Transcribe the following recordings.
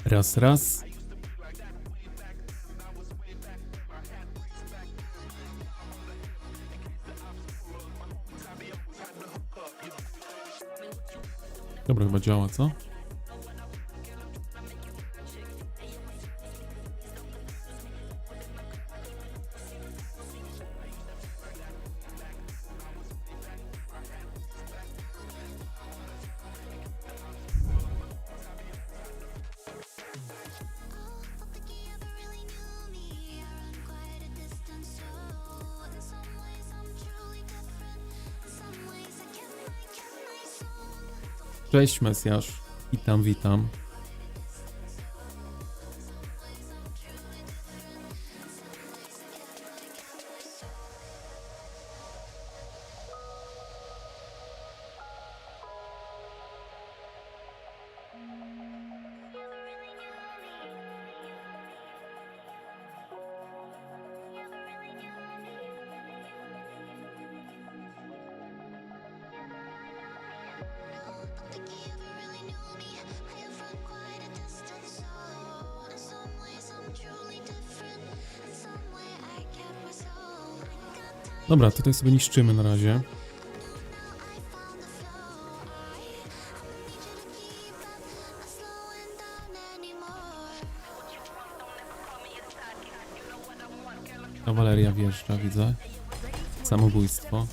Raz, raz. Dobra, chyba działa, co? Cześć Mesjasz, witam, witam. Dobra, tutaj sobie niszczymy na razie. Kawaleria wjeżdża, widzę. Samobójstwo.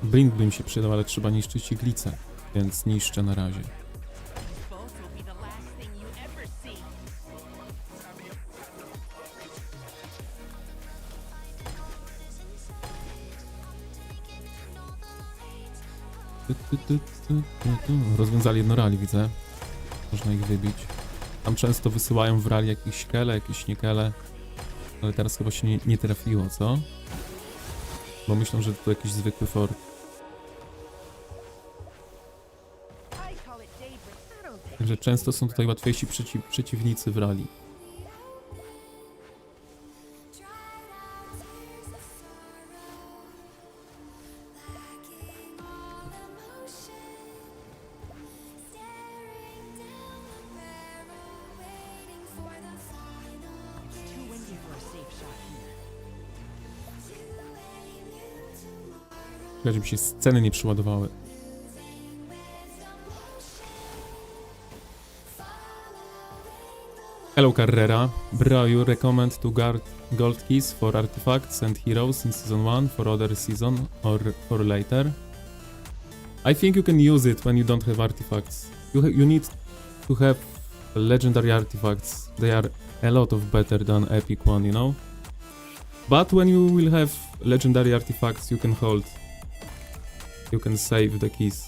Blink by mi się przydał, ale trzeba niszczyć iglicę, więc niszczę na razie. Rozwiązali jedno rally, widzę. Można ich wybić. Tam często wysyłają w rally jakieś kele, jakieś niekele. Ale teraz chyba się nie trafiło, co? Bo myślą, że to jakiś zwykły fort. Także często są tutaj łatwiejsi przeciwnicy w rally. Żeby się sceny nie przeładowały. Hello Carrera. Bro, you recommend to guard gold keys for artifacts and heroes in season 1 for other season or for later? I think you can use it when you don't have artifacts. You need to have legendary artifacts. They are a lot of better than epic one, you know? But when you will have legendary artifacts, you can hold. You can save the keys.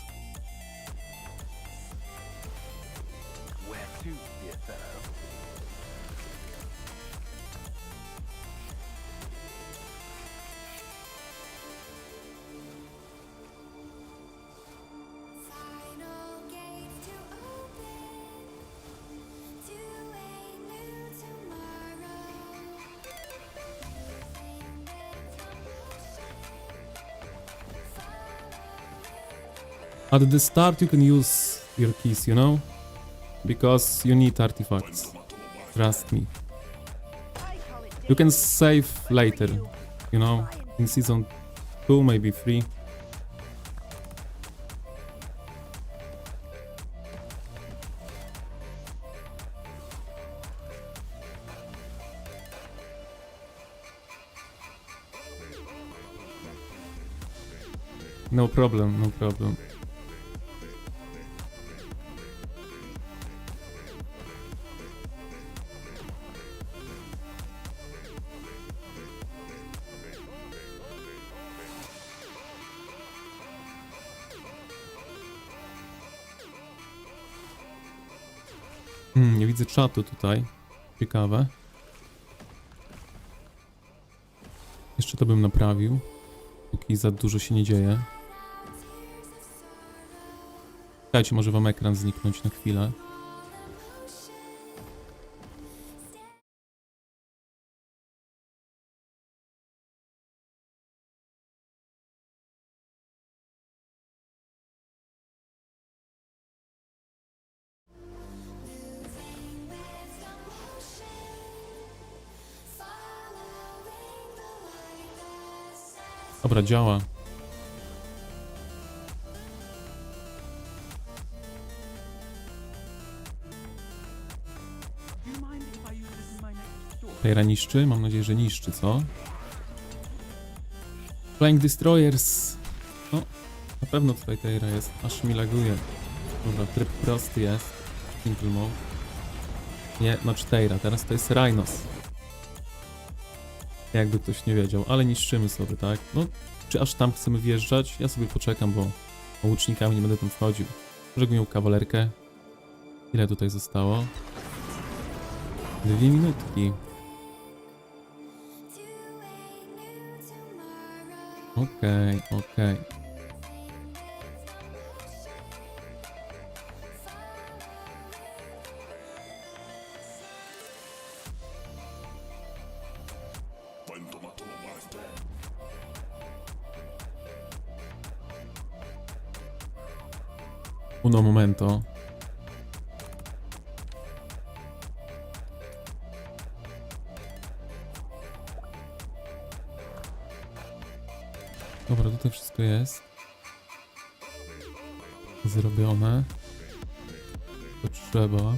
At the start you can use your keys, you know? Because you need artifacts. Trust me. You can save later, you know? In season 2, maybe 3. No problem, no problem. Nie widzę czatu tutaj. Ciekawe. Jeszcze to bym naprawił. Póki za dużo się nie dzieje. Czekajcie, może wam ekran zniknąć na chwilę. Dobra, działa. Tejra niszczy? Mam nadzieję, że niszczy, co? Flying Destroyers. No, na pewno tutaj Tejra jest. Aż mi laguje. Dobra, tryb prosty jest. Simple mode. Nie, znaczy Tejra. Teraz to jest Rhinos. Jakby ktoś nie wiedział, ale niszczymy sobie, tak? No, czy aż tam chcemy wjeżdżać? Ja sobie poczekam, bo łucznikami nie będę tam wchodził. Może miał kawalerkę. Ile tutaj zostało? 2 minutki. Okej, okej. Uno momento. Dobra, tutaj wszystko jest zrobione. To trzeba.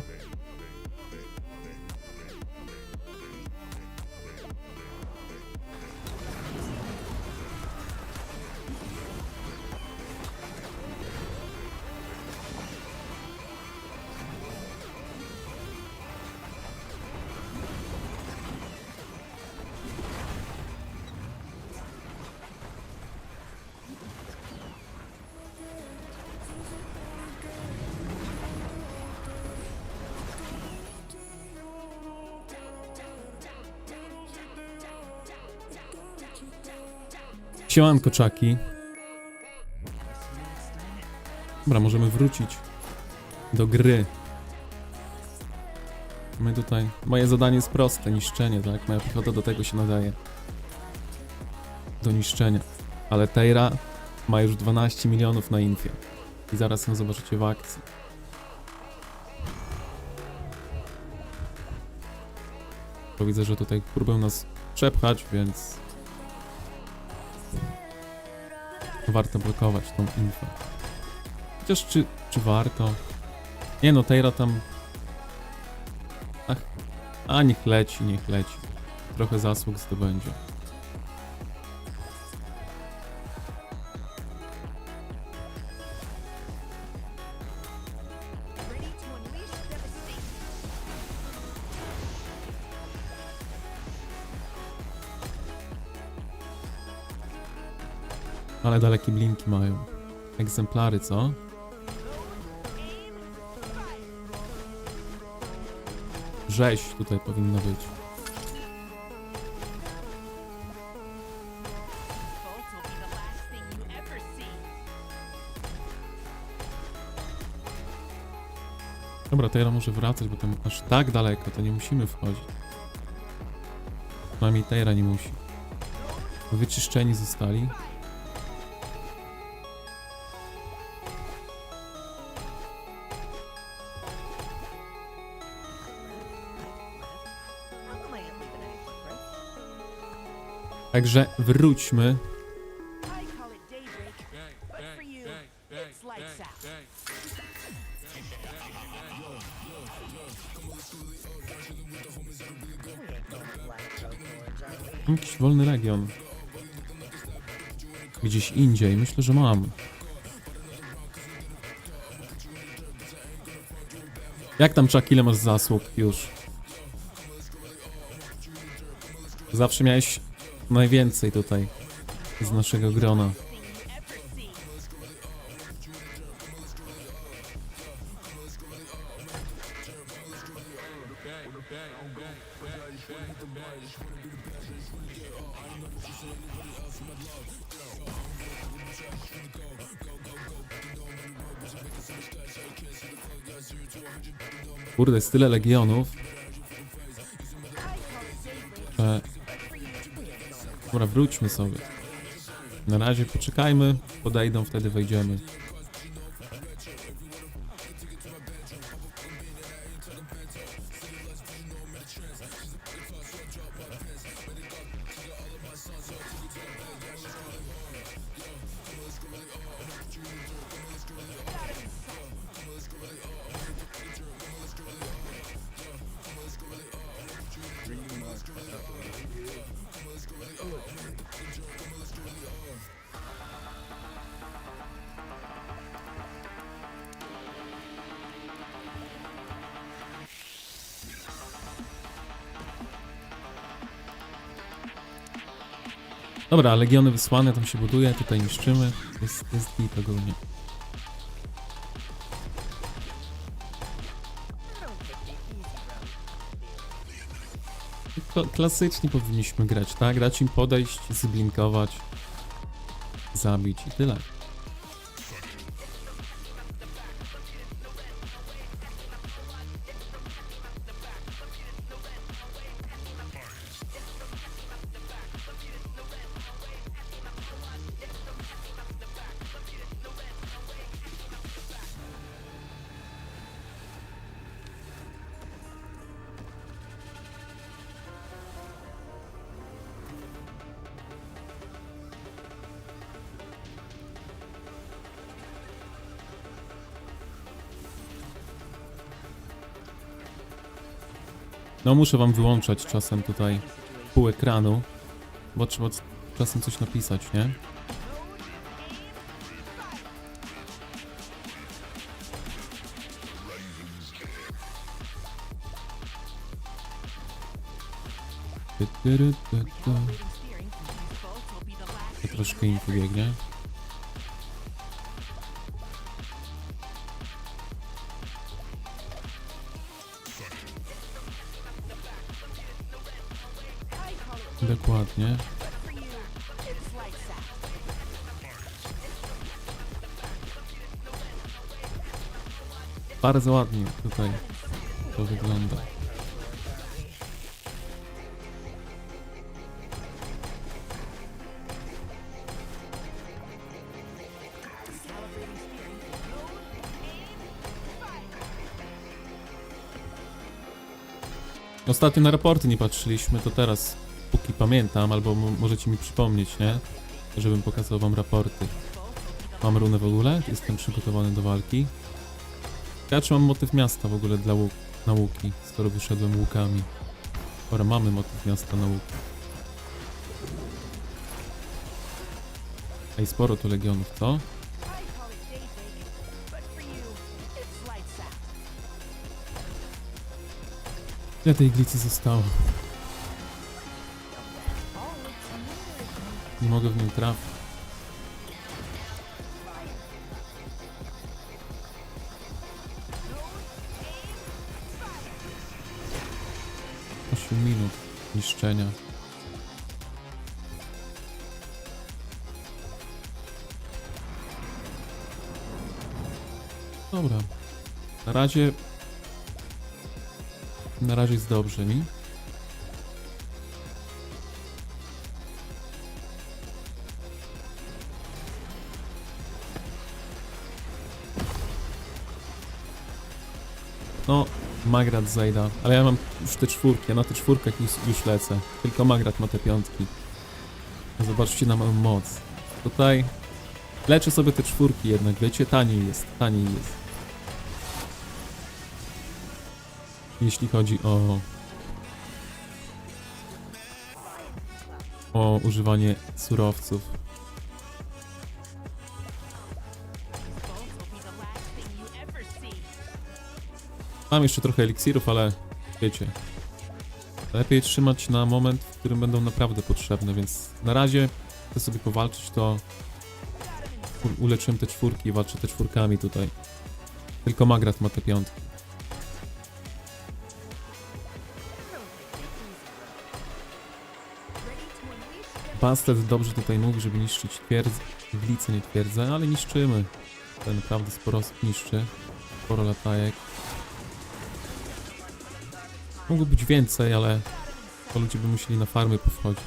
Siemanko, czaki. Dobra, możemy wrócić do gry. My tutaj... Moje zadanie jest proste, niszczenie, tak? Moja piechota do tego się nadaje. Do niszczenia. Ale Tejra ma już 12 milionów na infie. I zaraz ją zobaczycie w akcji. Bo widzę, że tutaj próbują nas przepchać, więc... warto blokować tą info. Chociaż czy warto? Nie no, Tejra tam... Ach, a niech leci, niech leci. Trochę zasług zdobędzie. Ale dalekie blinki mają. Egzemplary, co? Rzeź tutaj powinna być. Dobra, Tejra może wracać, bo tam aż tak daleko, to nie musimy wchodzić. Przynajmniej Tejra nie musi. Wyczyszczeni zostali. Także wróćmy. Jakiś wolny region. Gdzieś indziej. Myślę, że mam. Jak tam, Chuck, ile masz zasług już? Zawsze miałeś najwięcej tutaj z naszego grona. Kurde, jest tyle legionów. Że... Dobra, wróćmy sobie. Na razie poczekajmy, podejdą, wtedy wejdziemy. Dobra, legiony wysłane, tam się buduje, tutaj niszczymy. Jest git ogólnie. Klasycznie powinniśmy grać, tak? Dać im podejść, zblinkować, zabić i tyle. No muszę wam wyłączać czasem tutaj pół ekranu, bo trzeba czasem coś napisać, nie? To troszkę info biegnie. Dokładnie. Bardzo ładnie tutaj to wygląda. Ostatnio na raporty nie patrzyliśmy, to teraz, póki pamiętam, albo możecie mi przypomnieć, nie? Żebym pokazał wam raporty. Mam runę w ogóle? Jestem przygotowany do walki. Ja czy mam motyw miasta w ogóle dla nauki, skoro wyszedłem łukami. Dobra, mamy motyw miasta nauki. Ej, sporo tu legionów, co? Ile tej iglicy zostało? Nie mogę w nią trafić. Minut niszczenia. Dobra. Na razie jest dobrze mi. No, Magrat zajda, ale ja mam już te czwórki, ja na te czwórkach już lecę. Tylko Magrat ma te piątki. Zobaczcie na moją moc. Tutaj leczę sobie te czwórki jednak, wiecie, taniej jest. Jeśli chodzi o używanie surowców. Mam jeszcze trochę eliksirów, ale wiecie, lepiej trzymać na moment, w którym będą naprawdę potrzebne, więc na razie chcę sobie powalczyć, to uleczyłem te czwórki i walczę te czwórkami tutaj. Tylko Magrat ma te piątki. Bastet dobrze tutaj mówi, żeby niszczyć twierdzę, iglice, nie twierdzę, ale niszczymy. To naprawdę sporo osób niszczy. Sporo latajek. Mogło być więcej, ale to ludzie by musieli na farmy powchodzić.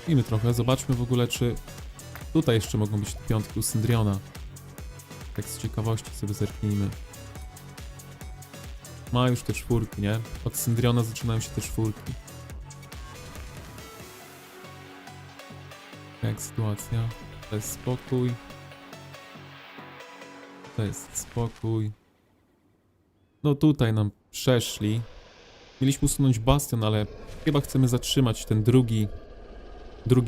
Spijmy trochę, zobaczmy w ogóle, czy tutaj jeszcze mogą być te piątki u Syndriona. Tak z ciekawości sobie zerknijmy. Ma już te czwórki, nie? Od Syndriona zaczynają się te czwórki. Jak sytuacja? To jest spokój. To jest spokój. No tutaj nam przeszli. Mieliśmy usunąć bastion, ale chyba chcemy zatrzymać ten drugi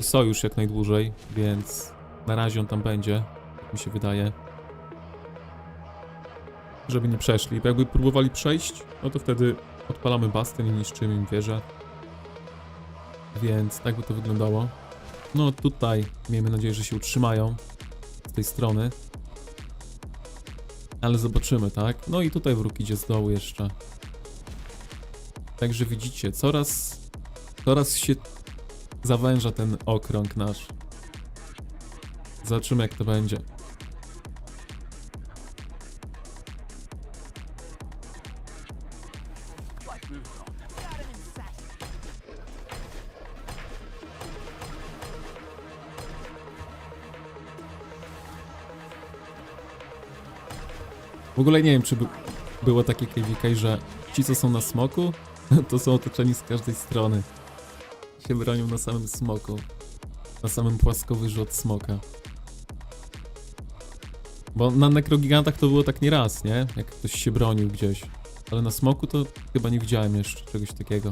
sojusz jak najdłużej, więc na razie on tam będzie, jak mi się wydaje. Żeby nie przeszli, bo jakby próbowali przejść, no to wtedy odpalamy bastion i niszczymy im wieżę. Więc tak by to wyglądało. No tutaj miejmy nadzieję, że się utrzymają z tej strony. Ale zobaczymy, tak? No i tutaj wróg idzie z dołu jeszcze. Także widzicie, coraz się zawęża ten okrąg nasz. Zobaczymy jak to będzie. W ogóle nie wiem, czy było takie KVK, że ci co są na smoku, to są otoczeni z każdej strony. Się bronią na samym smoku. Na samym płaskowyżu od smoka. Bo na nekrogigantach to było tak nie raz, nie? Jak ktoś się bronił gdzieś. Ale na smoku to chyba nie widziałem jeszcze czegoś takiego.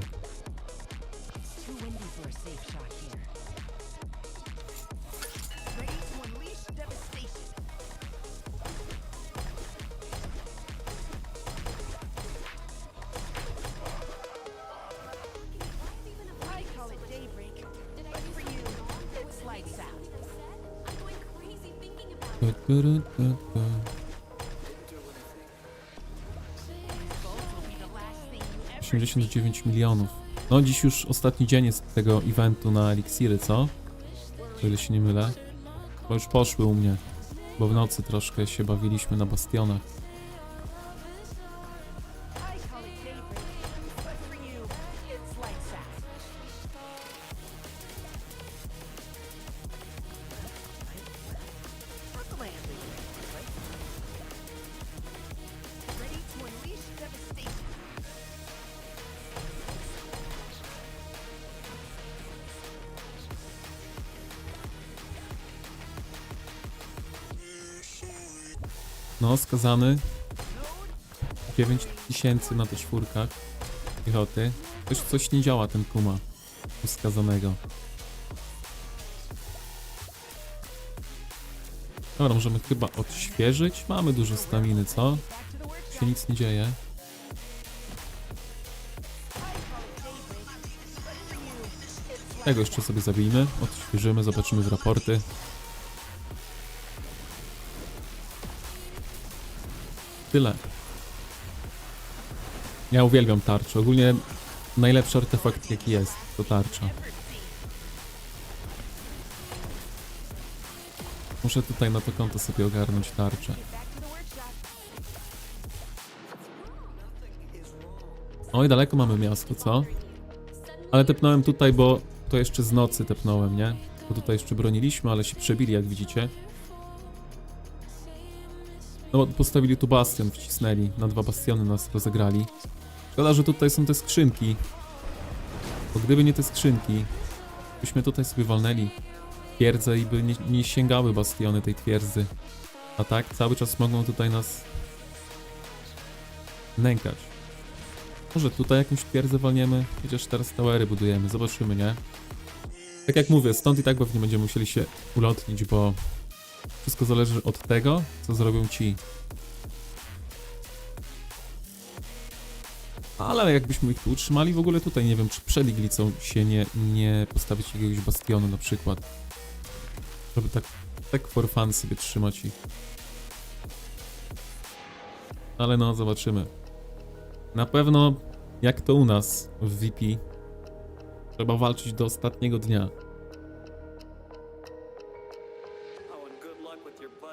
Tu, tu, tu, tu, tu. 89 milionów. No dziś już ostatni dzień jest tego eventu na eliksiry, co? O ile się nie mylę. Bo już poszły u mnie. Bo w nocy troszkę się bawiliśmy na bastionach. No, skazany. 9000 na tych czwórkach piechoty. Coś nie działa ten kuma u skazanego. Dobra, możemy chyba odświeżyć. Mamy dużo staminy, co? Tu się nic nie dzieje. Tego jeszcze sobie zabijmy. Odświeżymy, zobaczymy w raporty. Tyle. Ja uwielbiam tarczę. Ogólnie najlepszy artefakt jaki jest, to tarcza. Muszę tutaj na to konto sobie ogarnąć tarczę. Oj, daleko mamy miasto, co? Ale tepnąłem tutaj, bo to jeszcze z nocy tepnąłem, nie? Bo tutaj jeszcze broniliśmy, ale się przebili, jak widzicie. No bo postawili tu bastion, wcisnęli. Na 2 bastiony nas rozegrali. Szkoda, że tutaj są te skrzynki. Bo gdyby nie te skrzynki, byśmy tutaj sobie walnęli twierdzę i by nie sięgały bastiony tej twierdzy. A tak cały czas mogą tutaj nas nękać. Może tutaj jakąś twierdzę walniemy? Chociaż teraz towery budujemy, zobaczymy, nie? Tak jak mówię, stąd i tak pewnie będziemy musieli się ulotnić, bo wszystko zależy od tego, co zrobią ci. Ale jakbyśmy ich tu utrzymali, w ogóle tutaj nie wiem, czy przed iglicą się nie postawić jakiegoś bastionu na przykład. Żeby tak for fun sobie trzymać ich. Ale no, zobaczymy. Na pewno, jak to u nas w VP, trzeba walczyć do ostatniego dnia.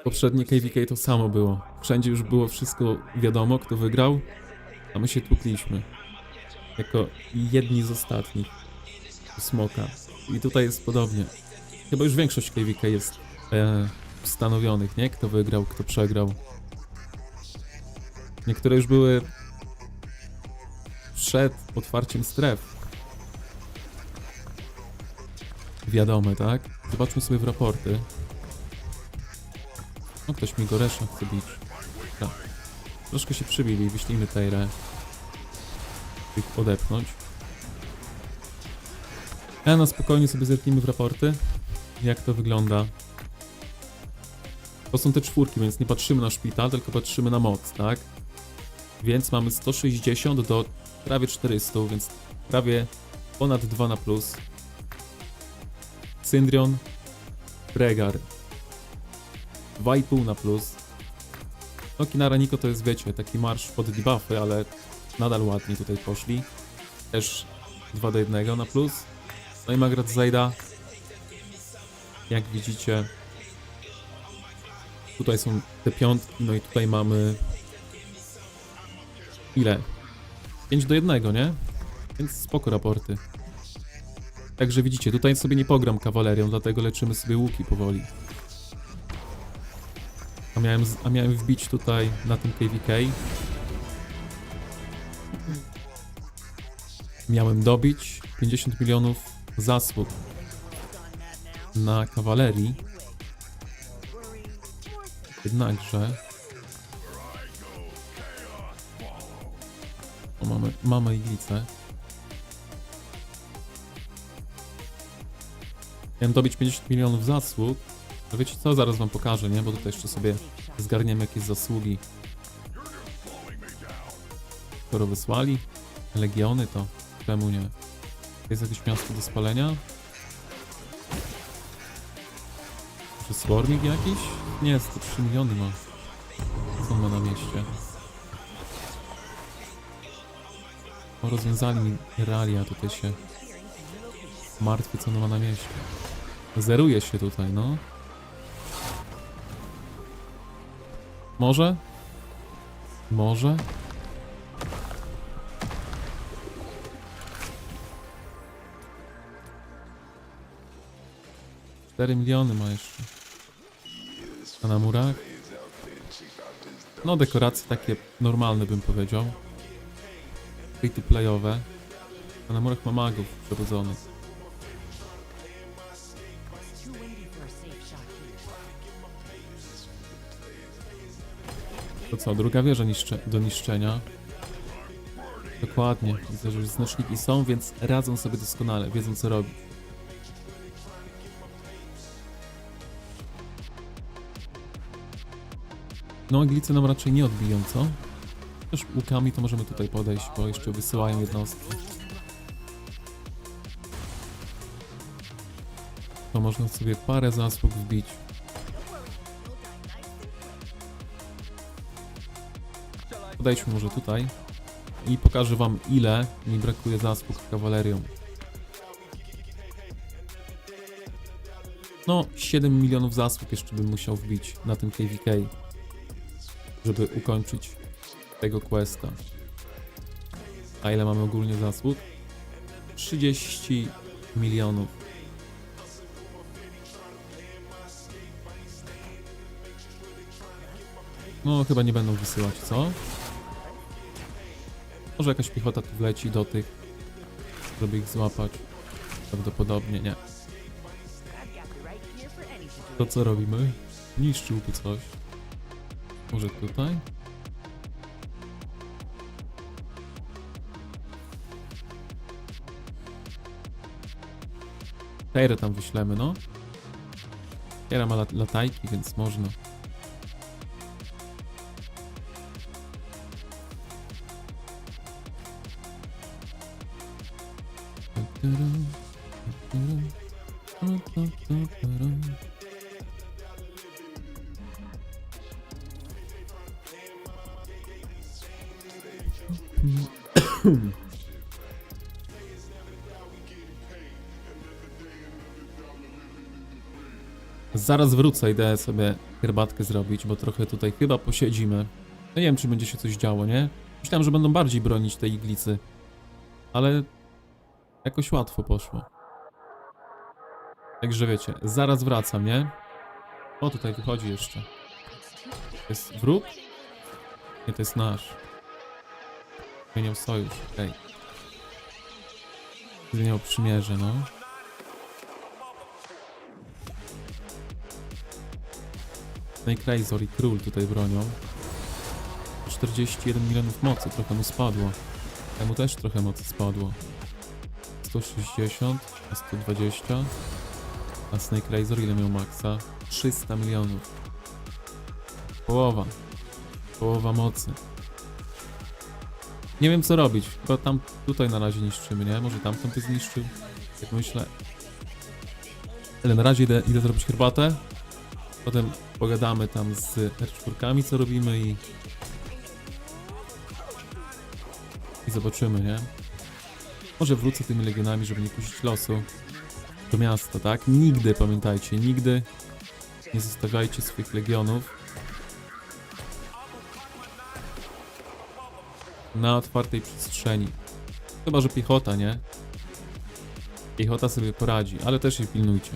Poprzednie KVK to samo było. Wszędzie już było wszystko wiadomo, kto wygrał, a my się tłukliśmy. Jako jedni z ostatnich u Smoka. I tutaj jest podobnie. Chyba już większość KVK jest ustanowionych, nie? Kto wygrał, kto przegrał. Niektóre już były przed otwarciem stref. Wiadome, tak? Zobaczmy sobie w raporty. No, ktoś mi go resza chce bić. Tak. Troszkę się przybili, wyślijmy Tejrę. Ich odepchnąć. Ja na spokojnie sobie zerknijmy w raporty, jak to wygląda. To są te czwórki, więc nie patrzymy na szpital, tylko patrzymy na moc, tak? Więc mamy 160 do prawie 400, więc prawie ponad 2 na plus. Syndrion, Bregar 2,5 na plus. No Kinara Niko to jest, wiecie, taki marsz pod debuffy, ale nadal ładnie tutaj poszli. Też 2 do 1 na plus. No i Magrat Zajda, jak widzicie, tutaj są te piątki, no i tutaj mamy ile? 5 do 1, nie? Więc spoko raporty. Także widzicie, tutaj sobie nie pogram kawalerią, dlatego leczymy sobie łuki powoli. A miałem wbić tutaj na tym KVK. Miałem dobić 50 milionów zasług na kawalerii. Jednakże... O, mamy iglicę. Miałem dobić 50 milionów zasług. No wiecie co, zaraz wam pokażę, nie? Bo tutaj jeszcze sobie zgarniemy jakieś zasługi. Skoro wysłali legiony, to czemu nie? Jest jakieś miasto do spalenia? Czy swarming jakiś? Nie, 103 miliony ma. Co on ma na mieście? O, rozwiązali mi realia, tutaj się martwię, co on ma na mieście. Zeruje się tutaj, no. Może? Może? $4 miliony ma jeszcze. A na murach? No dekoracje takie normalne bym powiedział. Free to playowe. A na murach ma magów przebudzonych. To co, druga wieża do niszczenia. Dokładnie. Widzę, że już znaczniki są, więc radzą sobie doskonale. Wiedzą co robić. No, iglice nam raczej nie odbiją, co? Też łukami to możemy tutaj podejść, bo jeszcze wysyłają jednostki. To można sobie parę zasług wbić. Podejdźmy może tutaj i pokażę wam, ile mi brakuje zasług kawalerią. No, 7 milionów zasług jeszcze bym musiał wbić na tym KVK, żeby ukończyć tego questa. A ile mamy ogólnie zasług? 30 milionów. No, chyba nie będą wysyłać, co? Może jakaś piechota tu wleci do tych, żeby ich złapać. Prawdopodobnie nie. To co robimy? Niszczyłby coś. Może tutaj? Tejrę tam wyślemy, no. Tejra ma latajki, więc można. Zaraz wrócę, idę sobie herbatkę zrobić, bo trochę tutaj chyba posiedzimy. No nie wiem, czy będzie się coś działo, nie? Myślałem, że będą bardziej bronić tej iglicy. Ale jakoś łatwo poszło. Także wiecie, zaraz wracam, nie? O, tutaj wychodzi jeszcze. To jest wróg? Nie, to jest nasz. Zmieniał sojusz, okej. Zmieniał przymierze, no. Snake Razor i Król tutaj bronią. 41 milionów mocy, trochę mu spadło. Temu też trochę mocy spadło. 160, a 120. A Snake Razor ile miał maksa? 300 milionów. Połowa. Połowa mocy. Nie wiem co robić, chyba tam, tutaj na razie niszczymy, nie? Może tamtą by zniszczył? Jak myślę. Ale na razie idę zrobić herbatę. Potem pogadamy tam z R4, co robimy i zobaczymy, nie? Może wrócę tymi legionami, żeby nie kusić losu do miasta, tak? Nigdy, pamiętajcie, nigdy nie zostawiajcie swoich legionów na otwartej przestrzeni. Chyba że piechota, nie? Piechota sobie poradzi, ale też jej pilnujcie.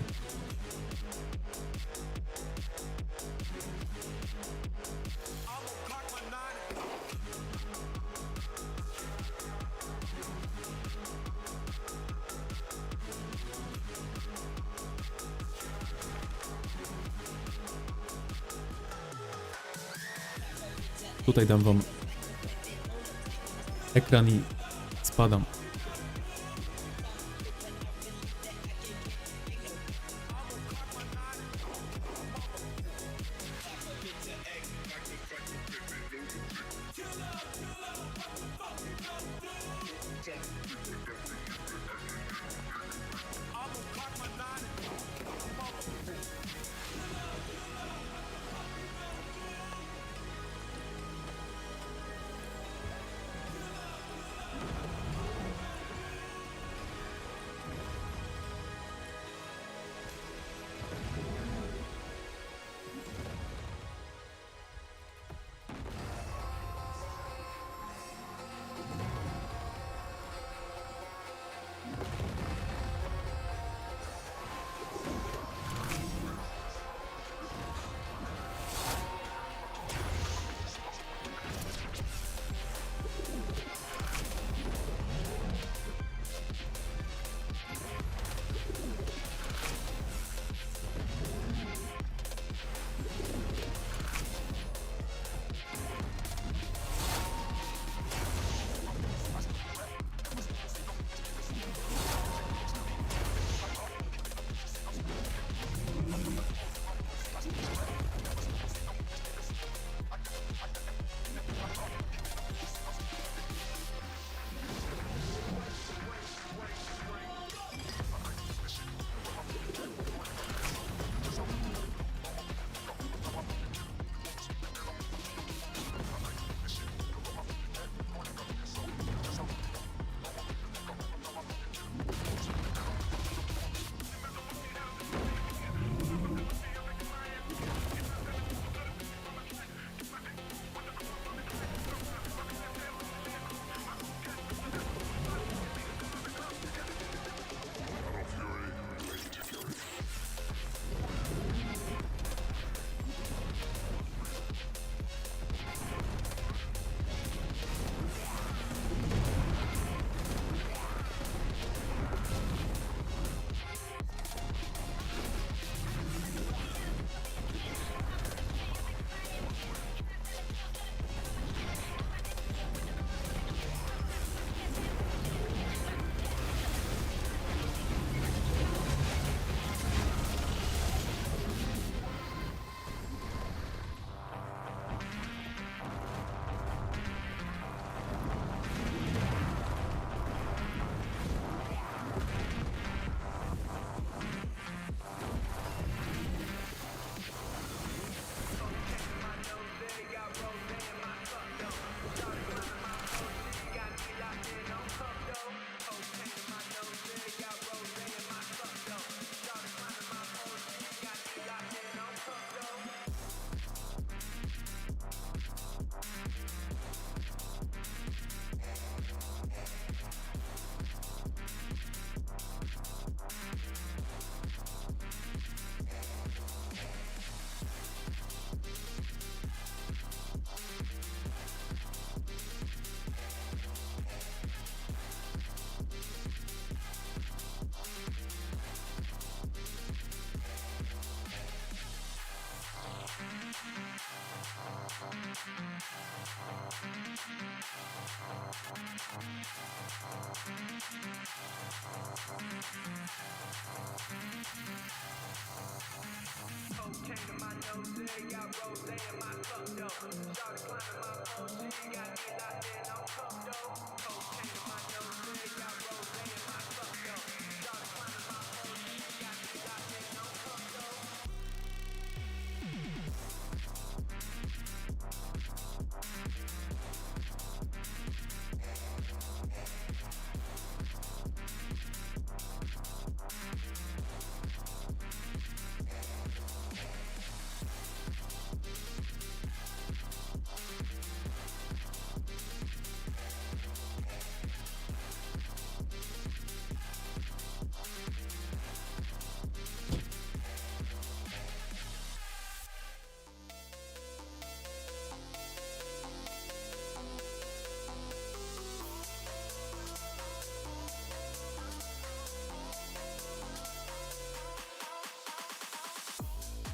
Tutaj dam wam ekran i spadam.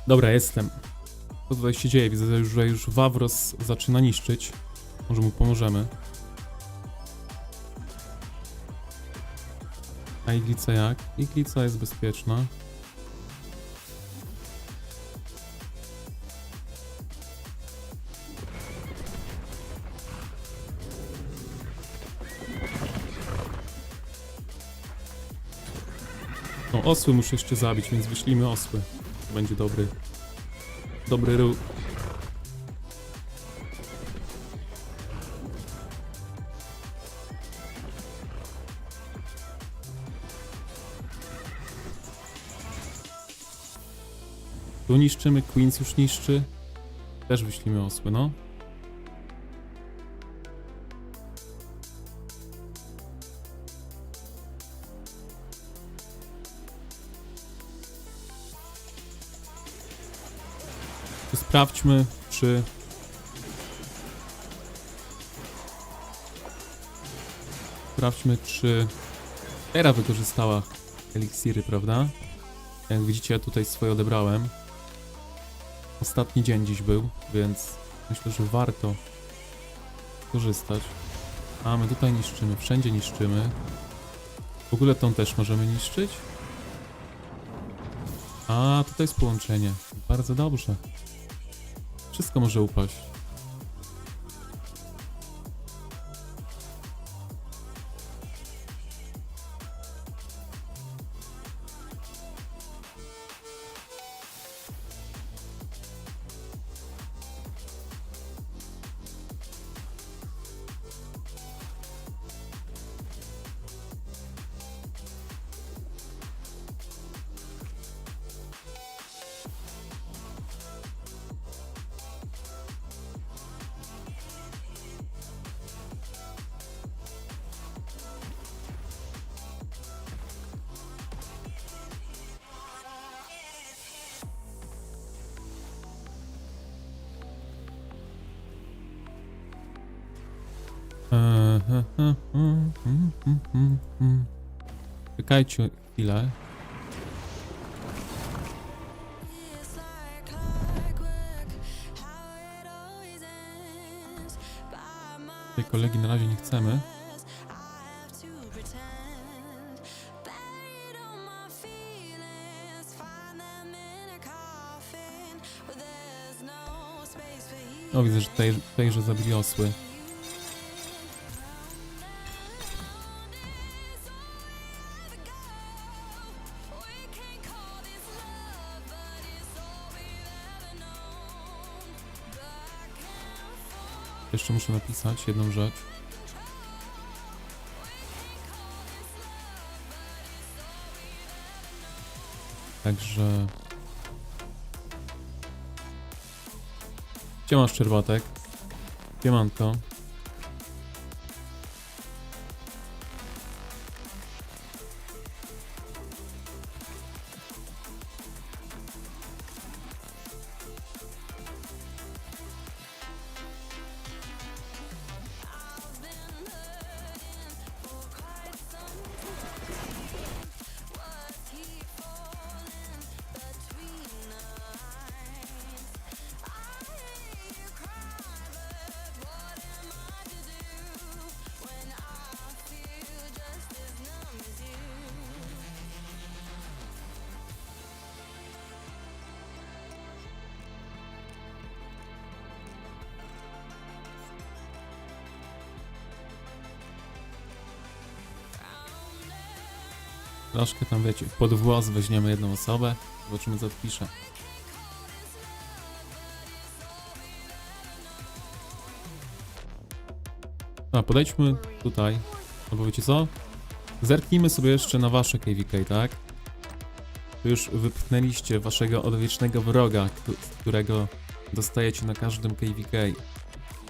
Dobra, jestem. Co tutaj się dzieje? Widzę, że już Wawros zaczyna niszczyć. Może mu pomożemy. A iglica jak? Iglica jest bezpieczna. No, osły muszę jeszcze zabić, więc wyślijmy osły. Będzie dobry ruch. Tu niszczymy, Queens już niszczy. Też wyślimy osły, no. Sprawdźmy, czy... Era wykorzystała eliksiry, prawda? Jak widzicie, ja tutaj swoje odebrałem. Ostatni dzień dziś był, więc myślę, że warto korzystać. A my tutaj niszczymy, wszędzie niszczymy. W ogóle tą też możemy niszczyć. A, tutaj jest połączenie. Bardzo dobrze. Wszystko może upaść. Czekajcie chwilę. Tej kolegi na razie nie chcemy. O, widzę, że tejże zabili osły. Jeszcze muszę napisać jedną rzecz. Także... Gdzie masz czerwotek? Siemanko. Troszkę tam, wiecie, pod włos weźmiemy jedną osobę. Zobaczymy, co odpisze. A, podejdźmy tutaj. Albo wiecie co? Zerknijmy sobie jeszcze na wasze KVK, tak? Tu już wypchnęliście waszego odwiecznego wroga, którego dostajecie na każdym KVK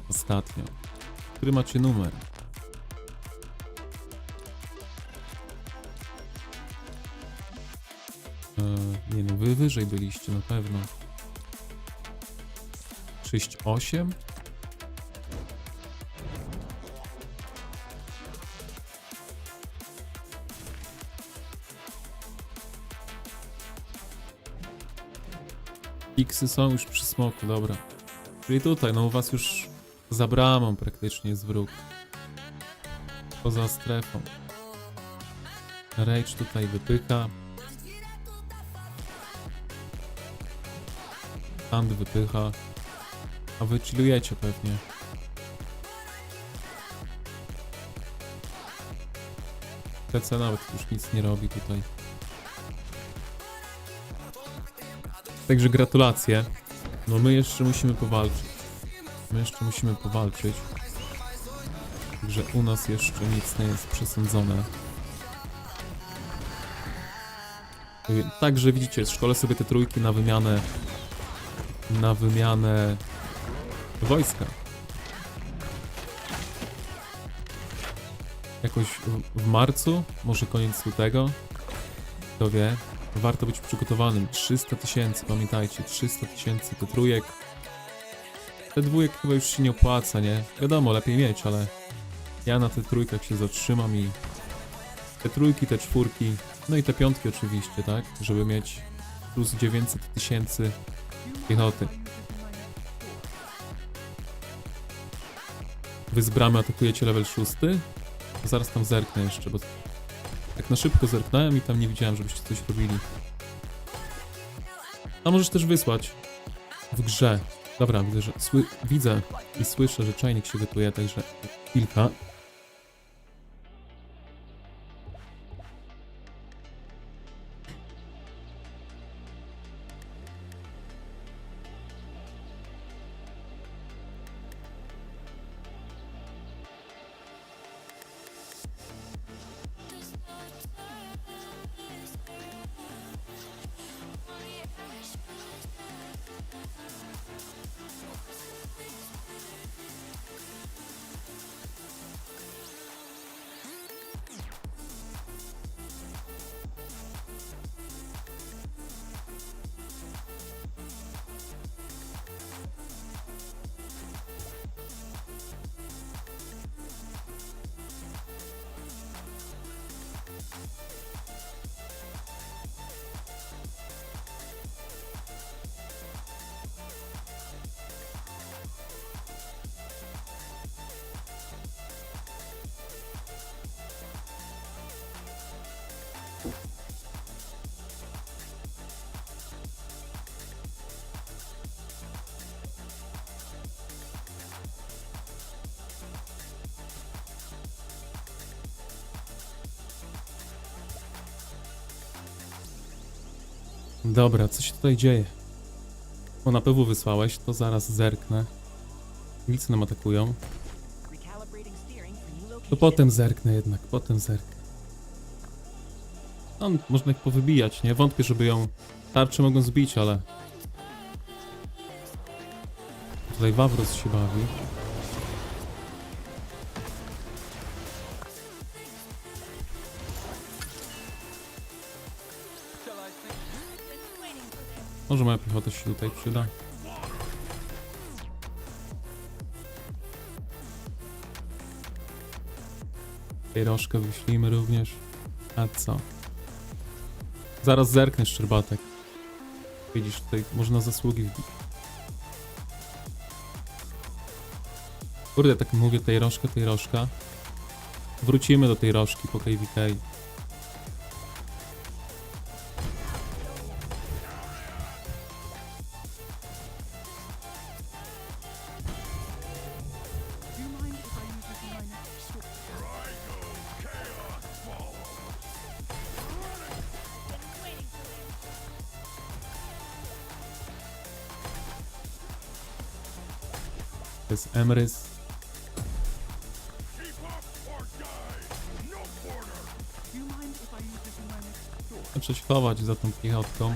ostatnio. Który macie numer? Nie no, wy wyżej byliście na pewno. 6-8? Xy są już przy smoku, dobra. Czyli tutaj, no u was już za bramą praktycznie jest wróg. Poza strefą. Rage tutaj wypycha. Hand wypycha. A wy chillujecie pewnie. TC nawet już nic nie robi tutaj. Także gratulacje. No my jeszcze musimy powalczyć. Także u nas jeszcze nic nie jest przesądzone. Także widzicie, szkolę sobie te trójki na wymianę wojska. Jakoś w marcu, może koniec lutego, kto wie, warto być przygotowanym. 300 000, pamiętajcie, 300 000 do trójek. Te dwójek chyba już się nie opłaca, nie? Wiadomo, lepiej mieć, ale ja na tych trójkach się zatrzymam i te trójki, te czwórki, no i te piątki oczywiście, tak? Żeby mieć plus 900 000 piechoty. Wy z bramy atakujecie level 6? Zaraz tam zerknę jeszcze, bo tak na szybko zerknąłem i tam nie widziałem, żebyście coś robili. A możesz też wysłać w grze. Dobra, widzę, że widzę i słyszę, że czajnik się gotuje, także kilka. Dobra, co się tutaj dzieje? O, na PW wysłałeś, to zaraz zerknę. Wilcy nam atakują. To potem zerknę jednak, potem zerknę. No, można ich powybijać, nie? Wątpię, żeby ją tarcze mogą zbić, ale... Tutaj Wawros się bawi. Może moja piechota się tutaj przyda. Pierożkę wyślijmy również. A co? Zaraz zerknę, Szczerbatek. Widzisz, tutaj można zasługi wbić. Kurde, tak mówię, tej rożka. Wrócimy do tej rożki po KVK. To jest Emrys. Muszę się chować za tą piechotką.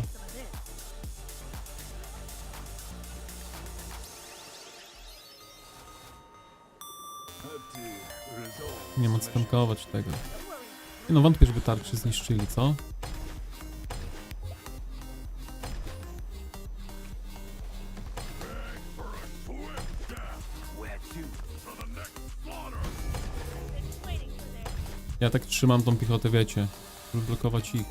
Nie ma co tankować tego. Nie no, wątpię, żeby tarczy zniszczyli, co? Ja tak trzymam tą piechotę, wiecie, żeby blokować ich.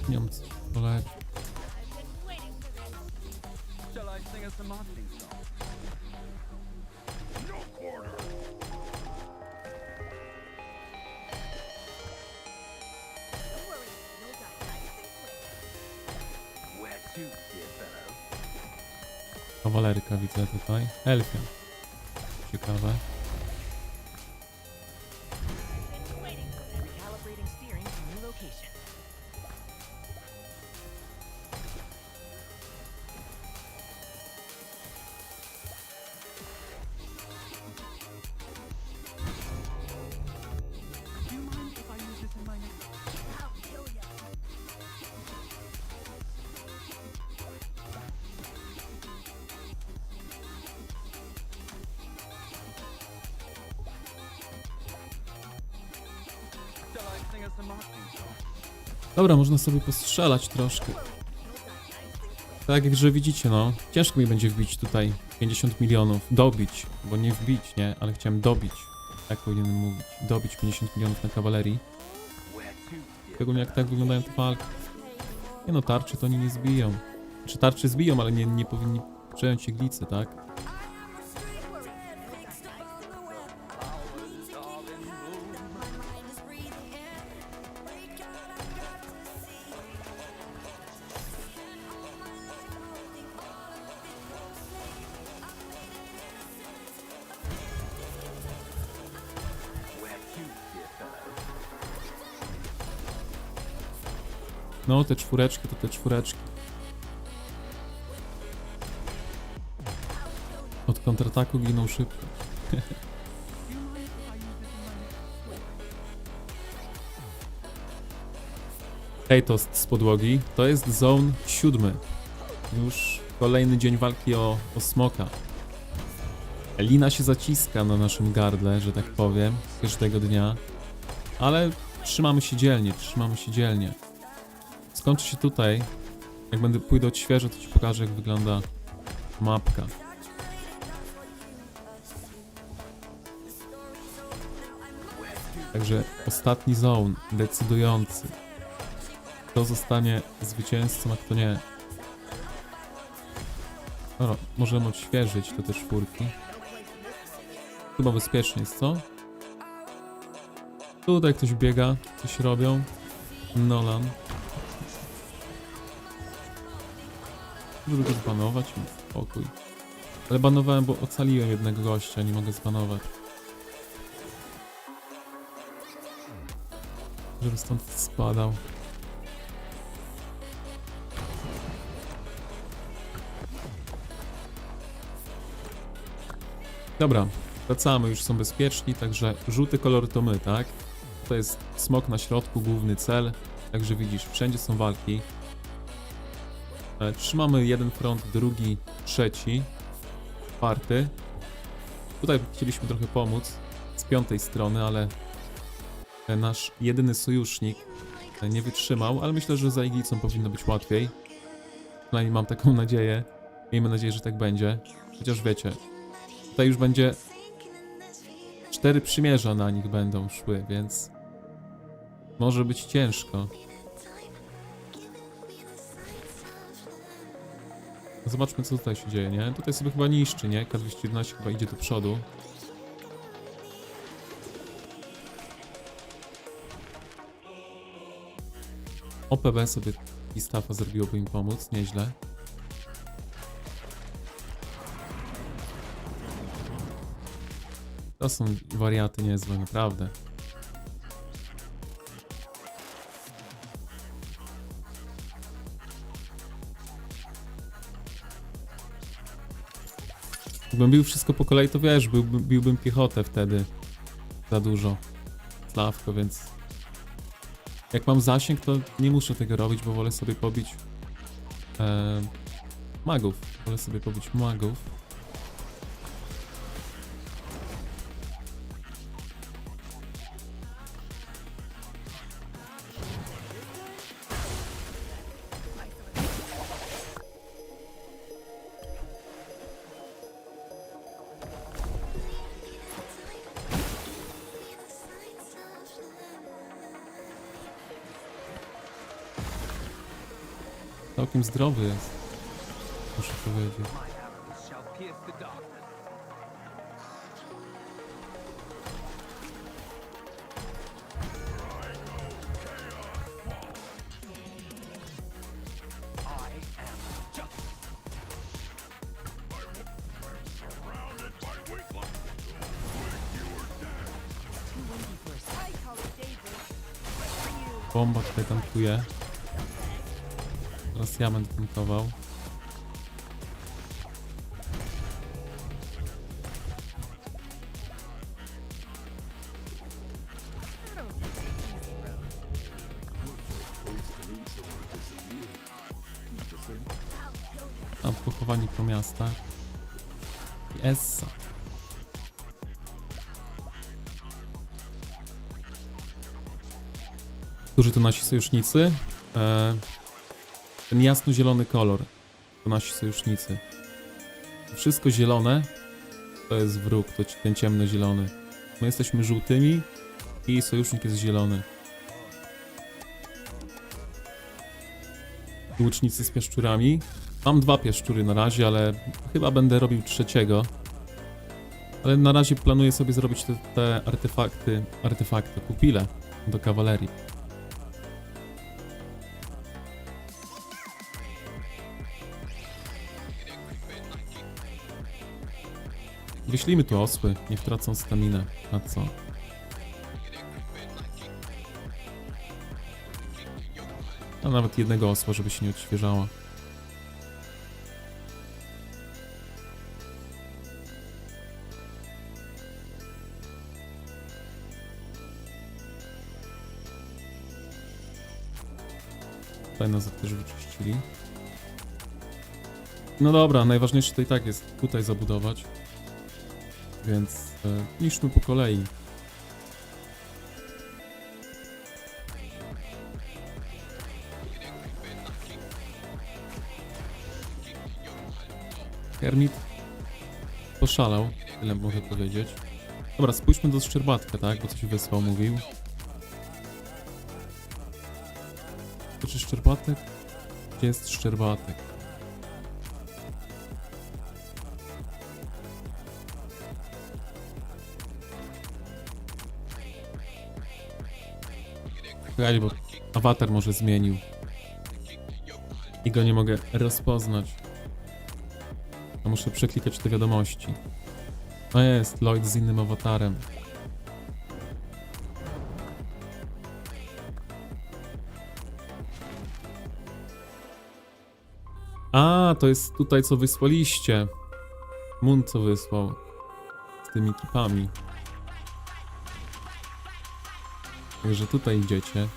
Nie mam co poleć. Kawalerka widzę tutaj. Elfia. Ciekawe. Dobra, można sobie postrzelać troszkę. Tak jak że widzicie, no. Ciężko mi będzie wbić tutaj 50 milionów. Dobić, bo nie wbić, nie? Ale chciałem dobić. Tak powinienem mówić. Dobić 50 milionów na kawalerii. Szczególnie jak tak wyglądają te walki. Nie no, tarczy to oni nie zbiją. Czy tarczy zbiją, ale nie powinni przejąć iglicy, tak? No, te czwóreczki to te czwóreczki. Od kontrataku giną szybko. Hejtost z podłogi. To jest zone 7. Już kolejny dzień walki o smoka. Lina się zaciska na naszym gardle, że tak powiem, każdego dnia. Ale trzymamy się dzielnie, trzymamy się dzielnie. Skończy się tutaj. Jak pójdę odświeżę, to ci pokażę, jak wygląda mapka. Także ostatni zone, decydujący. Kto zostanie zwycięzcą, a kto nie. Dobra, możemy odświeżyć te czwórki. Chyba bezpiecznie jest, co? Tutaj ktoś biega, coś robią. Nolan. Żeby go zbanować, spokój. Ale banowałem, bo ocaliłem jednego gościa, nie mogę zbanować. Żeby stąd spadał. Dobra, wracamy, już są bezpieczni, także żółty kolor to my, tak? To jest smok na środku, główny cel. Także widzisz, wszędzie są walki. Trzymamy jeden front, drugi, trzeci, czwarty. Tutaj chcieliśmy trochę pomóc z piątej strony, ale nasz jedyny sojusznik nie wytrzymał, ale myślę, że za iglicą powinno być łatwiej. Przynajmniej mam taką nadzieję. Miejmy nadzieję, że tak będzie. Chociaż wiecie, tutaj już będzie 4 przymierza na nich będą szły, więc może być ciężko. Zobaczmy, co tutaj się dzieje, nie? Tutaj sobie chyba niszczy, nie? K211 chyba idzie do przodu. OPB sobie i stafa zrobiłoby im pomóc, nieźle. To są wariaty niezłe, naprawdę. Jakbym bił wszystko po kolei, to wiesz, biłbym piechotę wtedy. Za dużo. Slawko, więc... Jak mam zasięg, to nie muszę tego robić, bo wolę sobie pobić... magów. Wolę sobie pobić magów. Całkiem zdrowy jest, muszę powiedzieć. Bomba tutaj tankuje. Teraz ja będę tankował. A pochowani po miastach. I Essa. Którzy to nasi sojusznicy? Ten jasno-zielony kolor to nasi sojusznicy. Wszystko zielone to jest wróg, to ten ciemno-zielony. My jesteśmy żółtymi i sojusznik jest zielony. Łucznicy z pieszczurami. Mam 2 pieszczury na razie, ale chyba będę robił 3. Ale na razie planuję sobie zrobić te artefakty, pupile do kawalerii. Wyślijmy tu osły, niech tracą staminę. A co? A nawet jednego osła, żeby się nie odświeżała. Tutaj nas też wyczyścili. No dobra, najważniejsze to i tak jest tutaj zabudować. Więc niszczmy po kolei. Hermit poszalał, tyle mogę powiedzieć. Dobra, spójrzmy do Szczerbatka, tak? Bo coś wysłał, mówił. To czy Szczerbatek? Gdzie jest Szczerbatek? Czekaj, bo awatar może zmienił. I go nie mogę rozpoznać. A muszę przeklikać te wiadomości. No jest, Lloyd z innym awatarem. A, to jest tutaj, co wysłaliście. Moon, co wysłał. Z tymi ekipami. Także tutaj idziecie.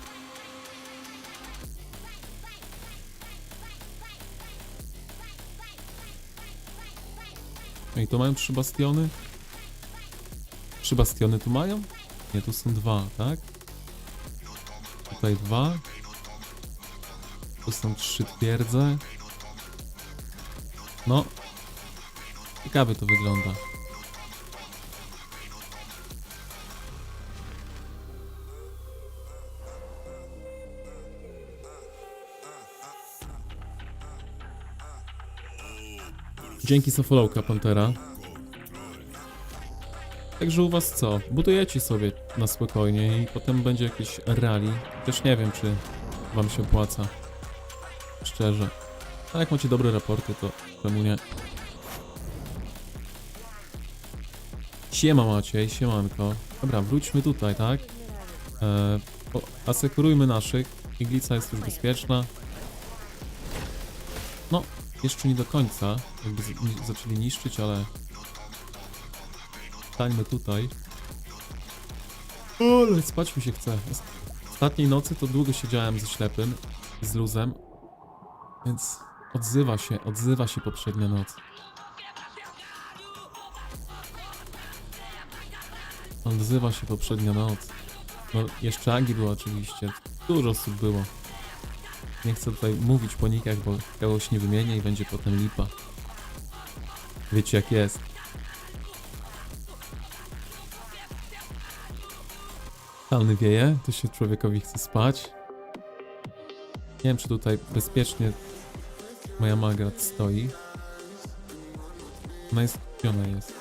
No i to mają 3 bastiony? 3 bastiony tu mają? Nie, tu są 2, tak? Tutaj 2. Tu są 3 twierdze. No. Ciekawie to wygląda. Dzięki za followka, Pantera. Także u was co? Budujecie sobie na spokojnie i potem będzie jakieś rally. Też nie wiem, czy wam się opłaca. Szczerze. A jak macie dobre raporty, to czemu nie? Siema Maciej, siemanko. Dobra, wróćmy tutaj, tak? Asekurujmy naszych. Iglica jest już bezpieczna. No, jeszcze nie do końca. Jakby zaczęli niszczyć, ale... Stańmy tutaj. O, ale spać mi się chce. Ostatniej nocy to długo siedziałem ze ślepym, z luzem. Więc odzywa się poprzednia noc. Odzywa się poprzednia noc. No, jeszcze Agi było oczywiście. Dużo osób było. Nie chcę tutaj mówić po nikach, bo kogoś nie wymienię i będzie potem lipa. Wiecie jak jest. Talny wieje, to się człowiekowi chce spać. Nie wiem, czy tutaj bezpiecznie moja Magrat stoi. Ona jest... Gdzie ona jest?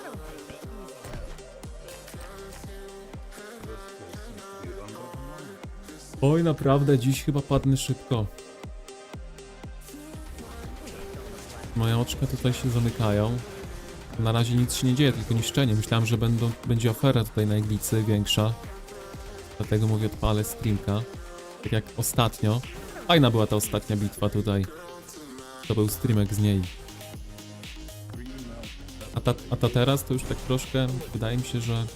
Oj, naprawdę, dziś chyba padnę szybko. Moje oczka tutaj się zamykają. Na razie nic się nie dzieje, tylko niszczenie. Myślałem, że będzie afera tutaj na iglicy większa. Dlatego mówię, odpalę streamka. Tak jak ostatnio. Fajna była ta ostatnia bitwa tutaj. To był streamek z niej. A ta teraz to już tak troszkę, wydaje mi się, że...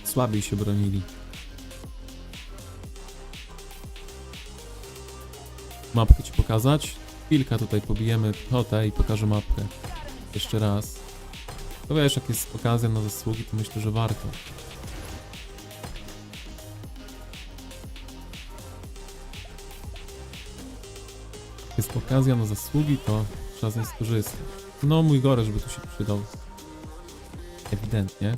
Słabiej się bronili. Mapkę ci pokazać? Chwilkę tutaj pobijemy piechotę i pokażę mapkę. Jeszcze raz. To wiesz, jak jest okazja na zasługi, to myślę, że warto. Jest okazja na zasługi, to trzeba z niej skorzystać. No, mój Goresz by tu się przydał. Ewidentnie.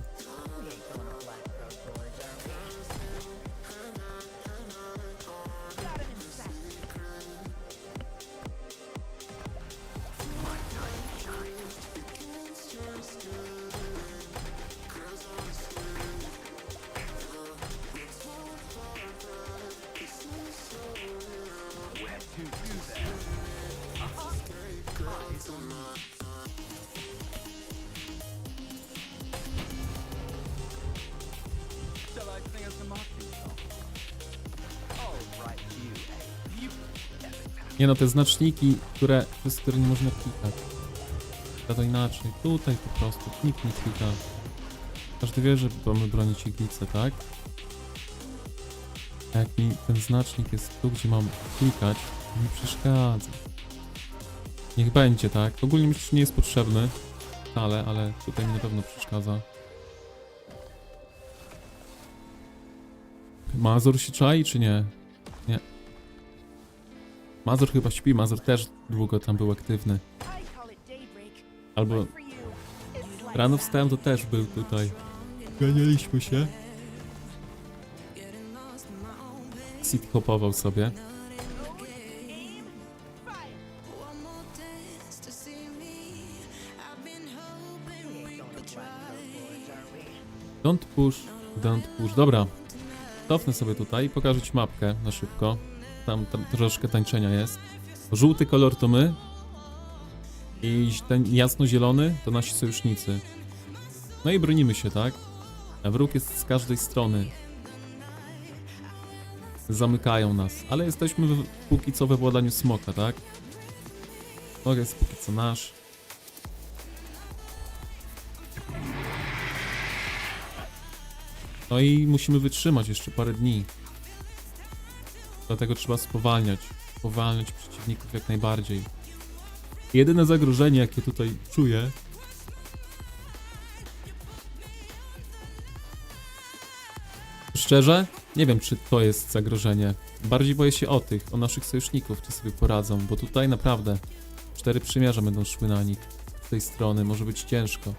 Nie no, te znaczniki, przez które nie można klikać. To inaczej. Tutaj po prostu nikt nie klika. Każdy wie, że mamy bronić iglicę, tak? A jak mi ten znacznik jest tu, gdzie mam klikać, to mi przeszkadza. Niech będzie, tak? Ogólnie myślę, że nie jest potrzebny wcale, ale tutaj mi na pewno przeszkadza. Mazur się czai, czy nie? Nie. Mazur chyba śpi, Mazur też długo tam był aktywny. Albo rano wstałem, to też był tutaj. Ganialiśmy się. City hopował sobie. Don't push, don't push. Dobra. Cofnę sobie tutaj i pokażę ci mapkę na szybko. Tam troszkę tańczenia jest. Żółty kolor to my. I ten jasno-zielony to nasi sojusznicy. No i bronimy się, tak? A wróg jest z każdej strony. Zamykają nas. Ale jesteśmy póki co we władaniu smoka, tak? Smok jest póki co nasz. No i musimy wytrzymać jeszcze parę dni. Dlatego trzeba spowalniać. Spowalniać przeciwników jak najbardziej. Jedyne zagrożenie, jakie tutaj czuję, szczerze, nie wiem, czy to jest zagrożenie. Bardziej boję się o naszych sojuszników, czy sobie poradzą, bo tutaj naprawdę 4 przymierza będą szły na nich. Z tej strony może być ciężko.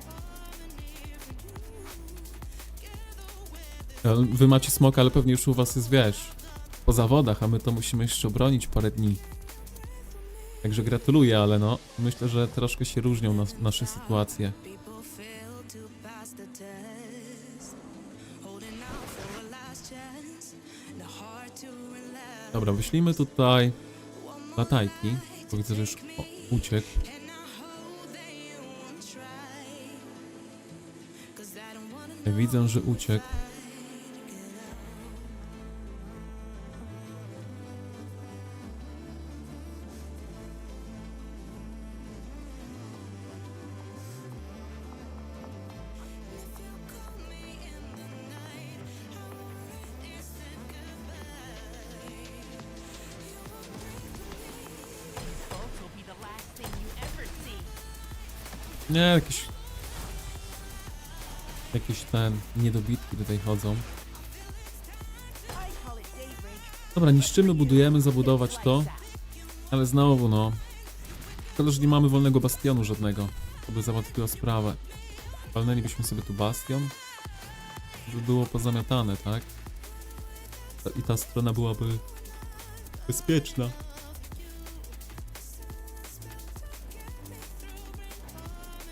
Wy macie smoka, ale pewnie już u was jest, wiesz, po zawodach, a my to musimy jeszcze obronić parę dni. Także gratuluję, ale no, myślę, że troszkę się różnią nasze sytuacje. Dobra, wyślijmy tutaj latajki, bo widzę, że już uciekł. Widzę, że uciekł. Nie, jakieś ten niedobitki tutaj chodzą. Dobra, niszczymy, budujemy, zabudować to. Ale znowu no. Szkoda, że nie mamy wolnego bastionu żadnego. To by załatwiła sprawę. Palnęlibyśmy sobie tu bastion. By było pozamiatane, tak? I ta strona byłaby bezpieczna.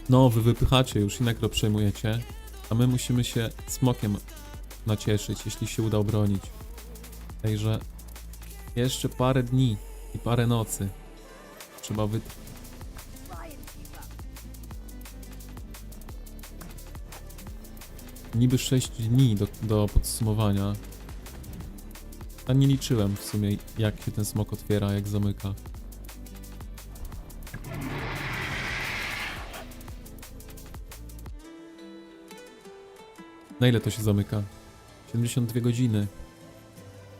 No, wy wypychacie już i nekro przejmujecie. A my musimy się smokiem nacieszyć, jeśli się uda obronić. Także jeszcze parę dni i parę nocy trzeba niby 6 dni do podsumowania. A nie liczyłem w sumie, jak się ten smok otwiera, jak zamyka. Na ile to się zamyka? 72 godziny.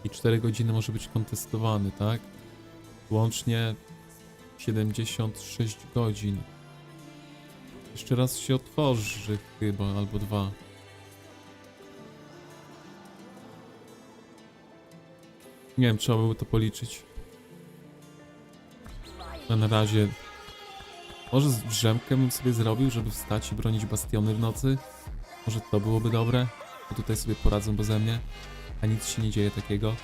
I 4 godziny może być kontestowany, tak? Łącznie 76 godzin. Jeszcze raz się otworzy chyba, albo 2. Nie wiem, trzeba by to policzyć. A na razie... Może z drzemkę bym sobie zrobił, żeby wstać i bronić bastiony w nocy? Może to byłoby dobre? Bo tutaj sobie poradzą beze mnie, a nic się nie dzieje takiego.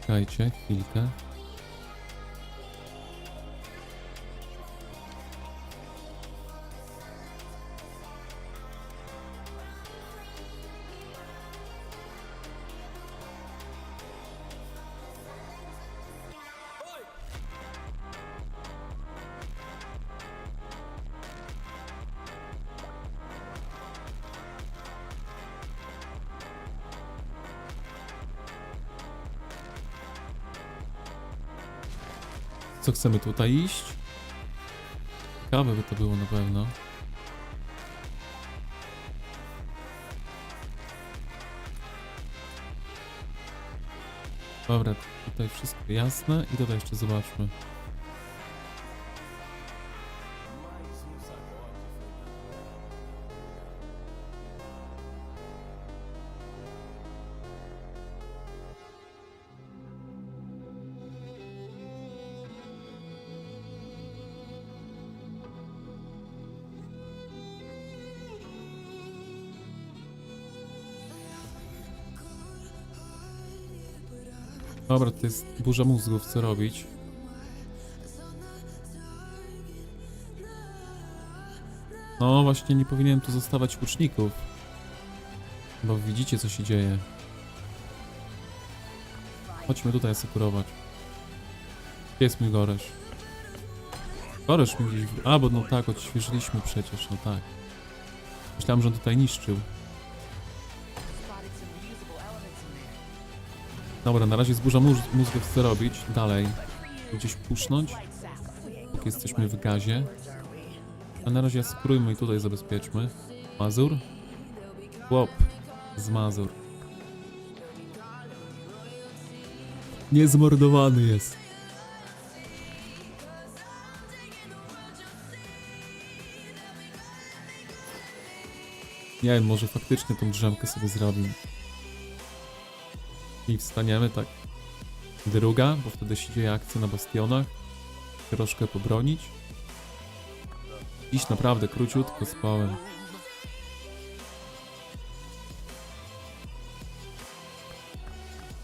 Czekajcie chwilkę. Co, chcemy tutaj iść? Ciekawe by to było na pewno. Dobra, tutaj wszystko jasne i tutaj jeszcze zobaczmy. Dobra, to jest burza mózgów, co robić? No właśnie, nie powinienem tu zostawać łuczników. Bo widzicie, co się dzieje. Chodźmy tutaj asekurować. Gdzie jest mój Goresz? Goresz mi gdzieś... A, bo no tak, odświeżyliśmy przecież, no tak. Myślałem, że on tutaj niszczył. Dobra, na razie zburza mózgów, co robić? Dalej. Gdzieś pusznąć? Póki jesteśmy w gazie. A na razie asekurujmy i tutaj zabezpieczmy. Mazur? Chłop z Mazur. Niezmordowany jest. Nie wiem, może faktycznie tą drzemkę sobie zrobimy. I wstaniemy tak. Druga, bo wtedy się dzieje akcja na bastionach. Troszkę pobronić. Dziś naprawdę króciutko spałem.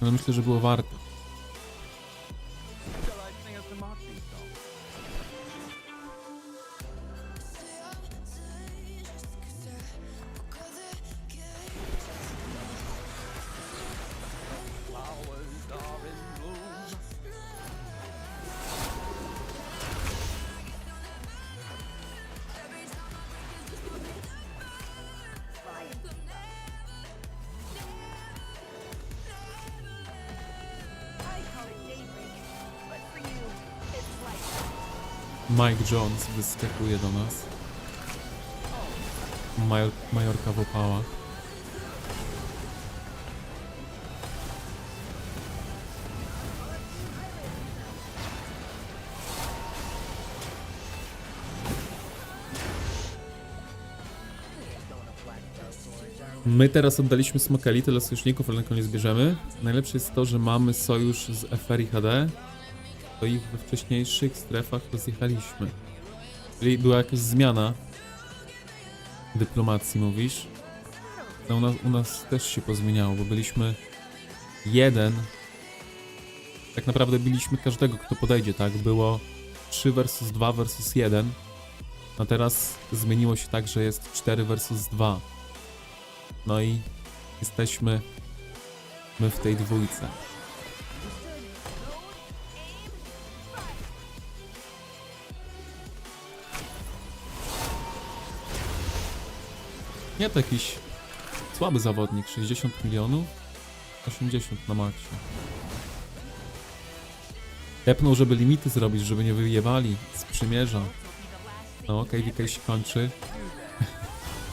Ale myślę, że było warto. Mike Jones wyskakuje do nas. Majorka w opałach. My teraz oddaliśmy Smokeli, tyle sojuszników, ale na koniec bierzemy. Najlepsze jest to, że mamy sojusz z FR i HD. To ich we wcześniejszych strefach rozjechaliśmy. Czyli była jakaś zmiana dyplomacji, mówisz? No u nas też się pozmieniało, bo byliśmy jeden. Tak naprawdę biliśmy każdego, kto podejdzie, tak? Było 3 versus 2 versus 1. A teraz zmieniło się tak, że jest 4 versus 2. No i jesteśmy my w tej dwójce. Nie to jakiś słaby zawodnik, 60 milionów, 80 na maksie. Tepnął, żeby limity zrobić, żeby nie wyjewali z przymierza. No okej, VK się kończy.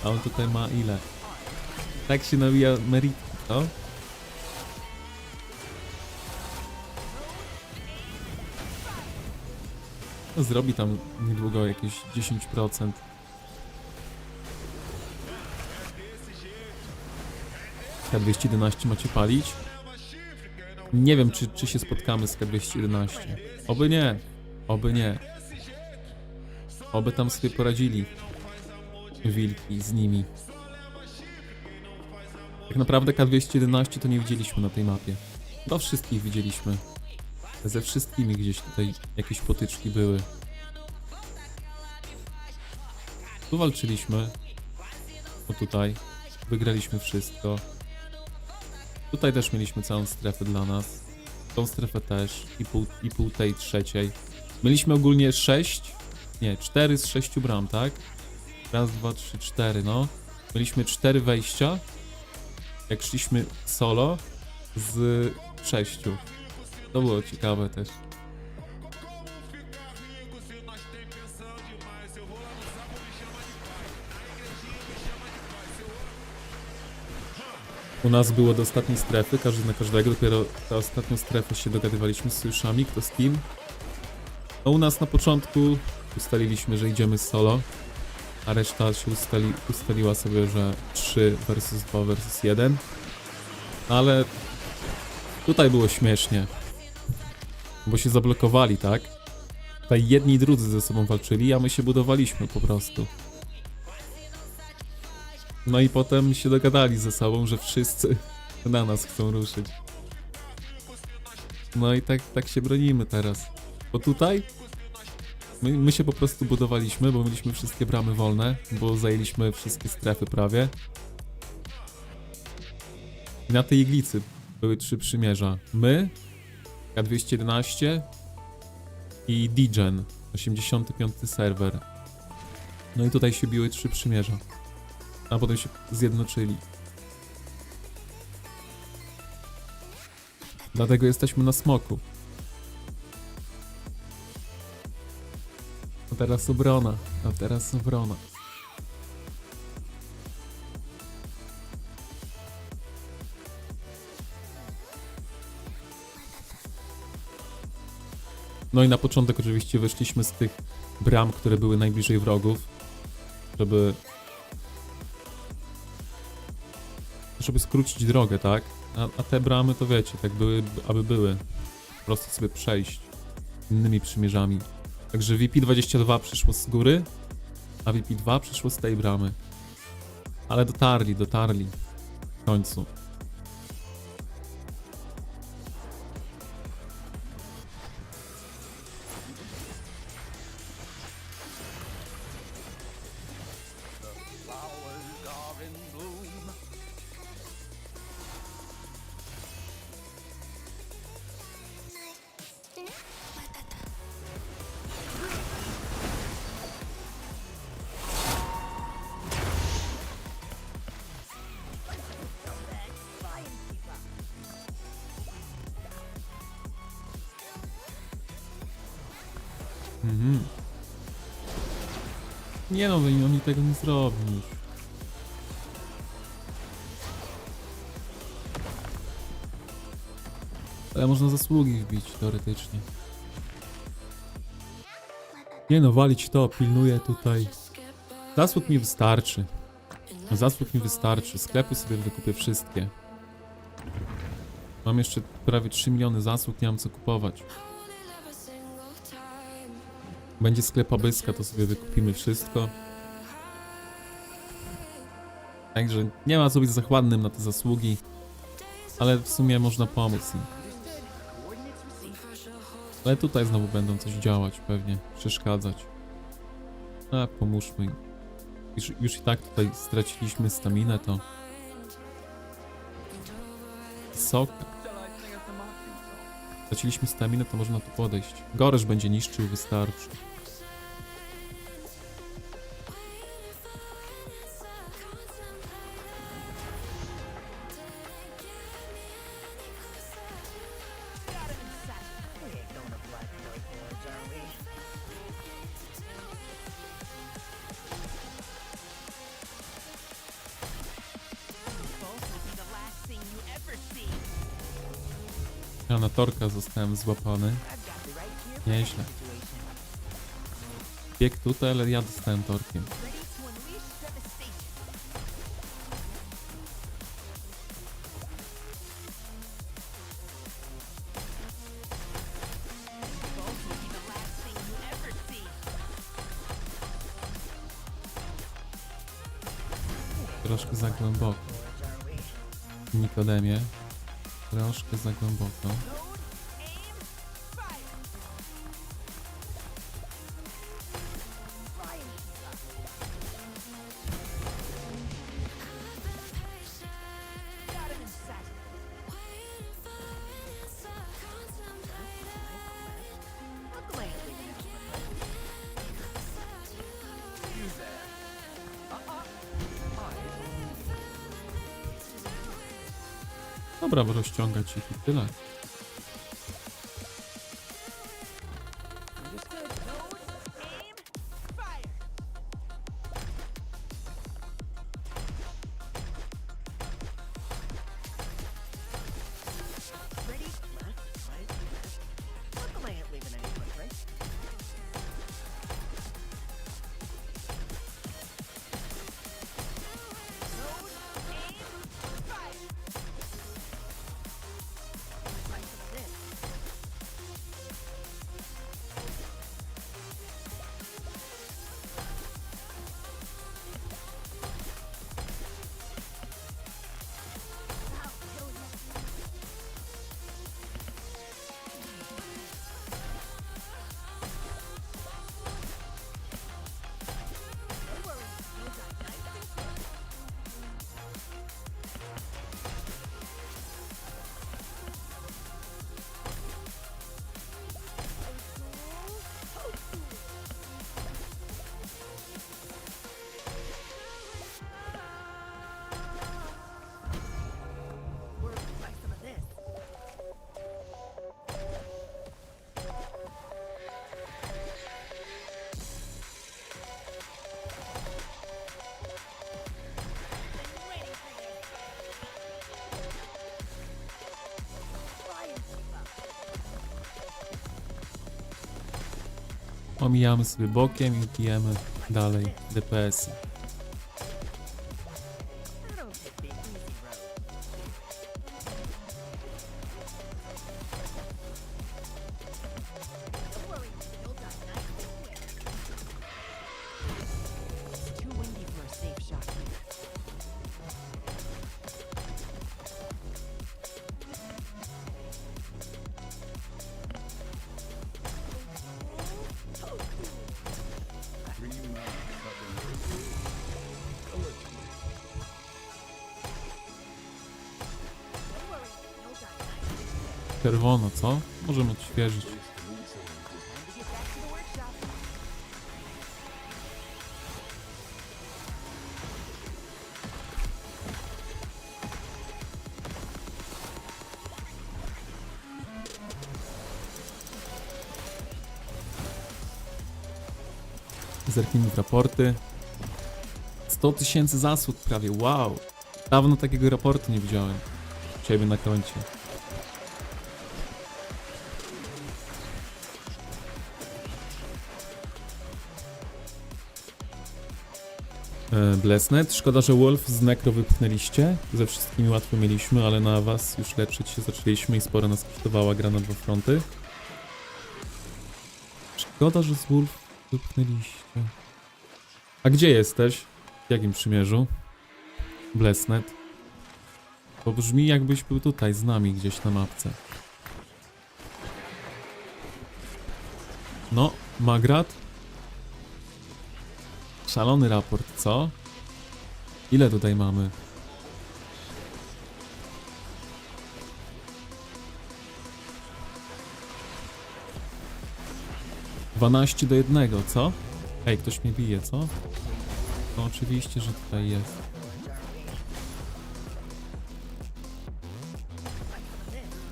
A on tutaj ma ile? Tak się nawija merit, no? No zrobi tam niedługo jakieś 10%. K211 macie palić? Nie wiem, czy się spotkamy z K211. Oby nie. Oby nie. Oby tam sobie poradzili wilki z nimi. Tak naprawdę K211 to nie widzieliśmy na tej mapie. Do wszystkich widzieliśmy. Ze wszystkimi gdzieś tutaj jakieś potyczki były. Tu walczyliśmy. O tutaj. Wygraliśmy wszystko. Tutaj też mieliśmy całą strefę dla nas. Tą strefę też. I pół tej trzeciej. Mieliśmy ogólnie 4 z 6 bram, tak? Raz, 2, 3, 4, no. Mieliśmy 4 wejścia. Jak szliśmy solo z 6. To było ciekawe też. U nas było do ostatniej strefy, każdy na każdego, dopiero ta ostatnią strefę się dogadywaliśmy z sojuszami, kto z kim. No u nas na początku ustaliliśmy, że idziemy solo, a reszta się ustaliła sobie, że 3 versus 2 versus 1. Ale tutaj było śmiesznie, bo się zablokowali, tak? Tutaj jedni i drudzy ze sobą walczyli, a my się budowaliśmy po prostu. No i potem się dogadali ze sobą, że wszyscy na nas chcą ruszyć. No i tak się bronimy teraz. Bo tutaj my się po prostu budowaliśmy, bo mieliśmy wszystkie bramy wolne, bo zajęliśmy wszystkie strefy prawie. I na tej iglicy były 3 przymierza. My, K211 i Degen, 85 serwer. No i tutaj się biły 3 przymierza. A potem się zjednoczyli. Dlatego jesteśmy na smoku. A teraz obrona. A teraz obrona. No i na początek oczywiście wyszliśmy z tych bram, które były najbliżej wrogów, żeby żeby skrócić drogę, tak? A te bramy to wiecie, tak były, aby były. Po prostu sobie przejść innymi przymierzami. Także VP22 przyszło z góry, a VP2 przyszło z tej bramy. Ale dotarli. W końcu. Nie no, oni tego nie zrobią. Ale można zasługi wbić teoretycznie. Nie no, walić to, pilnuję tutaj. Zasług mi wystarczy. Sklepy sobie wykupię wszystkie. Mam jeszcze prawie 3 miliony zasług, nie mam co kupować. Będzie sklep Abyska, to sobie wykupimy wszystko. Także nie ma co być zachłannym na te zasługi. Ale w sumie można pomóc im. Ale tutaj znowu będą coś działać pewnie, przeszkadzać. A, pomóżmy im. Już i tak tutaj straciliśmy staminę, to... Soka. Straciliśmy staminę, to można tu podejść. Goresz będzie niszczył, wystarczy. Ja na torka zostałem złapany. Nieźle. Bieg tutaj, ale ja dostałem torkiem. Troszkę za głęboko. Nikodemie. Troszkę za głęboko. Dobra, bo rozciągać ich i tyle. Omijamy sobie bokiem i bijemy dalej DPS-y. Czerwono, co? Możemy odświeżyć. Zerknijmy w raporty. 100 000 zasług prawie, wow! Dawno takiego raportu nie widziałem. Ciebie na koncie. Blessnet. Szkoda, że Wolf z Necro wypchnęliście. Ze wszystkimi łatwo mieliśmy, ale na was już leczyć się zaczęliśmy i sporo nas kosztowała gra na 2 fronty. Szkoda, że z Wolf wypchnęliście. A gdzie jesteś? W jakim przymierzu? Blessnet. Bo brzmi, jakbyś był tutaj z nami gdzieś na mapce. No, Magrat. Szalony raport, co? Ile tutaj mamy? (12:1), co? Ej, ktoś mnie bije, co? No oczywiście, że tutaj jest.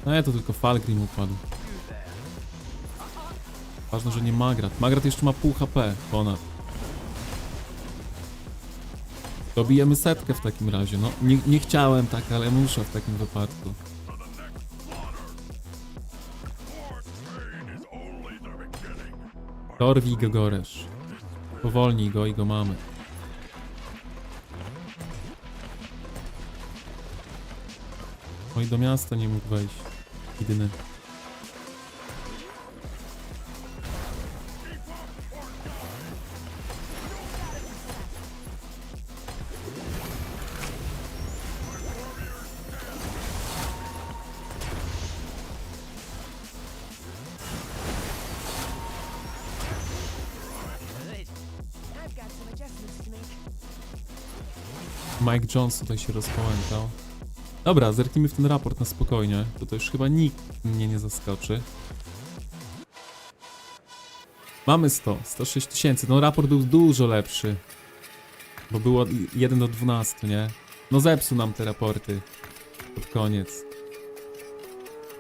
No ja to tylko Falgrim upadł. Ważne, że nie Magrat. Magrat jeszcze ma pół HP ponad. Dobijemy 100 w takim razie. No, nie chciałem tak, ale muszę w takim wypadku. Dorwij go, Goresz. Powolnij go i go mamy. Oj, do miasta nie mógł wejść. Jedyny. Mike Jones tutaj się rozpałętał. Dobra, zerknijmy w ten raport na spokojnie. To już chyba nikt mnie nie zaskoczy. Mamy 106 000. No raport był dużo lepszy. Bo było 1 do 12, nie? No zepsuł nam te raporty. Pod koniec.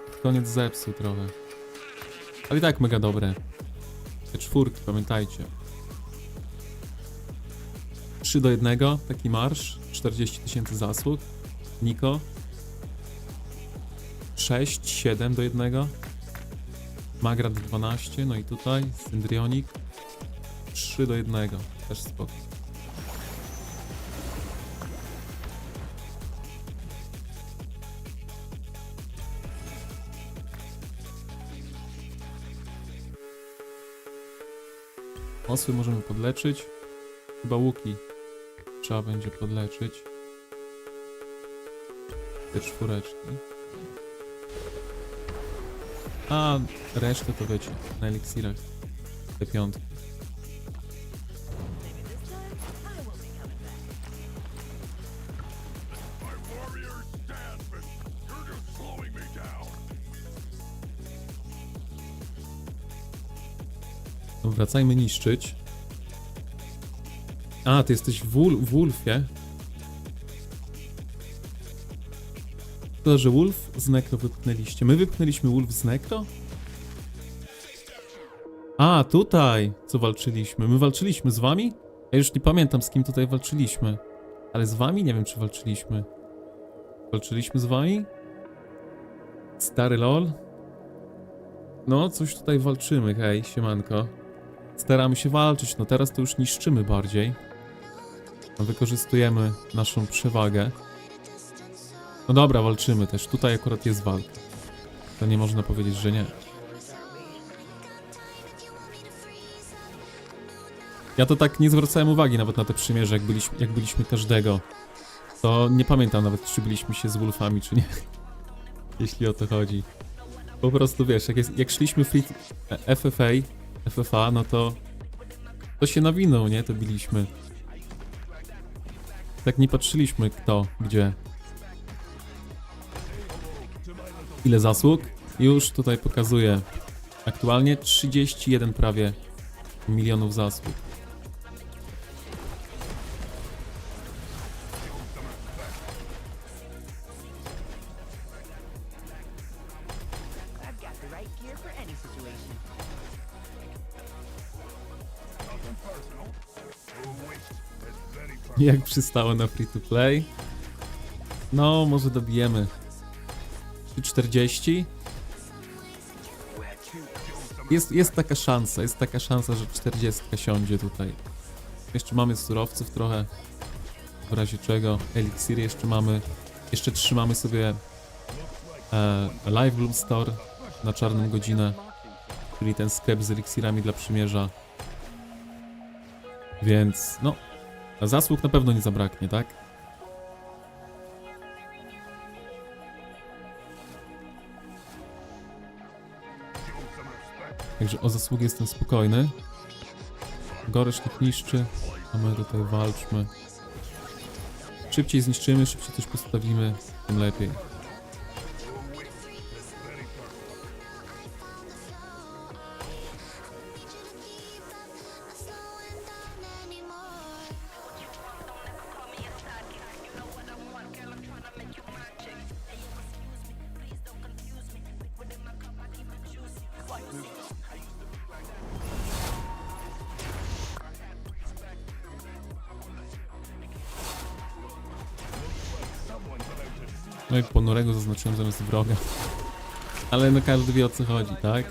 Pod koniec zepsuł trochę. Ale i tak mega dobre. Te 4, pamiętajcie. 3:1, taki marsz. 40 000 zasług. Niko. 7:1. Magrat 12, no i tutaj Syndrionik 3:1, też spoko. Osły możemy podleczyć. Chyba łuki trzeba będzie podleczyć. Te 4. A resztę to wiecie, na eliksirach. Te 5. No, wracajmy niszczyć. A, ty jesteś w Wolfie? To, że Wolf z Necro wypchnęliście. My wypchnęliśmy Wolf z Necro? A, tutaj! Co walczyliśmy? My walczyliśmy z wami? Ja już nie pamiętam, z kim tutaj walczyliśmy. Ale z wami? Nie wiem, czy walczyliśmy. Walczyliśmy z wami? Stary lol? No, coś tutaj walczymy, hej, siemanko. Staramy się walczyć, no teraz to już niszczymy bardziej. Wykorzystujemy naszą przewagę. No dobra, walczymy też. Tutaj akurat jest walka. To nie można powiedzieć, że nie. Ja to tak nie zwracałem uwagi nawet na te przymierze, jak byliśmy każdego. To nie pamiętam nawet, czy byliśmy się z Wolfami, czy nie. Jeśli o to chodzi. Po prostu wiesz, jak szliśmy free FFA, no to się nawinął, nie? To biliśmy. Tak nie patrzyliśmy kto, gdzie. Ile zasług? Już tutaj pokazuję. Aktualnie 31 prawie milionów zasług. I've got the right gear for any situation. Jak przystało na free to play. No, może dobijemy 40. Jest taka szansa, że 40 siądzie tutaj. Jeszcze mamy surowców trochę, w razie czego. Eliksiry jeszcze mamy. Jeszcze trzymamy sobie Live Bloom Store na czarną godzinę, czyli ten sklep z eliksirami dla przymierza. Więc no, zasług na pewno nie zabraknie, tak? Także o zasługi jestem spokojny. Gorycznik niszczy, a my tutaj walczmy. Szybciej zniszczymy, szybciej coś postawimy, tym lepiej. No i ponurego zaznaczyłem zamiast wroga. Ale no każdy wie, o co chodzi, tak?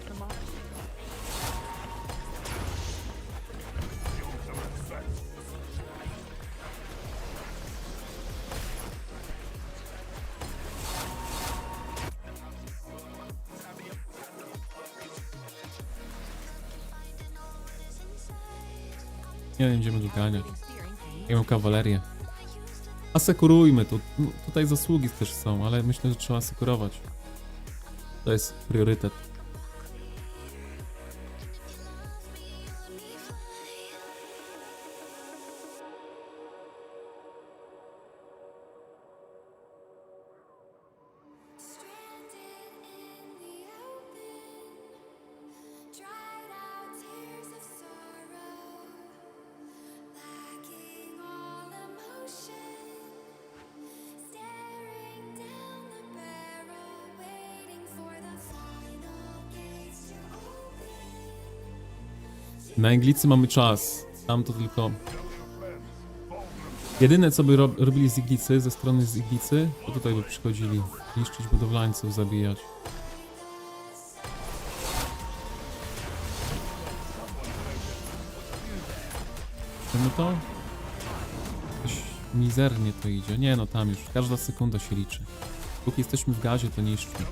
Nie będziemy doganiać. Ja mam kawalerię. Asekurujmy tu. No, tutaj zasługi też są, ale myślę, że trzeba asekurować. To jest priorytet. Dried out tears of sorrow, lacking all emotion, staring down the barrel, waiting for the final gates to open. Na Iglicy mamy czas. Tam to tylko... Jedyne co by robili z Iglicy, ze strony z Iglicy, to tutaj by przychodzili. Niszczyć budowlańców, zabijać. No to... Coś mizernie to idzie. Nie no, tam już. Każda sekunda się liczy. Póki jesteśmy w gazie, to niszczmy.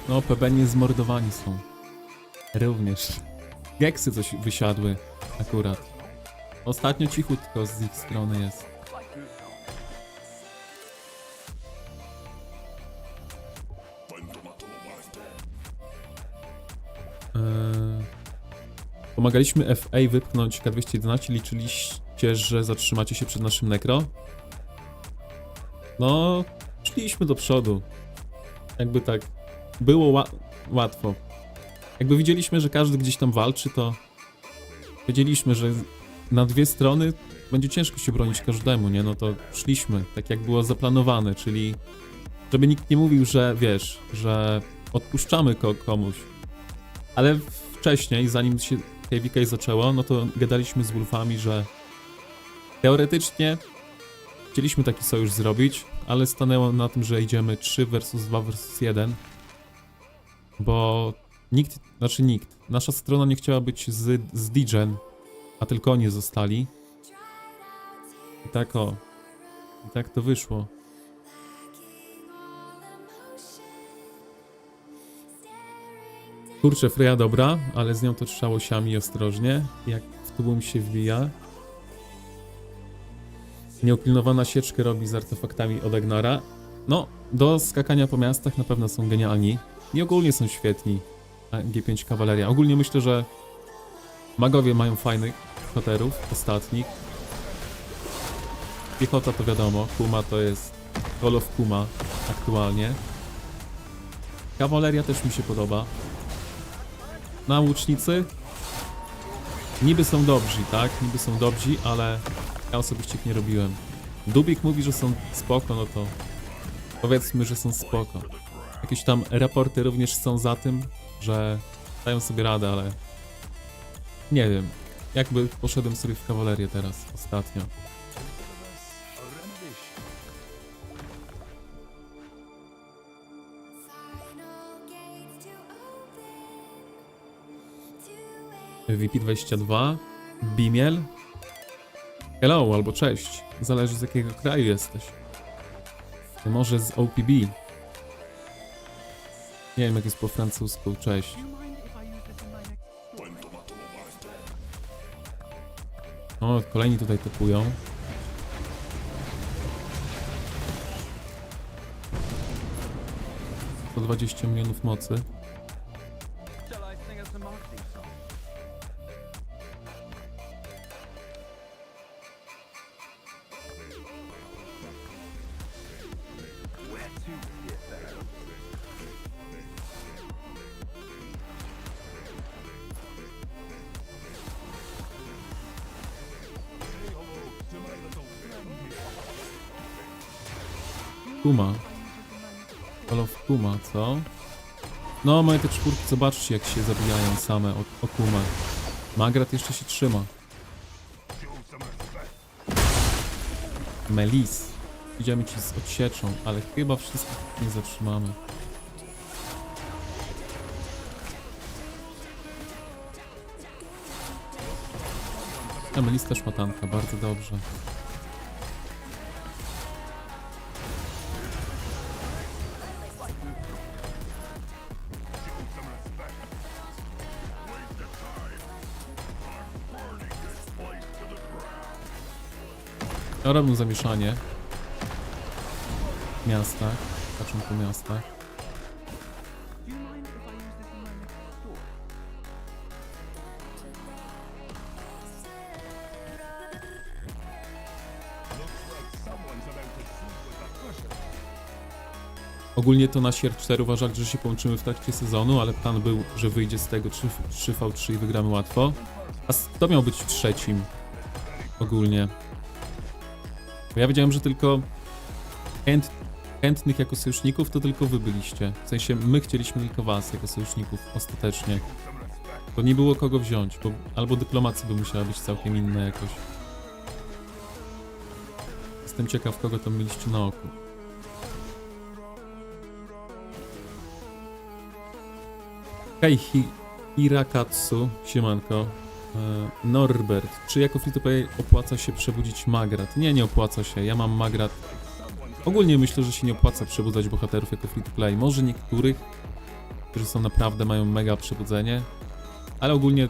No, PB niezmordowani są. Również. Geksy coś wysiadły akurat. Ostatnio cichutko z ich strony jest. Pomagaliśmy FA wypchnąć K211. Liczyliście, że zatrzymacie się przed naszym nekro? No, szliśmy do przodu. Jakby tak było łatwo. Jakby widzieliśmy, że każdy gdzieś tam walczy, to wiedzieliśmy, że na dwie strony będzie ciężko się bronić każdemu, nie? No to szliśmy tak jak było zaplanowane, czyli żeby nikt nie mówił, że wiesz, że odpuszczamy komuś. Ale wcześniej, zanim się KVK zaczęło, no to gadaliśmy z Wolfami, że teoretycznie chcieliśmy taki sojusz zrobić, ale stanęło na tym, że idziemy 3 versus 2 versus 1. Bo nikt, nasza strona nie chciała być z Degen, a tylko oni zostali. I tak o, i tak to wyszło. Lacking all emotion, staring Kurczę, Freya dobra, ale z nią to trzeba łosiami ostrożnie. Jak w tłum się wbija. Nieupilnowana sieczkę robi z artefaktami od Agnara. No, do skakania po miastach na pewno są genialni. I ogólnie są świetni. A G5 kawaleria. Ogólnie myślę, że magowie mają fajnych bohaterów, ostatnich. Piechota to wiadomo, Kuma to jest Call of Kuma aktualnie. Kawaleria też mi się podoba. Na łucznicy niby są dobrzy, tak? Niby są dobrzy, ale ja osobiście ich nie robiłem. Dubik mówi, że są spoko, no to powiedzmy, że są spoko. Jakieś tam raporty również są za tym, że dają sobie radę, ale nie wiem. Jakby poszedłem sobie w kawalerię teraz, ostatnio. Final gates to open. VP22, Bimiel. Hello albo cześć. Zależy z jakiego kraju jesteś. Może z OPB. Nie wiem jak jest po francusku, cześć. Do you mind if I use this in my next O, kolejni tutaj typują. To 20 milionów mocy. Shall I sing us a marketing song? Kuma. Call of Kuma, co? No, moje te czwórki, zobaczcie jak się zabijają same o Kumę. Magrat jeszcze się trzyma. Melis. Idziemy ci z odsieczą, ale chyba wszystkich nie zatrzymamy. A Melis też ma tanka, bardzo dobrze. Ja robię zamieszanie w miastach, patrzę po miastach. Do you mind if I use this in my next store? Ogólnie to na Sier 4 uważam, że się połączymy w trakcie sezonu, ale plan był, że wyjdzie z tego 3v3 i wygramy łatwo. A kto miał być trzecim? Ogólnie. Bo ja wiedziałem, że tylko chętnych jako sojuszników to tylko wy byliście. W sensie my chcieliśmy tylko was jako sojuszników ostatecznie. To nie było kogo wziąć, bo albo dyplomacja by musiała być całkiem inna jakoś. Jestem ciekaw, kogo tam mieliście na oku. Hej, Hirakatsu, siemanko. Norbert, czy jako free-to-play opłaca się przebudzić Magrat? Nie, nie opłaca się, ja mam Magrat. Ogólnie myślę, że się nie opłaca przebudzać bohaterów jako free-to-play. Może niektórych, którzy są naprawdę, mają mega przebudzenie. Ale ogólnie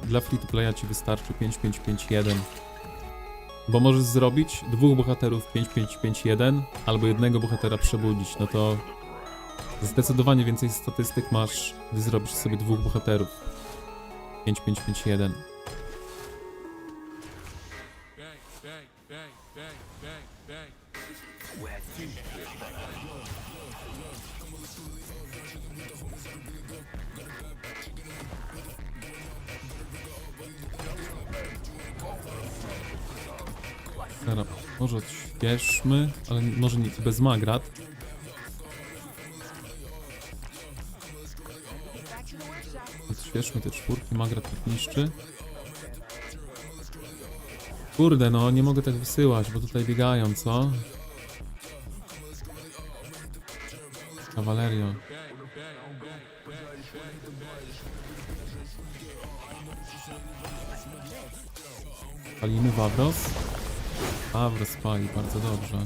dla free-to-playa ci wystarczy 5-5-5-1. Bo możesz zrobić dwóch bohaterów 5-5-5-1 albo jednego bohatera przebudzić. No to zdecydowanie więcej statystyk masz, gdy zrobisz sobie dwóch bohaterów. 5-5-5-1. Dobra, może odśpieszmy, ale może nie bez Magrat. Odśpieszmy te czwórki, Magrat tak niszczy. Kurde, no nie mogę tak wysyłać, bo tutaj biegają, co? Kawalerio. Palimy Wawros. Wawros pali, bardzo dobrze.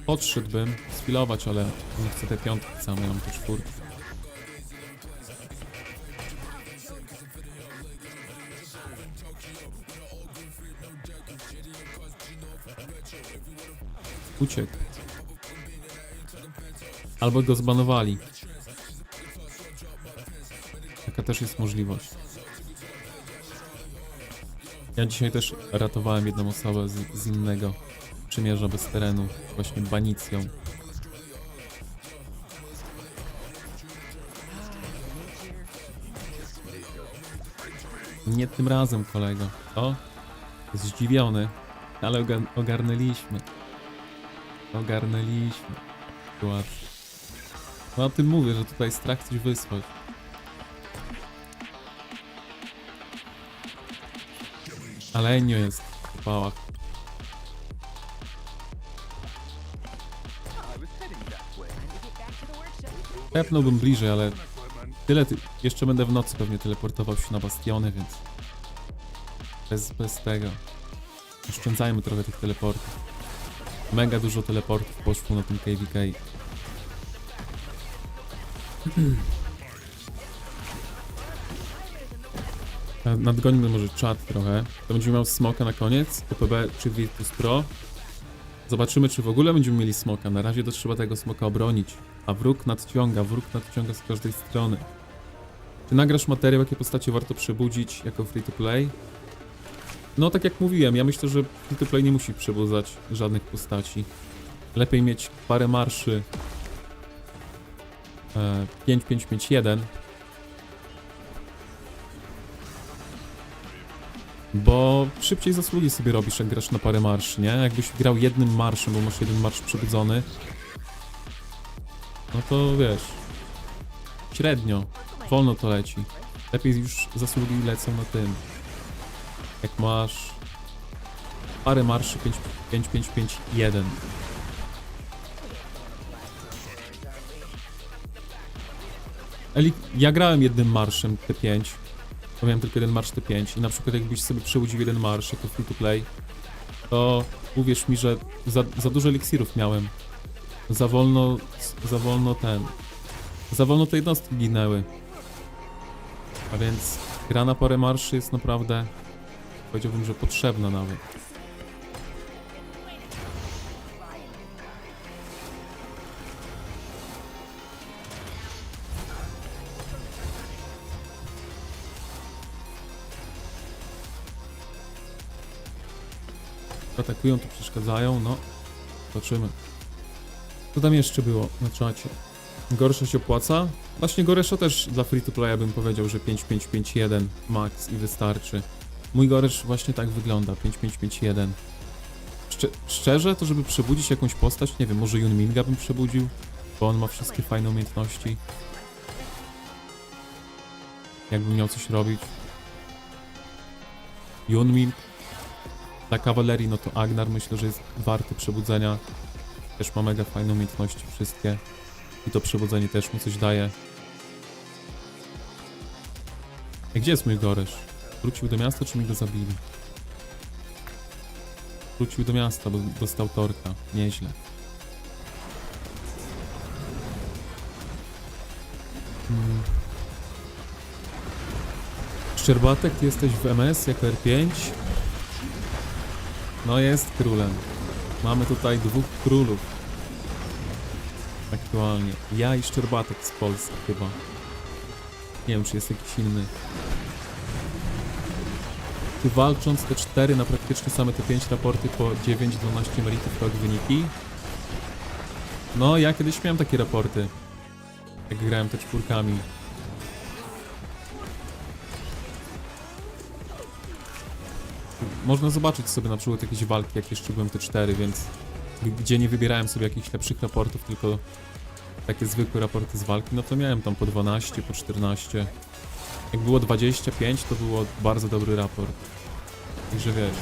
Podszedłbym sfilować, ale nie chcę te piątki same, ja mam te czwórki. Uciekł. Albo go zbanowali. Taka też jest możliwość. Ja dzisiaj też ratowałem jedną osobę z innego przymierza bez terenu, właśnie banicją. Nie tym razem, kolego. O, jest zdziwiony, ale ogarnęliśmy. Ogarnęliśmy sytuację. No o tym mówię, że tutaj strach coś wysłać. Ale Enio jest w pałach. Pepnąłbym bliżej, ale tyle. Jeszcze będę w nocy pewnie teleportował się na bastiony, więc bez tego. Oszczędzajmy trochę tych teleportów. Mega dużo teleportów poszło na tym KVK. Nadgonimy może czat trochę. To będziemy miał smoka na koniec. OPB czy Virtus Pro. Zobaczymy, czy w ogóle będziemy mieli smoka. Na razie to trzeba tego smoka obronić. A wróg nadciąga z każdej strony. Czy nagrasz materiał, jakie postacie warto przebudzić jako free to play? No tak jak mówiłem, ja myślę, że free to play nie musi przebudzać żadnych postaci. Lepiej mieć parę marszy 5-5-5-1, bo szybciej zasługi sobie robisz, jak grasz na parę marszy, nie? Jakbyś grał jednym marszem, bo masz jeden marsz przebudzony, no to wiesz, średnio, wolno to leci. Lepiej już zasługi lecą na tym. Jak masz parę marszy 5-5-5-1. Ja grałem jednym marszem T5. Bo miałem tylko jeden marsz T5 i na przykład jakbyś sobie przełudził jeden marsz jako free to play, to uwierz mi, że za dużo eliksirów miałem. Za wolno te jednostki ginęły. A więc gra na parę marszy jest naprawdę, powiedziałbym, że potrzebna nawet. Atakują, tu przeszkadzają, no. Zobaczymy. Co tam jeszcze było na czacie? Gorsza się opłaca? Właśnie Goresza też dla free to playa bym powiedział, że 5-5-5-1 max i wystarczy. Mój Goresz właśnie tak wygląda, 5-5-5-1. Szczerze, to żeby przebudzić jakąś postać, nie wiem, może Yunminga bym przebudził, bo on ma wszystkie fajne umiejętności. Jakbym miał coś robić. Yunming. Dla kawalerii, no to Agnar myślę, że jest warty przebudzenia. Też ma mega fajne umiejętności wszystkie. I to przebudzenie też mu coś daje. A gdzie jest mój Goresz? Wrócił do miasta, czy mi go zabili? Wrócił do miasta, bo dostał torka. Nieźle. Szczerbatek, ty jesteś w MS jako R5? No jest królem. Mamy tutaj dwóch królów. Aktualnie. Ja i Szczerbatek z Polski chyba. Nie wiem, czy jest jakiś inny. Ty walcząc te 4 na praktycznie same te 5 raporty po 9-12 meritów jak wyniki. No, ja kiedyś miałem takie raporty. Jak grałem te 4. Można zobaczyć sobie na przykład jakieś walki, jak jeszcze byłem te 4, więc gdzie nie wybierałem sobie jakichś lepszych raportów, tylko takie zwykłe raporty z walki, no to miałem tam po 12, po 14. Jak było 25, to było bardzo dobry raport. Także wiesz,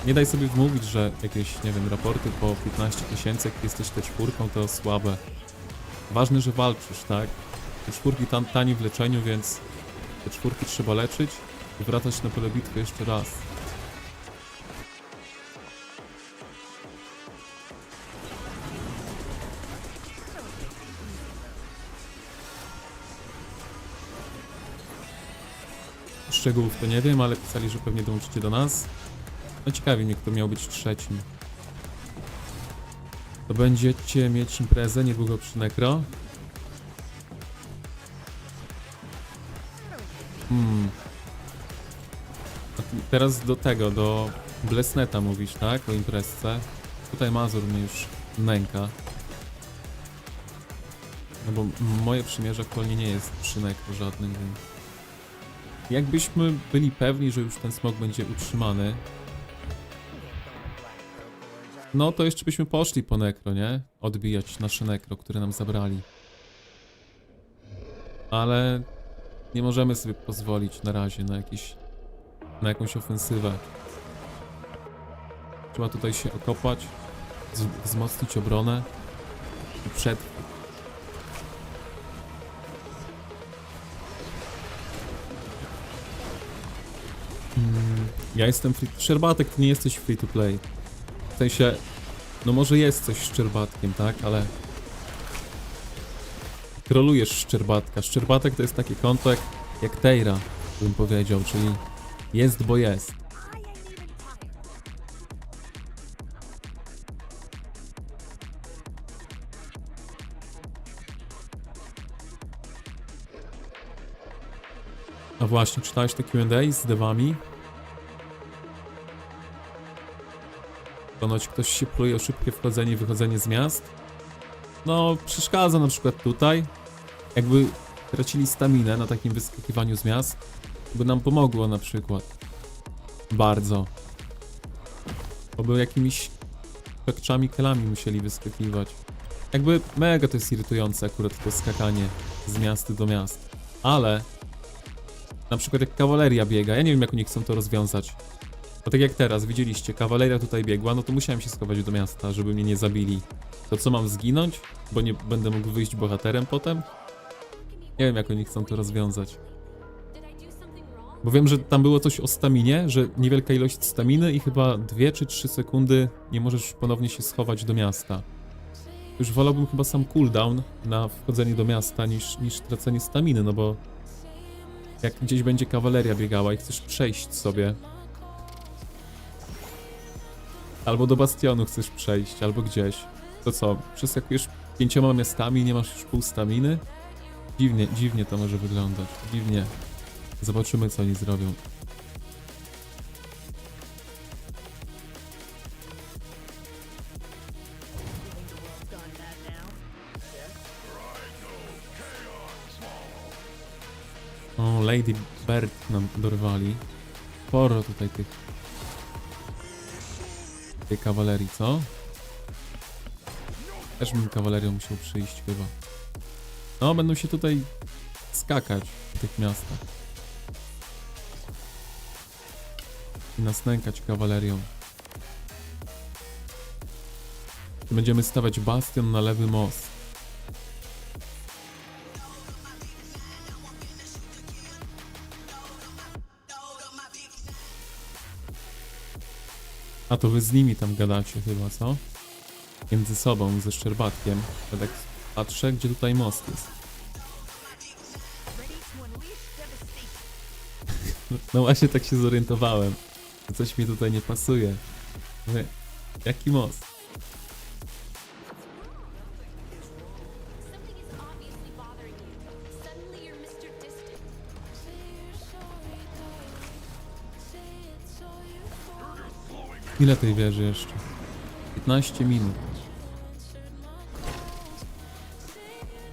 nie daj sobie wmówić, że jakieś, nie wiem, raporty po 15 tysięcy, jak jesteś te 4, to słabe. Ważne, że walczysz, tak? Te 4 tanie w leczeniu, więc te 4 trzeba leczyć i wracać na pole bitwy jeszcze raz. Szczegółów to nie wiem, ale pisali, że pewnie dołączycie do nas. No ciekawi mnie, kto miał być trzecim. To będziecie mieć imprezę niedługo przy Necro. A teraz do tego, do Blessneta mówisz, tak? O imprezce. Tutaj Mazur mnie już nęka. No bo moje przymierze aktualnie nie jest przy Necro żadnym, więc... Jakbyśmy byli pewni, że już ten smok będzie utrzymany, no to jeszcze byśmy poszli po Necro, nie? Odbijać nasze Necro, które nam zabrali. Ale nie możemy sobie pozwolić na razie na jakąś ofensywę. Trzeba tutaj się okopać, wzmocnić obronę i przetrwać. Ja jestem free... Szczerbatek, ty nie jesteś free to play. W sensie, no może jest coś z Szczerbatkiem, tak? Ale... Trolujesz Szczerbatka. Szczerbatek to jest takie konto jak Tejra, bym powiedział, czyli jest, bo jest. A właśnie, czytałeś te Q&A z devami? Ponoć ktoś się pluje o szybkie wchodzenie i wychodzenie z miast. No, przeszkadza na przykład tutaj. Jakby tracili staminę na takim wyskakiwaniu z miast, by nam pomogło na przykład. Bardzo. Bo by jakimiś pekczami, kelami musieli wyskakiwać. Jakby mega to jest irytujące akurat to skakanie z miasta do miast. Ale na przykład jak kawaleria biega, ja nie wiem jak oni chcą to rozwiązać. No tak jak teraz, widzieliście, kawaleria tutaj biegła, no to musiałem się schować do miasta, żeby mnie nie zabili. To co, mam zginąć? Bo nie będę mógł wyjść bohaterem potem? Nie wiem jak oni chcą to rozwiązać. Bo wiem, że tam było coś o staminie, że niewielka ilość staminy i chyba 2 czy 3 sekundy nie możesz ponownie się schować do miasta. Już wolałbym chyba sam cooldown na wchodzenie do miasta niż tracenie staminy, no bo jak gdzieś będzie kawaleria biegała i chcesz przejść sobie, albo do bastionu chcesz przejść, albo gdzieś, to co, przeskakujesz 5 miastami i nie masz już pół staminy? Dziwnie to może wyglądać, dziwnie. Zobaczymy co oni zrobią. O, Lady Bird nam dorwali. Sporo tutaj tej kawalerii, co? Też bym kawalerią musiał przyjść chyba. No, będą się tutaj skakać w tych miastach. I nas nękać kawalerią. Będziemy stawiać bastion na lewy most. A to wy z nimi tam gadacie chyba, co? Między sobą, ze Szczerbatkiem. Ja tak patrzę, gdzie tutaj most jest. No właśnie tak się zorientowałem. Coś mi tutaj nie pasuje. Mówię, jaki most? Something is obviously bothering you. Suddenly you're Mr. Distant. Ile tej wieży jeszcze? 15 minut.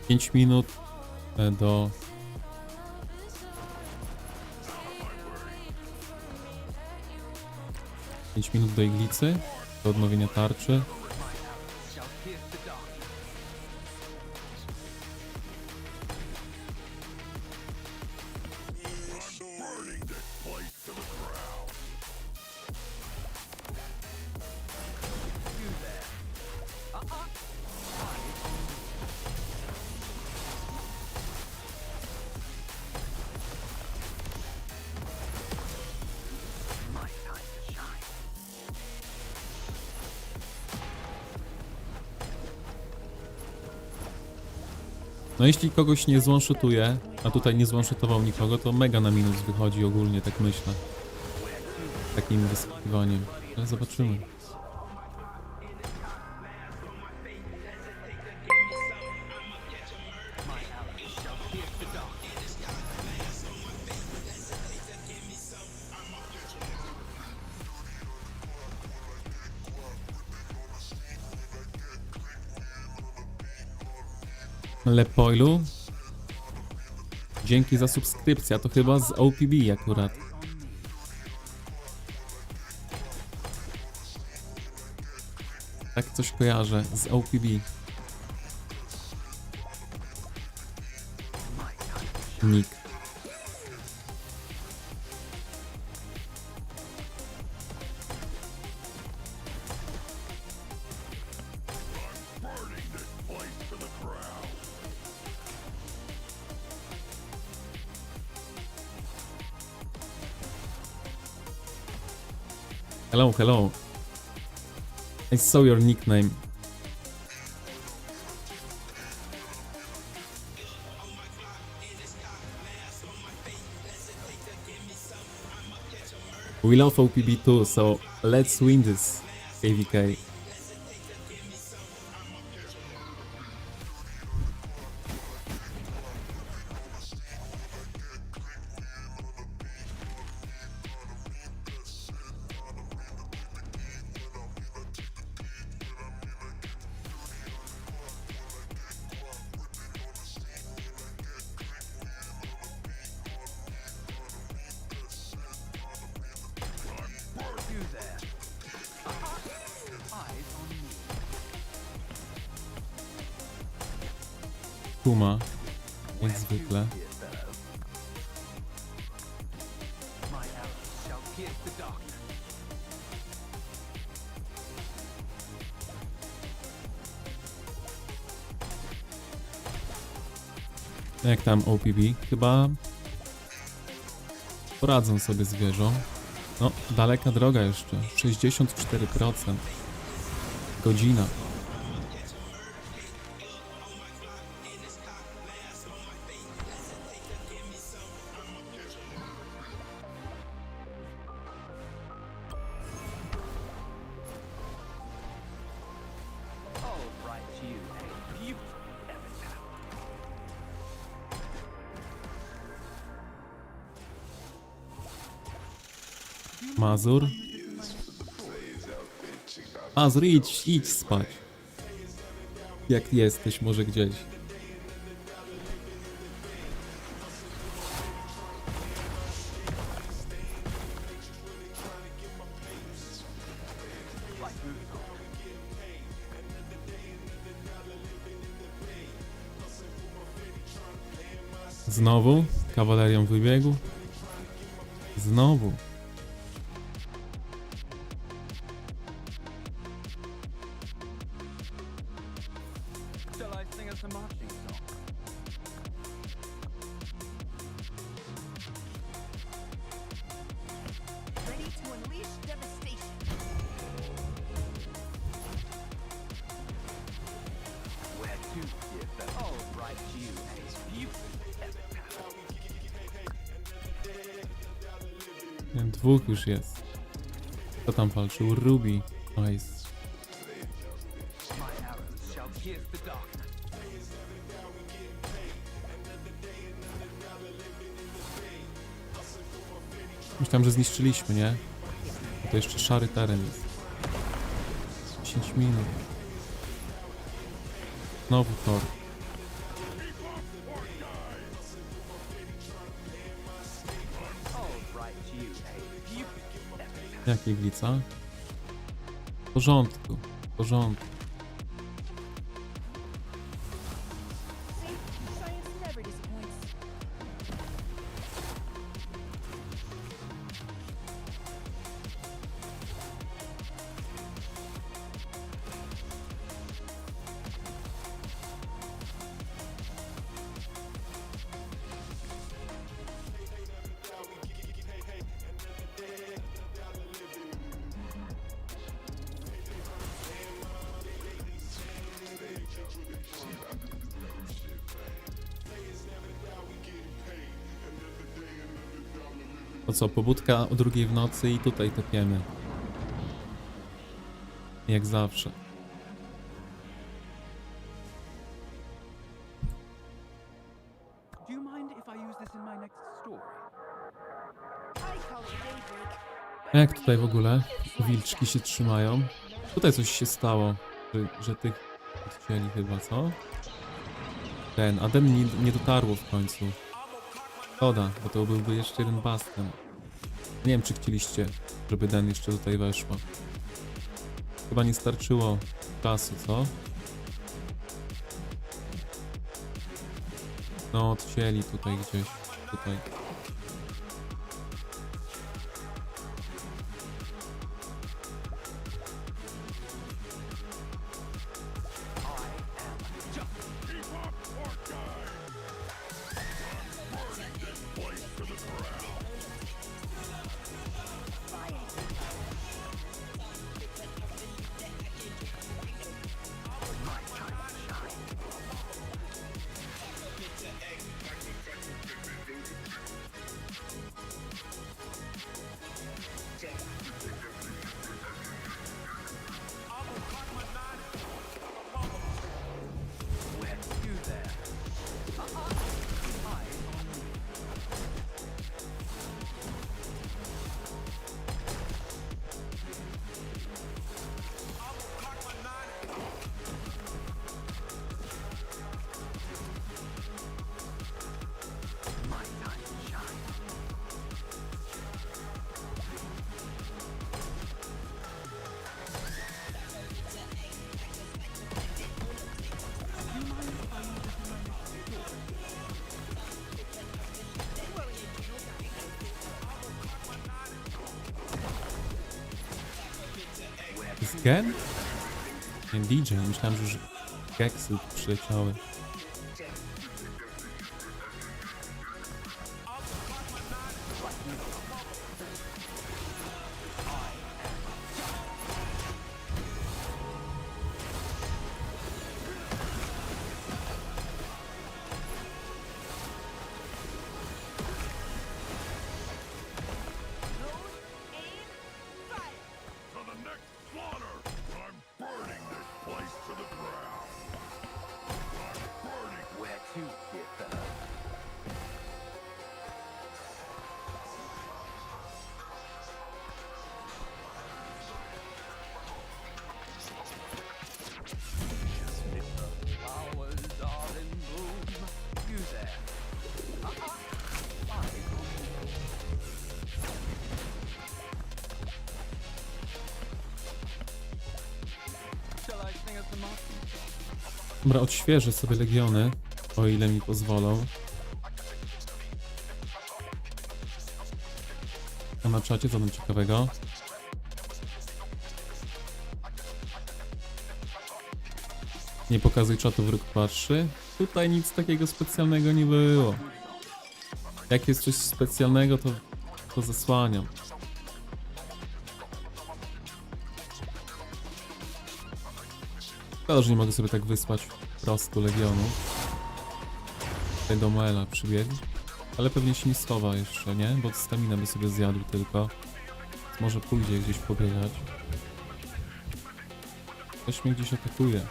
5 minut do... Pięć minut do iglicy, do odnowienia tarczy. No jeśli kogoś nie złąszutuje, a tutaj nie złąszutował nikogo, to mega na minus wychodzi ogólnie, tak myślę. Takim wyskakiwaniem. Ale zobaczymy. Lepoilu. Dzięki za subskrypcję, a to chyba z OPB akurat. Tak coś kojarzę z OPB. Nick. Hello, hello. I saw your nickname. We love OPB too, so let's win this, KVK. You there. Eyes on me. Kuma, jak zwykle. My arrows shall pierce the darkness. Jak tam OPB? Chyba poradzą sobie z wieżą. No, daleka droga jeszcze. 64%. Godzina. I'll write you a beautiful epitaph. Mazur. Mazur, idź spać. Jak jesteś, może gdzieś. Znowu? Kawalerią wybiegł? Znowu. Shall I sing us a marching song? Ready to unleash devastation. Where to, dear fellow? I'll write you a beautiful epitaph. Dwóch już jest. Kto tam walczył? Ruby. Nice. My arrows shall pierce the darkness. Myślałem, że zniszczyliśmy, nie? To jeszcze szary teren jest. 10 minut. Znowu tor. I'll write you a beautiful epitaph. Jak iglica? W porządku. W porządku. See, science never disappoints. To co, pobudka o 2 w nocy i tutaj tepiemy. Jak zawsze. Do you mind if I use this in my next story? I call it daybreak. A jak tutaj w ogóle wilczki się trzymają? Tutaj coś się stało, że tych odcięli chyba, co? A ten nie dotarło w końcu. Szkoda, bo to byłby jeszcze jeden bastion. Nie wiem, czy chcieliście, żeby Den jeszcze tutaj weszła. Chyba nie starczyło czasu, co? No, odcięli tutaj gdzieś. Tutaj. Where to there? My time to shine. Jest Gen? Nie, DJ. Myślałem, że już keksy przyleciały. Where to differ? Flowers are in bloom. You there? Shall I sing us the Martin? Dobra, odświeżę sobie legiony, o ile mi pozwolą. A na czacie co tam ciekawego? Nie pokazuj czatu, wróg patrzy. Tutaj nic takiego specjalnego nie było. Jak jest coś specjalnego, to zasłaniam. Szkoda, że nie mogę sobie tak wysłać po prostu legionu. Tutaj do Moela przybiegł. Ale pewnie się nie schowa jeszcze, nie? Bo staminę by sobie zjadł tylko. Więc może pójdzie gdzieś pobiegać. Ktoś mnie gdzieś atakuje.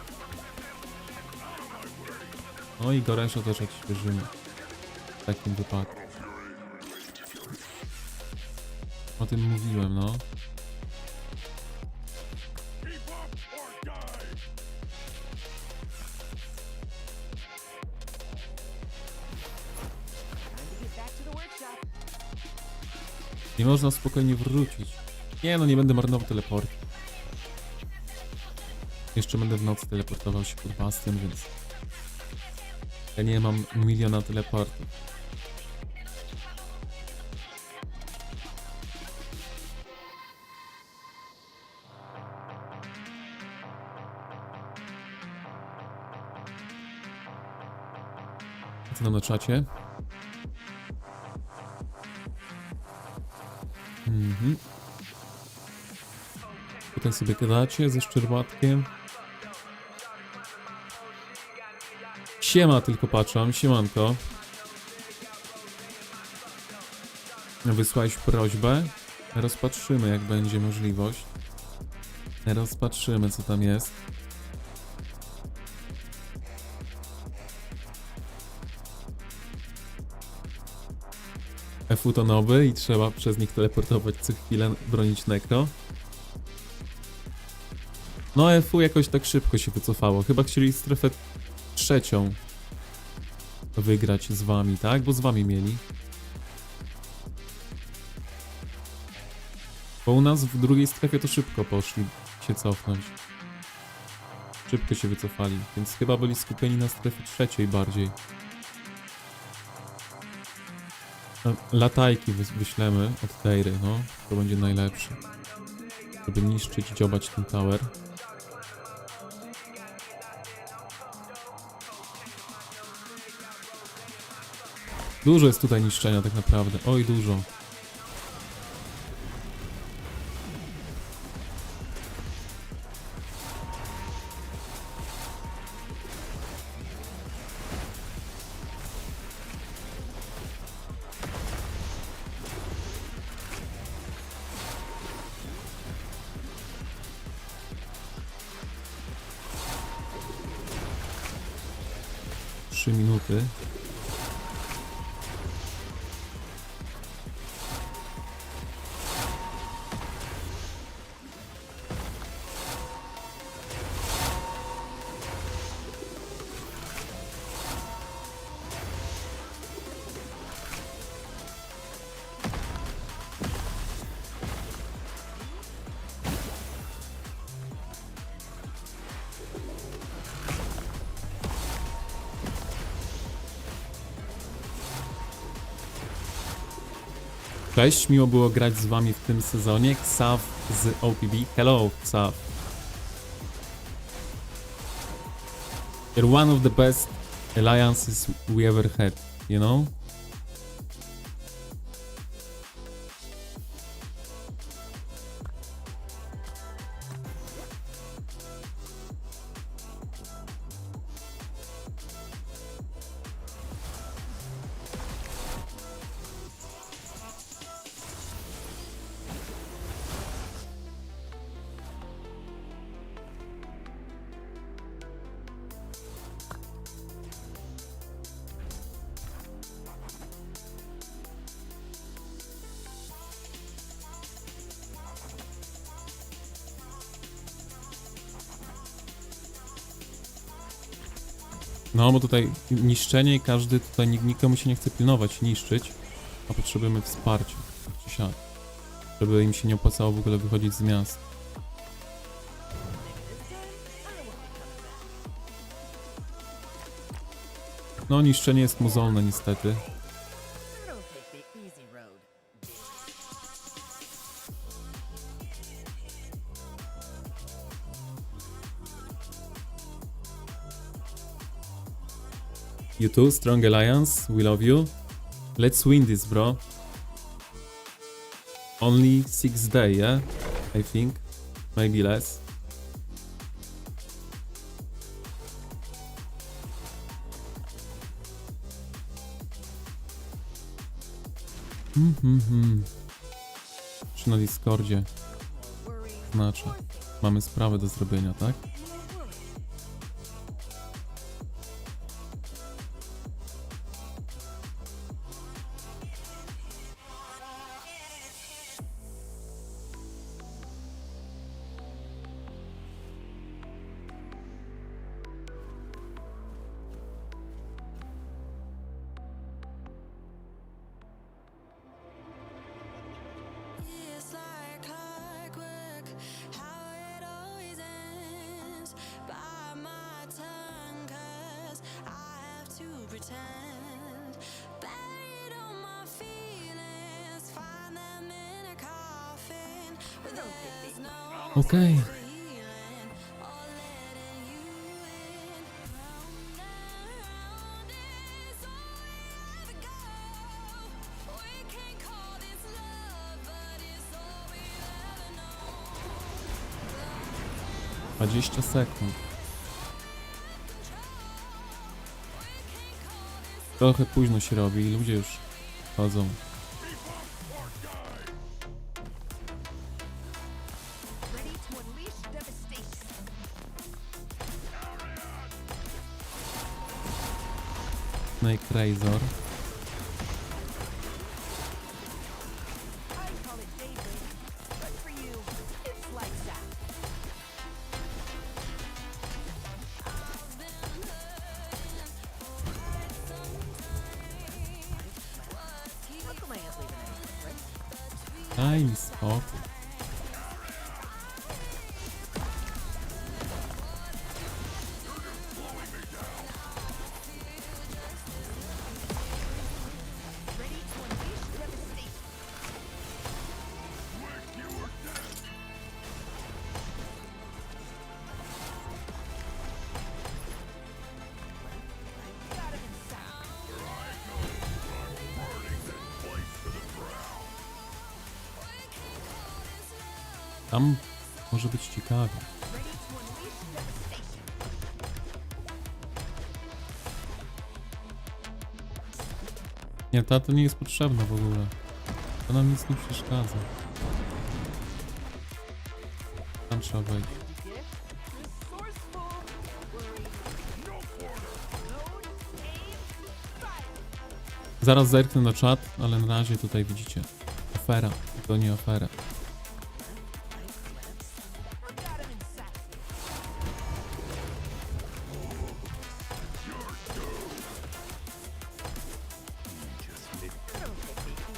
No i Goresza też odświeżymy. W takim wypadku. O tym mówiłem, no. Get back to the workshop. Nie można spokojnie wrócić. Nie no, nie będę marnował teleportu. Jeszcze będę w nocy teleportował się pod bastion, więc... Ja nie mam miliona teleportów. Co tam na czacie? Tutaj sobie gadacie ze szczerbatkiem. Siema, tylko patrzam. Siemanko. Wysłałeś prośbę. Rozpatrzymy, jak będzie możliwość. Rozpatrzymy, co tam jest. FU to nowy i trzeba przez nich teleportować co chwilę, bronić nekro. No FU jakoś tak szybko się wycofało. Chyba chcieli strefę trzecią wygrać z wami, tak? Bo z wami mieli. Bo u nas w drugiej strefie to szybko poszli się cofnąć. Szybko się wycofali, więc chyba byli skupieni na strefie trzeciej bardziej. Latajki wyślemy od Tejry, no. To będzie najlepsze. Żeby niszczyć, dziobać ten tower. Dużo jest tutaj niszczenia tak naprawdę. Oj, dużo. Trzy minuty. Cześć, miło było grać z wami w tym sezonie. Xav z OPB. Hello, Xav. You're one of the best alliances we ever had, you know? No, bo tutaj niszczenie i każdy tutaj nikomu się nie chce pilnować, niszczyć, a potrzebujemy wsparcia, tak czy siak, żeby im się nie opłacało w ogóle wychodzić z miast. No, niszczenie jest mozolne niestety. I don't take the easy road. You too, strong alliance, we love you. Let's win this, bro. Only 6 days, yeah? I think. Maybe less. Czy na Discordzie? Znaczy, mamy sprawę do zrobienia, tak? It's like clockwork, how it always ends. Bite my tongue, 'cause I have to pretend. Buried all my feelings, find them in a coffin. But there's no Okej. healing or letting you in. Round is all we ever go. We can't call this love, but it's all we've ever known. 20 sekund. Trochę późno się robi i ludzie już chodzą. Ready to unleash devastation. Snake Razor. I call it daybreak, but for you, it's like that. I've been hurting for quite some Daj mi spokój. Ready to unleash devastation. Got him inside. Tam może być ciekawie. Ready to unleash devastation. Nie, ta to nie jest potrzebna w ogóle. To nam nic nie przeszkadza. Tam trzeba wejść. Resourceful. Worry. Load, aim, fire. Zaraz zerknę na czat, ale na razie tutaj widzicie. Afera. To nie afera. Got him inside. That'll take the easy road.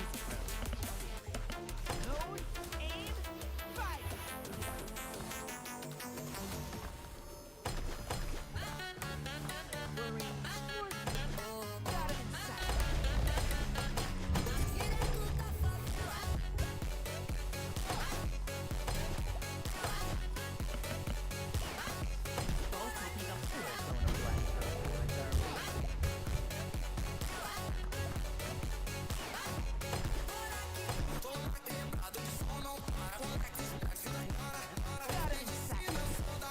Load, aim, fire. Worry. Got him inside. Both taking a fool going to black turquoise, are we? Got him inside.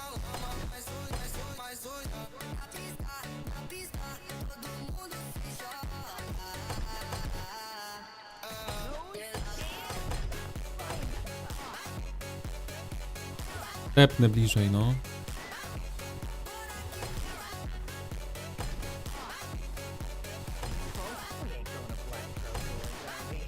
Load, aim, Tepnę bliżej, no. we ain't going to black turquoise, are we?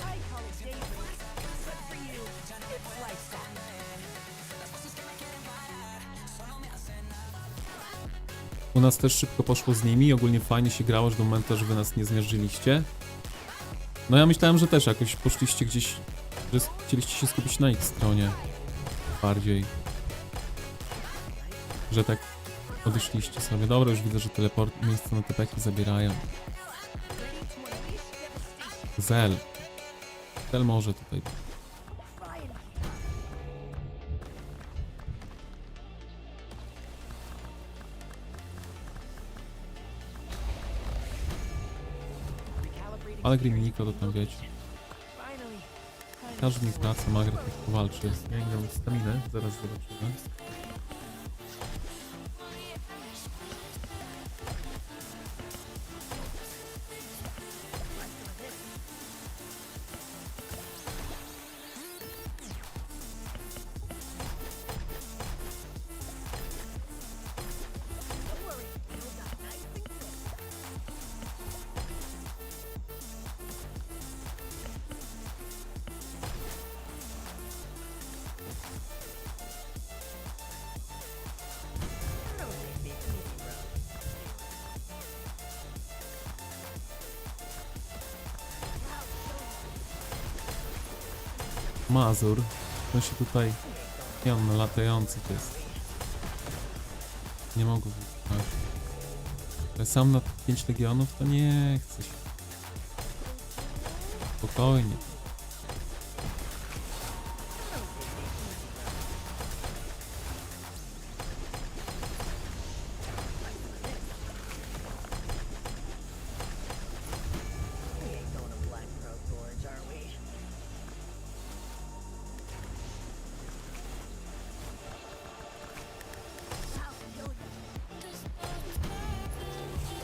I call it dangerous. Good for you. It's lifestyle. U nas też szybko poszło z nimi. Ogólnie fajnie się grało, aż do momentu, że wy nas nie zmierzyliście. No ja myślałem, że też jakoś poszliście gdzieś, że chcieliście się skupić na ich stronie. Bardziej. Że tak odeszliście sobie. Dobra, już widzę, że teleport miejsce na tepeki zabierają. Ready to unleash devastation. Zel. Zel może tutaj. Fire. Recalibrating Ale Grimniko to tam wiecie. finally. Każdy z nich wraca, Magret jak powalczy. Ja nie mam staminę, zaraz zobaczymy. Don't worry. You'll die nice and quick. That'll take the easy road. Mazur. On się tutaj... Nie, on latający to jest. Nie mogę wygrać. Ale sam na 5 legionów to nie chcę się. Spokojnie. We ain't going to Black Crow Gorge, are we? I'll kill you. That'll take the easy road.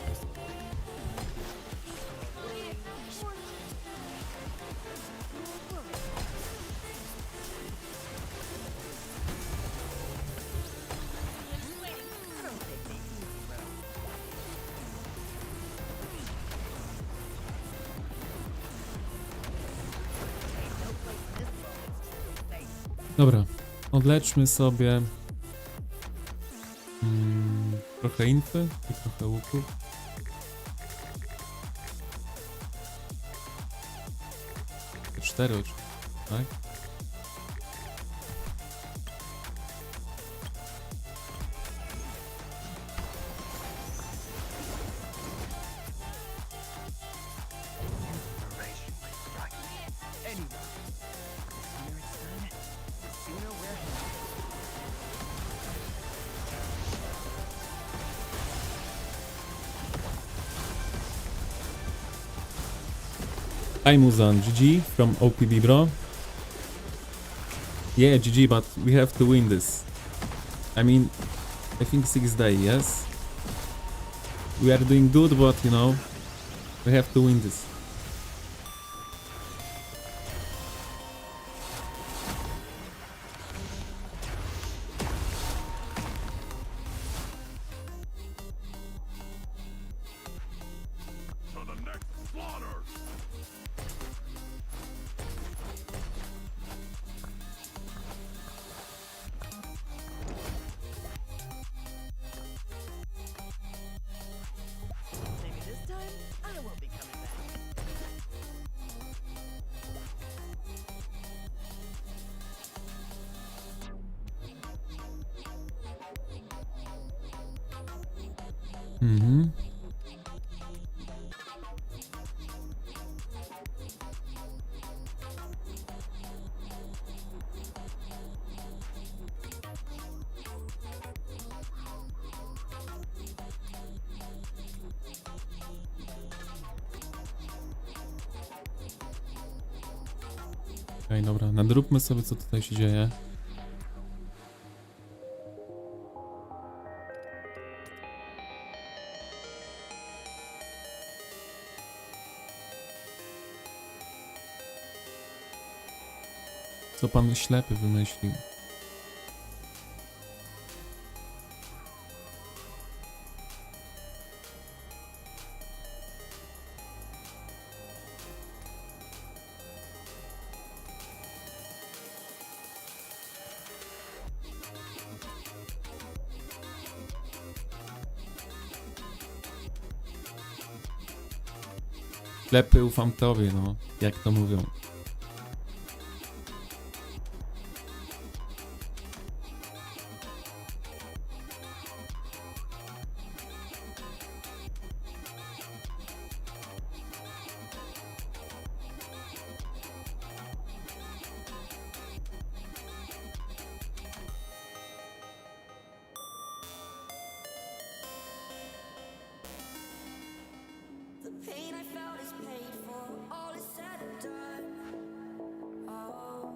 Ain't no place in this world that's safe. Dobra, odleczmy sobie trochę infy i trochę łuku. To 4 oczy, tak? Inspiration may strike me. Anyway, the sooner it's done, the sooner we're headed. Hi Muzan, GG from OPB bro. Yeah, GG, but we have to win this. I mean, I think 6th day, yes? We are doing good, but you know, we have to win this. Maybe this time I won't be coming back. Mhm. Okej, dobra, nadróbmy sobie, co tutaj się dzieje. Co pan ślepy wymyślił? Ślepy ufam tobie, no, jak to mówią. The pain I felt is paid for, all is said and done. Oh,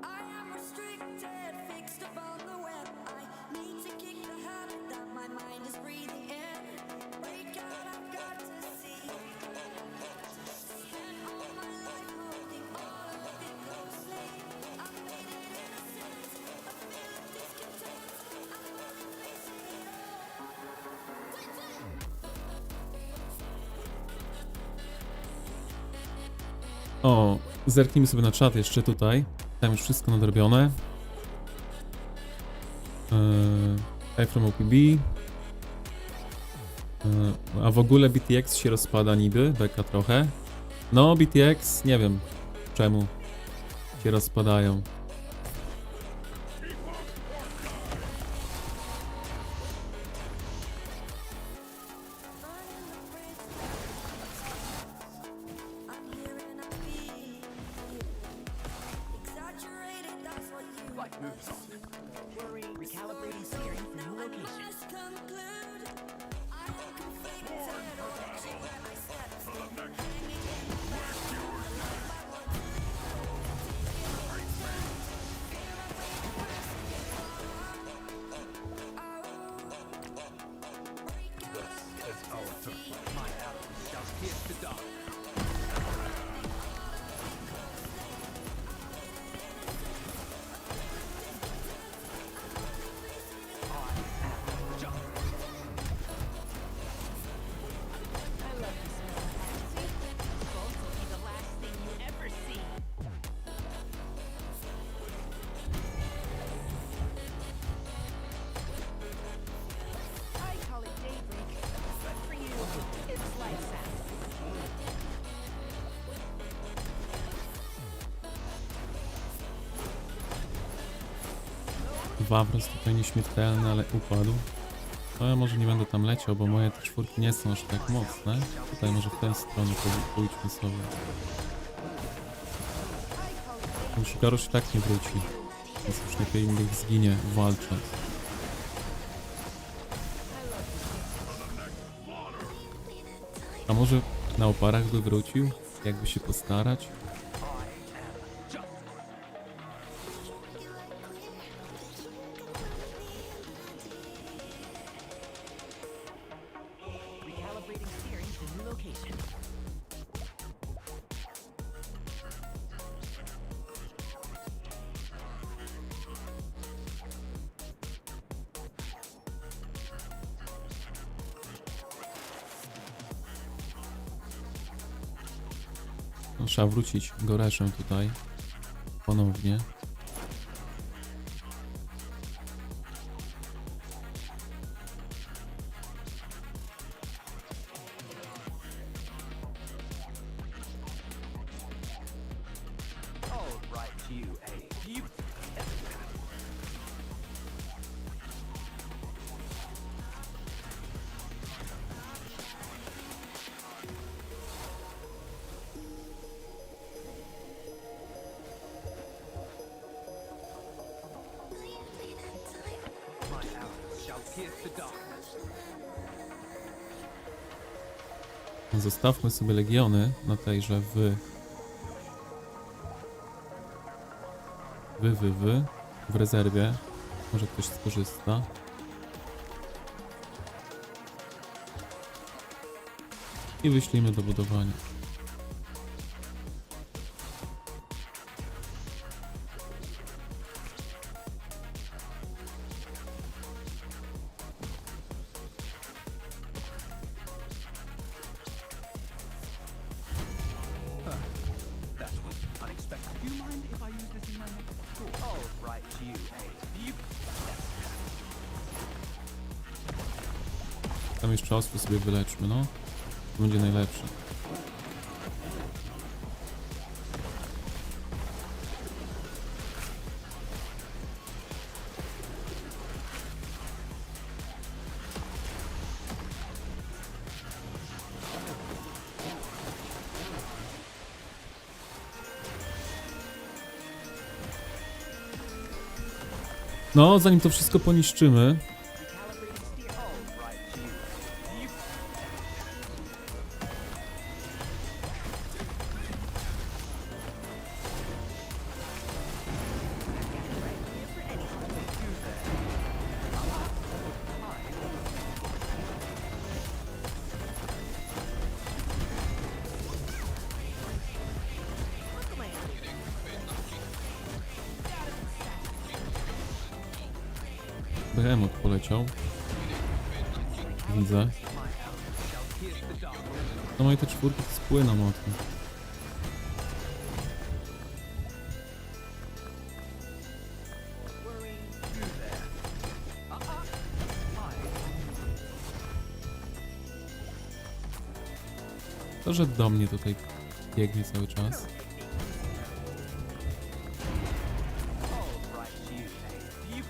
I am restricted, fixed upon the web. I need to kick the habit that my mind is breathing in. Wake out, I've got to see. Spent all my life holding all of it closely. I made it innocent, a feeling discontent. I'm only facing it O, zerknijmy sobie na czat jeszcze tutaj. Tam już wszystko nadrobione. Hi from OPB. A w ogóle BTX się rozpada niby, beka trochę. No, BTX, nie wiem czemu się rozpadają. I'm here and I feel exaggerated, that's what you Life moves on. Worry, recalibrating steering for new I location. must conclude. I am conflicted, watching where I step, hanging in the back of the life I want to live. Fear of being pressed and break out, I've got As our to see. my arrow shall pierce the dark. Wawros tutaj nieśmiertelny, ale upadł. No ja może nie będę tam leciał, bo moje te czwórki nie są aż tak mocne. Tutaj może w tę stronę pójdźmy sobie. Już Garosz i tak nie wróci. Więc już lepiej niech zginie walcząc. A może na oparach by wrócił? Jakby się postarać? Recalibrating steering to new location. No, trzeba wrócić Goreszem tutaj. Ponownie. All right, you, you. My arrows shall pierce the darkness. Zostawmy sobie legiony na tejże w rezerwie. Może ktoś skorzysta. I wyślijmy do budowania. That was unexpected. Do you mind if I use this in my next tour? All right, you, you. Tam jeszcze osły sobie wyleczmy, no. To będzie najlepsze. No, zanim to wszystko poniszczymy, Recalibrating steering. All right, you, you. Behemoth poleciał. Widzę. No moje te czwórki to spłyną mocno. To, że do mnie tutaj biegnie cały czas. All right, you, you.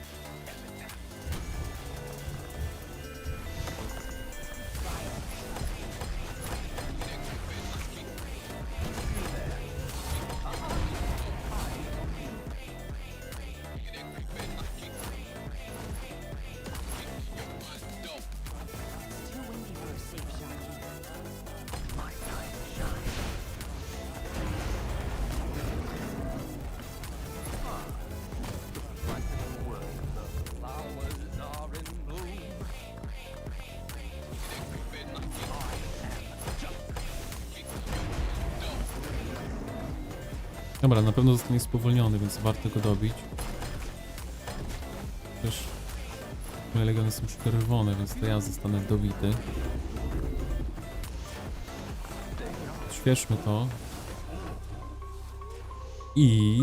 Too windy for a safe shot here. My time to shine. Like the world, the flowers are in bloom. Dobra, na pewno zostanie spowolniony, więc warto go dobić. Też moje legiony są czerwone, więc to ja zostanę dobity. Świeżmy to. I...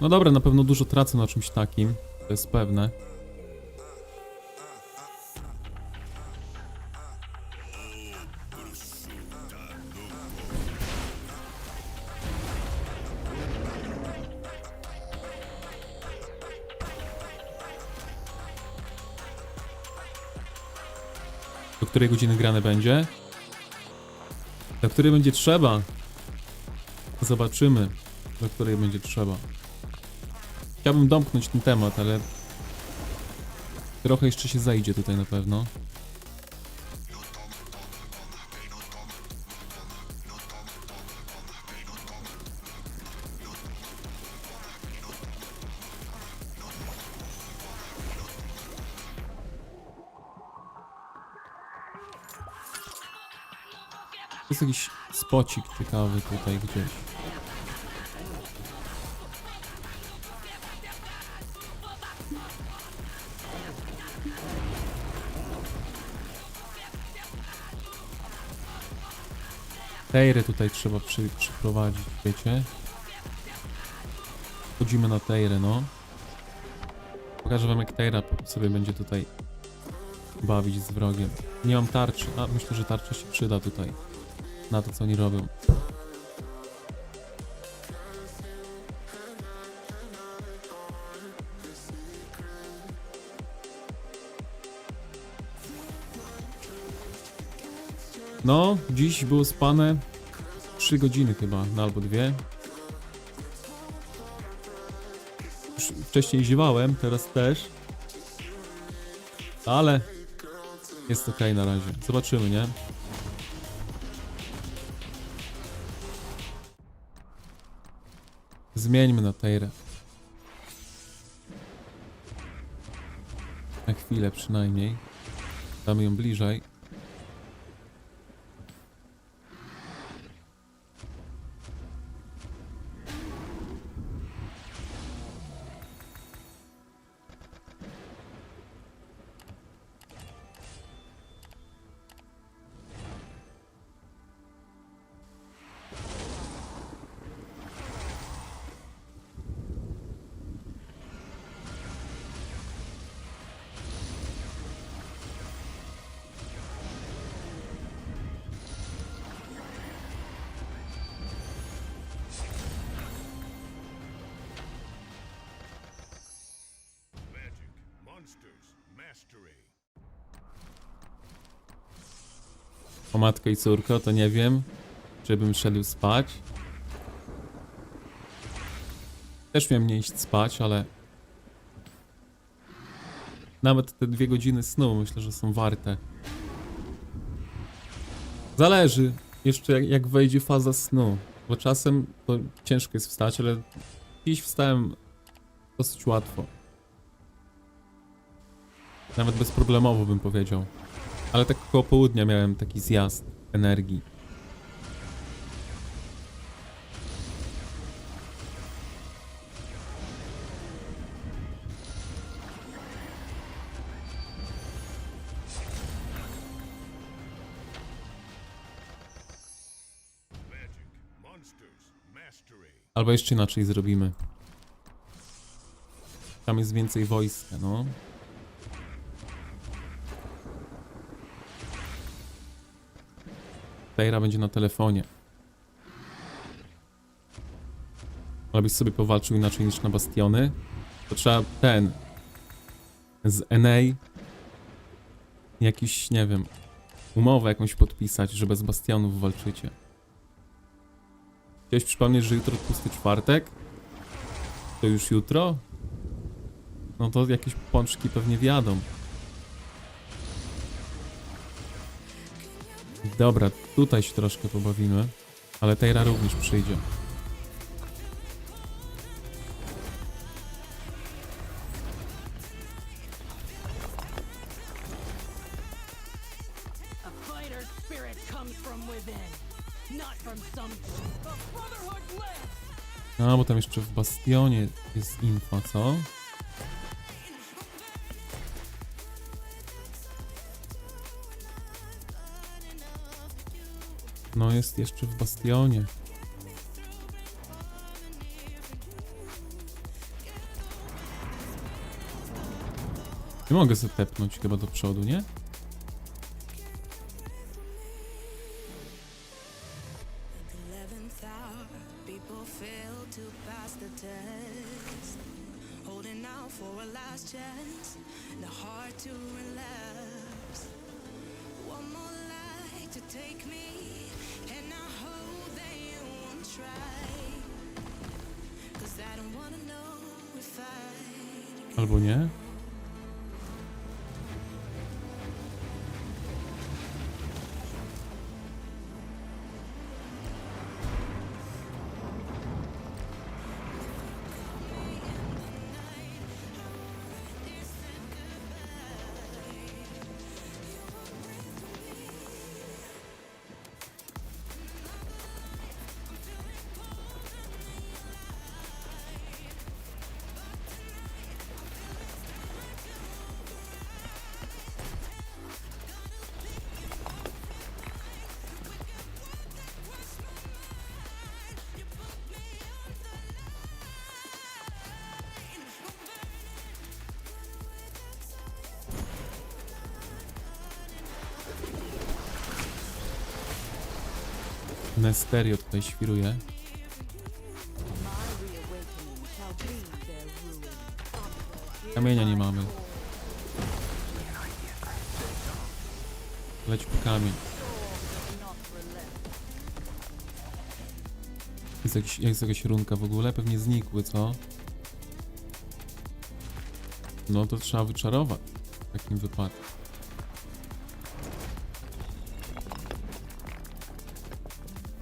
No dobra, na pewno dużo tracę na czymś takim. To jest pewne. Do której godziny grane będzie? Do której będzie trzeba? Zobaczymy, do której będzie trzeba. Chciałbym domknąć ten temat, ale trochę jeszcze się zajdzie tutaj na pewno. Jest jakiś spocik ciekawy tutaj gdzieś. Tejrę tutaj trzeba przyprowadzić, wiecie? Wchodzimy na Tejrę, no. Pokażę wam, jak Tejra sobie będzie tutaj bawić z wrogiem. Nie mam tarczy. A, myślę, że tarcza się przyda tutaj. Na to, co oni robią. No, dziś było spane 3 godziny chyba, no albo 2. Już wcześniej ziewałem, teraz też. Ale jest ok na razie. Zobaczymy, nie? Zmieńmy na Tejrę. Na chwilę przynajmniej. Damy ją bliżej. O matko i córko, to nie wiem, czy bym szedł spać. Też miałem nie iść spać, ale nawet te 2 godziny snu myślę, że są warte. Zależy jeszcze jak wejdzie faza snu, bo czasem to ciężko jest wstać, ale dziś wstałem dosyć łatwo. Nawet bezproblemowo bym powiedział. Ale tak koło południa miałem taki zjazd energii. Albo jeszcze inaczej zrobimy. Tam jest więcej wojska, no. Tejra będzie na telefonie. Ale byś sobie powalczył inaczej niż na bastiony, to trzeba z NA jakiś, nie wiem, umowę jakąś podpisać, że bez bastionów walczycie. Chciałeś przypomnieć, że jutro tłusty czwartek? To już jutro? No to jakieś pączki pewnie wjadą. Dobra, tutaj się troszkę pobawimy, ale Tejra również przyjdzie. A fighter's spirit comes from within, not from some. The Brotherhood lives! A, bo tam jeszcze w bastionie jest info, co? No jest jeszcze w bastionie. Tu mogę sobie tepnąć chyba do przodu, nie? People fail to pass the test, holding out for a last chance, the heart to relapse. One more life to take me, and I hope that you won't try, 'cause I don't wanna know if I Albo nie? Nesterio tutaj świruje. My reawakening shall be their ruin. Kamienia nie mamy. Leć po kamień. Not relent. Jest jakaś runka w ogóle? Pewnie znikły, co? No to trzeba wyczarować w takim wypadku.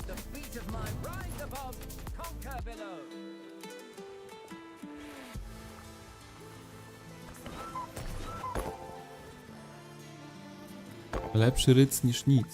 The feet of mine rise above, conquer below. Lepszy ryc niż nic.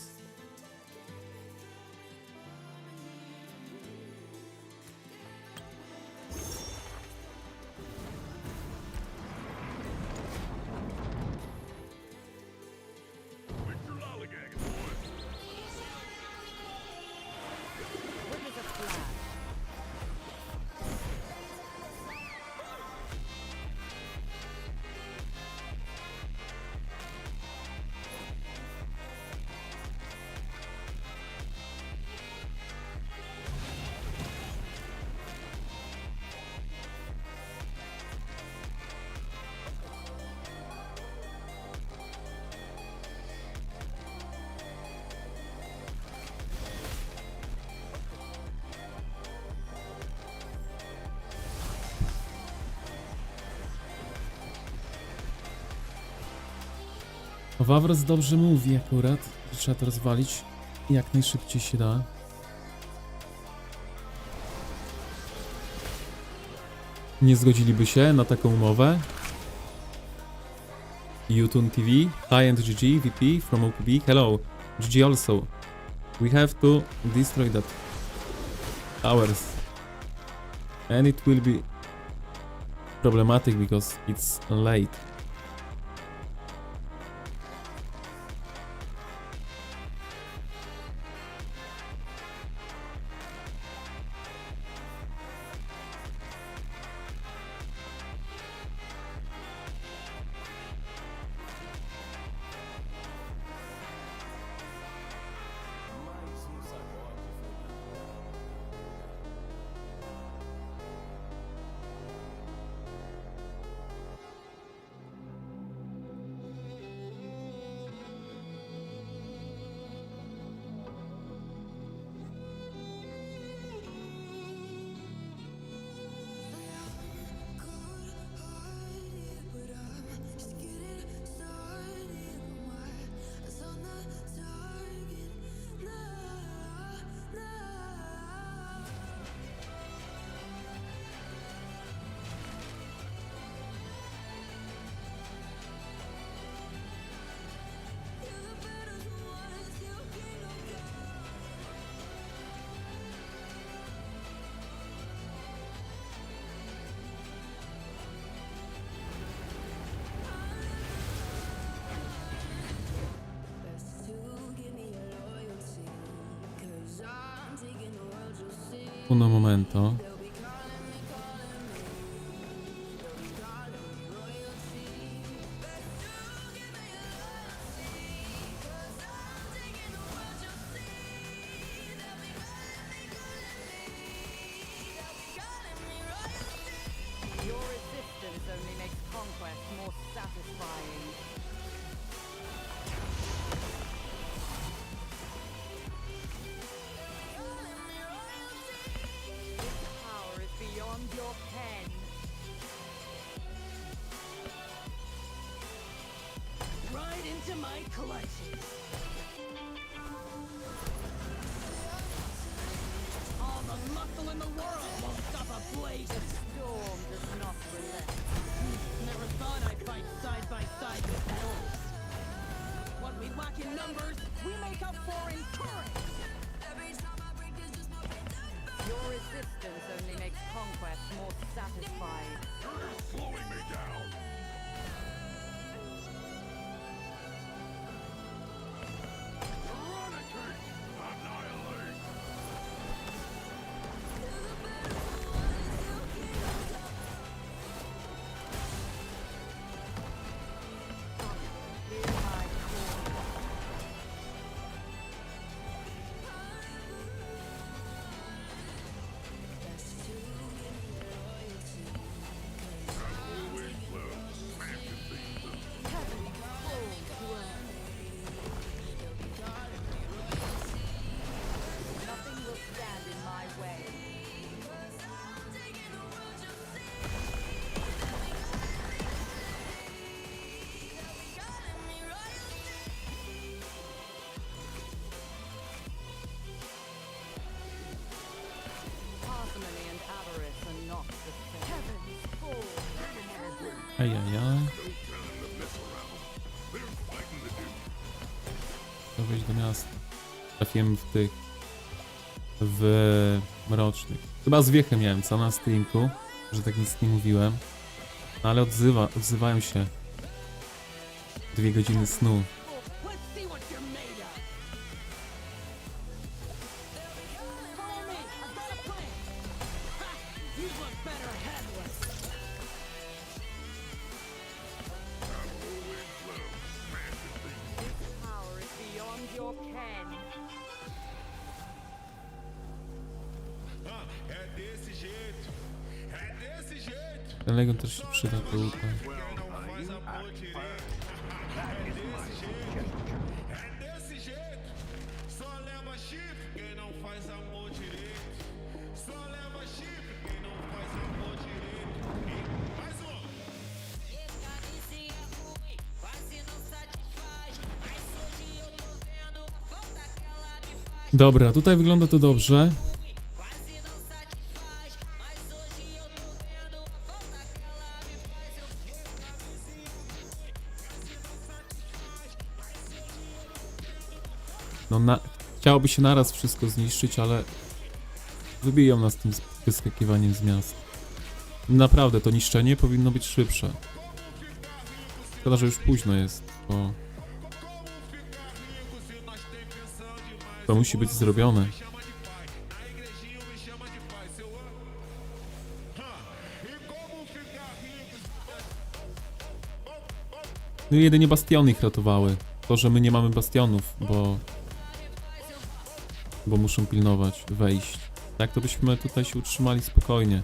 Quick as a flash. Wawros dobrze mówi akurat, że trzeba to rozwalić jak najszybciej się da. Nie zgodziliby się na taką umowę? Utun TV, Hi and GG, VP from OPB, hello, GG also. We have to destroy that towers. And it will be problematic because it's late. Uno momento. my clutches. All the muscle in the world won't stop a blazing storm does not relent. Never thought I'd fight side by side with wolves. What we lack in numbers, we make up for in courage. Your resistance only makes conquest more satisfying. Slowing me down. Eradicate! Annihilate! Hear my call. Wind blow. Smashing things up. Nothing will stand in my way. Parsimony and avarice are not the same. Heavens fall. Ejajaj. To wejść do miasta. Trafiłem w tych... w mrocznych. Chyba zwiechę miałem, co na streamku, że tak nic nie mówiłem. No ale odzywają się. 2 godziny snu. Let's see what you're made of. Follow me. I've got a plan. Ha! You look better headless. This power is beyond your ken. É desse jeito. É desse jeito. Ten legion też się przyda tutaj. Faz amor direito. É desse jeito. É desse jeito. Só leva chifre quem não faz amor direito. Só leva chifre quem não faz amor direito. E mais um. Dobra, tutaj wygląda to dobrze. No chciałoby się naraz wszystko zniszczyć, ale wybiją nas tym wyskakiwaniem z miast. Naprawdę to niszczenie powinno być szybsze. Szkoda, że już późno jest, bo to musi być zrobione. No i jedynie bastiony ich ratowały. To, że my nie mamy bastionów, bo muszą pilnować, wejść. Tak, to byśmy tutaj się utrzymali spokojnie.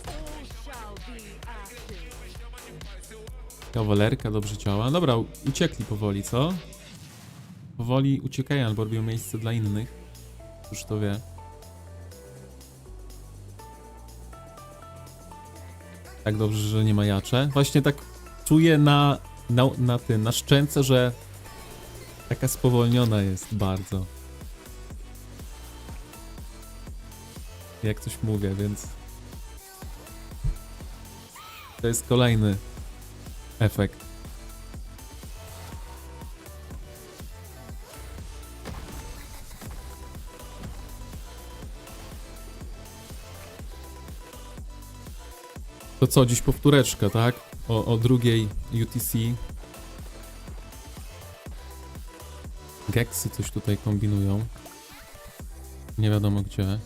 All shall be ashes. Kawalerka dobrze działa. Dobra, uciekli powoli, co? Powoli uciekają, albo robią miejsce dla innych. Już to wie. Tak dobrze, że nie ma jacze. Właśnie tak czuję na szczęce, że taka spowolniona jest bardzo. Jak coś mówię, więc to jest kolejny efekt. To co, dziś powtóreczka, tak? O drugiej UTC. Geksy coś tutaj kombinują. Nie wiadomo gdzie.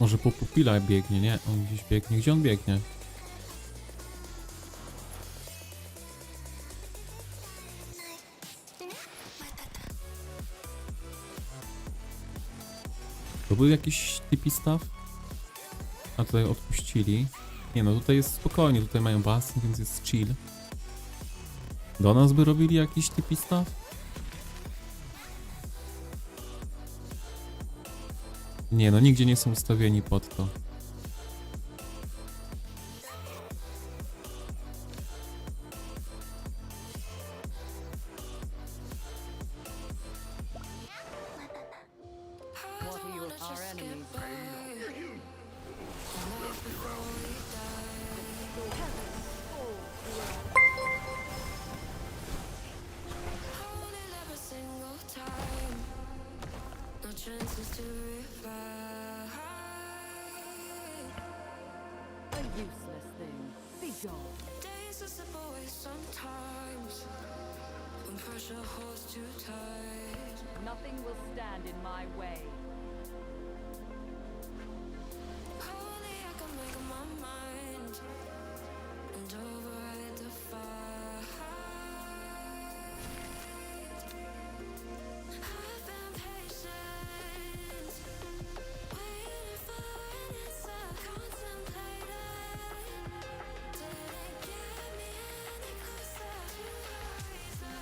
Może po pupila biegnie, nie? On gdzieś biegnie. Gdzie on biegnie? To był jakiś typi staw? A tutaj odpuścili. Nie no, tutaj jest spokojnie, tutaj mają basen, więc jest chill. Do nas by robili jakiś typi staw? Nie no, nigdzie nie są ustawieni pod to. What are our enemies? Hold it every single time. No chances to revive. A useless thing. Be gone. Days are slip away sometimes. When pressure holds too tight. Nothing will stand in my way. Only I can make up my mind and override the fight. I've been patient, waiting for an answer, contemplating. Didn't get me any closer to a reason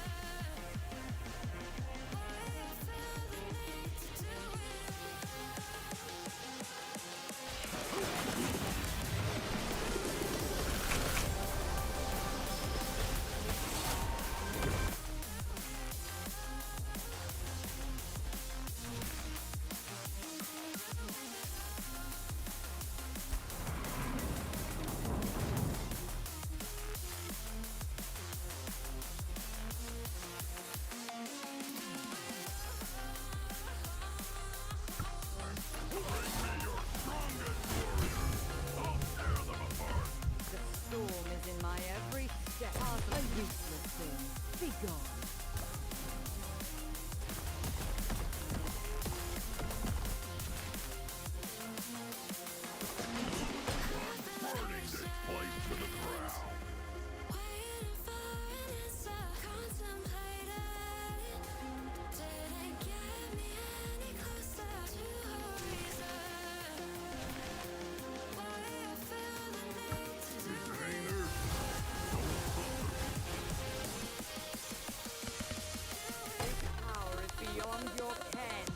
why I feel the need to do it all. The storm is in my every step. A useless thing. Be gone. Waiting for an answer, contemplating. Didn't get me any closer to a reason why I feel the need to do it. Power is beyond your ken.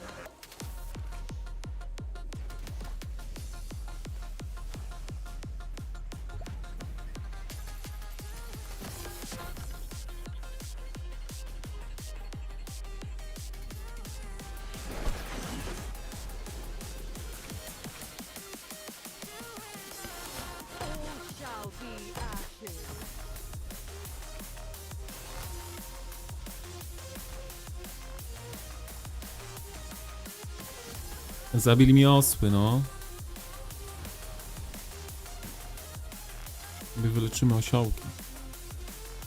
All shall be ashes. Zabili mi osły, no. My wyleczymy osiołki.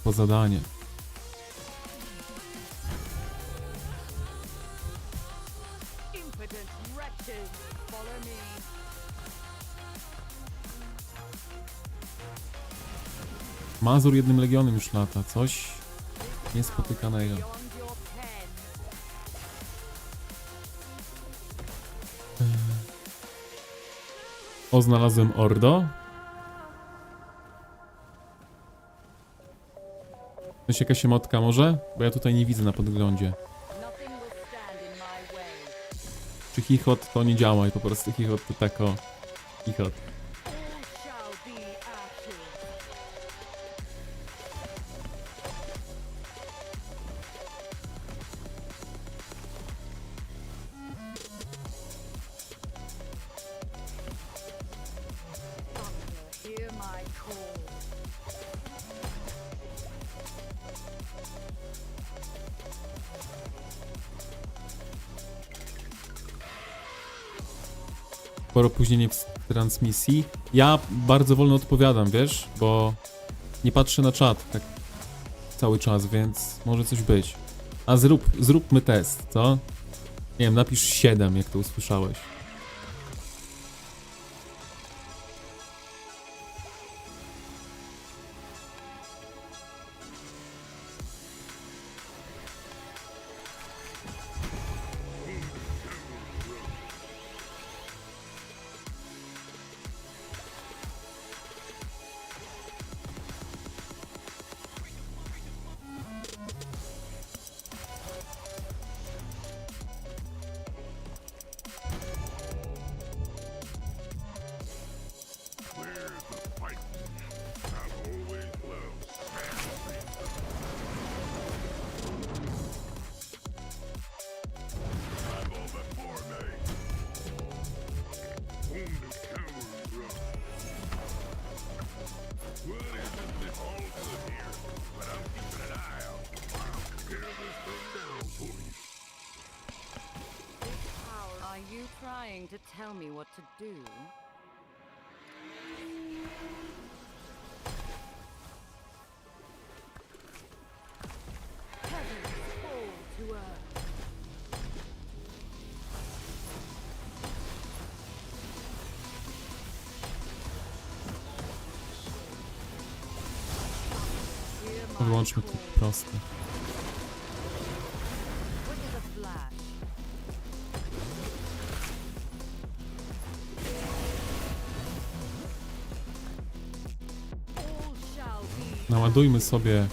Po zadanie. Impotent wretches, follow me. Mazur jednym legionem już lata. Coś niespotykanego. Beyond your ken. O, znalazłem Ordo. Coś jakaś emotka może? Bo ja tutaj nie widzę na podglądzie. Nothing will stand in my way. Czy chichot to nie działa i po prostu chichot to tako... Chichot. All shall be ashes. Thunder, hear my call. Sporo opóźnienie w transmisji. Ja bardzo wolno odpowiadam, wiesz, bo nie patrzę na czat tak cały czas, więc może coś być. A zróbmy test, co? Nie wiem, napisz 7, jak to usłyszałeś. trying to tell me what to do? Heavens fall to earth. Hear my Wyłączmy to call. proste. Quick as a flash. All shall be. Naładujmy sobie...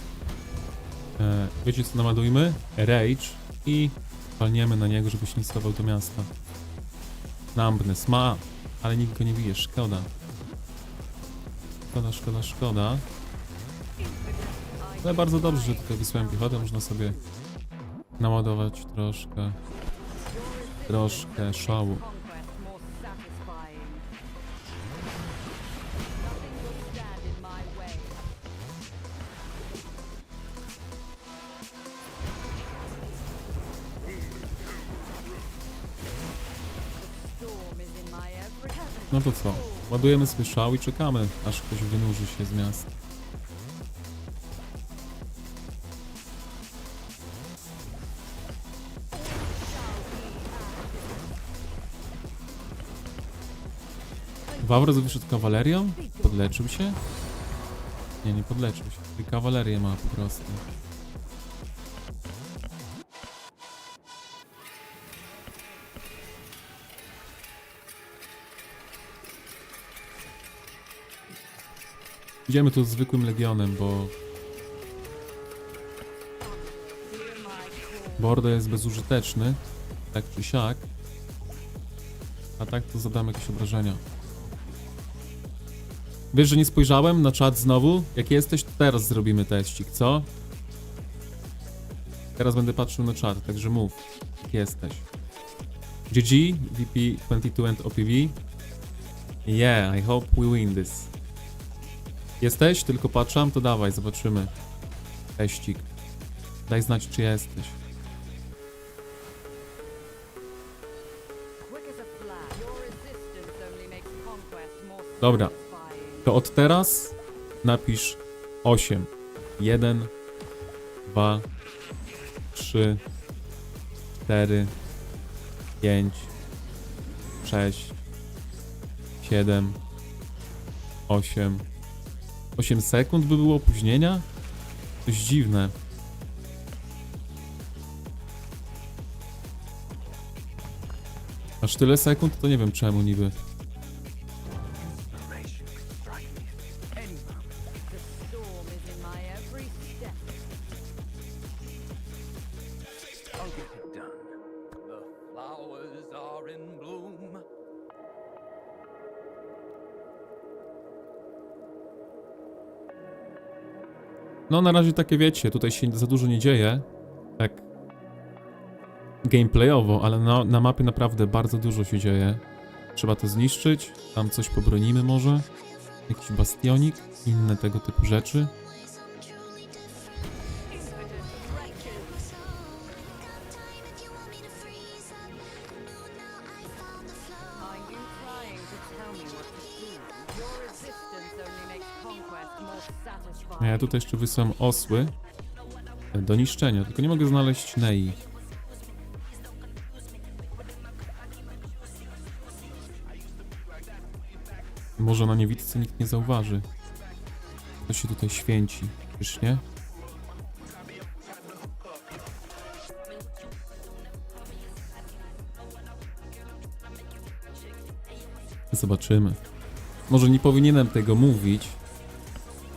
wiecie co naładujmy? Rage i palniemy na niego, żeby się nie schował do miasta. Numbness ma, ale nikt go nie bije, szkoda. Szkoda, szkoda, szkoda. Ale bardzo dobrze, że tutaj wysłałem piechotę, można sobie naładować troszkę szału. Conquest more satisfying. Nothing will stand in my way. The storm is in my every heaven. No to co? Ładujemy sobie szał i czekamy, aż ktoś wynurzy się z miasta. Wawrus wyszedł kawalerią? Podleczył się? Nie, nie podleczył się. Kawalerię ma po prostu. Idziemy tu zwykłym legionem, bo Bordo jest bezużyteczny, tak czy siak. A tak to zadamy jakieś obrażenia. Wiesz, że nie spojrzałem na czat znowu? Jak jesteś, to teraz zrobimy teścik, co? Teraz będę patrzył na czat, także mów, jak jesteś. GG, VP22 and OPV. Yeah, I hope we win this. Jesteś? Tylko patrzam? To dawaj, zobaczymy. Teścik. Daj znać, czy jesteś. Quick as a flash. Your resistance only makes conquest more Dobra. satisfying. To od teraz napisz 8. 1, 2, 3, 4, 5, 6, 7, 8. 8 sekund by było opóźnienia? Coś dziwne. Aż tyle sekund? To nie wiem czemu niby. Any moment. The storm is in my every step. I'll get it done. The flowers are in bloom. No na razie takie wiecie, tutaj się za dużo nie dzieje, tak gameplayowo, ale na mapie naprawdę bardzo dużo się dzieje. Trzeba to zniszczyć, tam coś pobronimy może, jakiś bastionik, inne tego typu rzeczy. Are you trying to tell me what to do? Your resistance only makes conquest more satisfying. A ja tutaj jeszcze wysłałem osły do niszczenia, tylko nie mogę znaleźć Nei. Może na niewidce nikt nie zauważy. To się tutaj święci, czyż nie? Zobaczymy. Może nie powinienem tego mówić,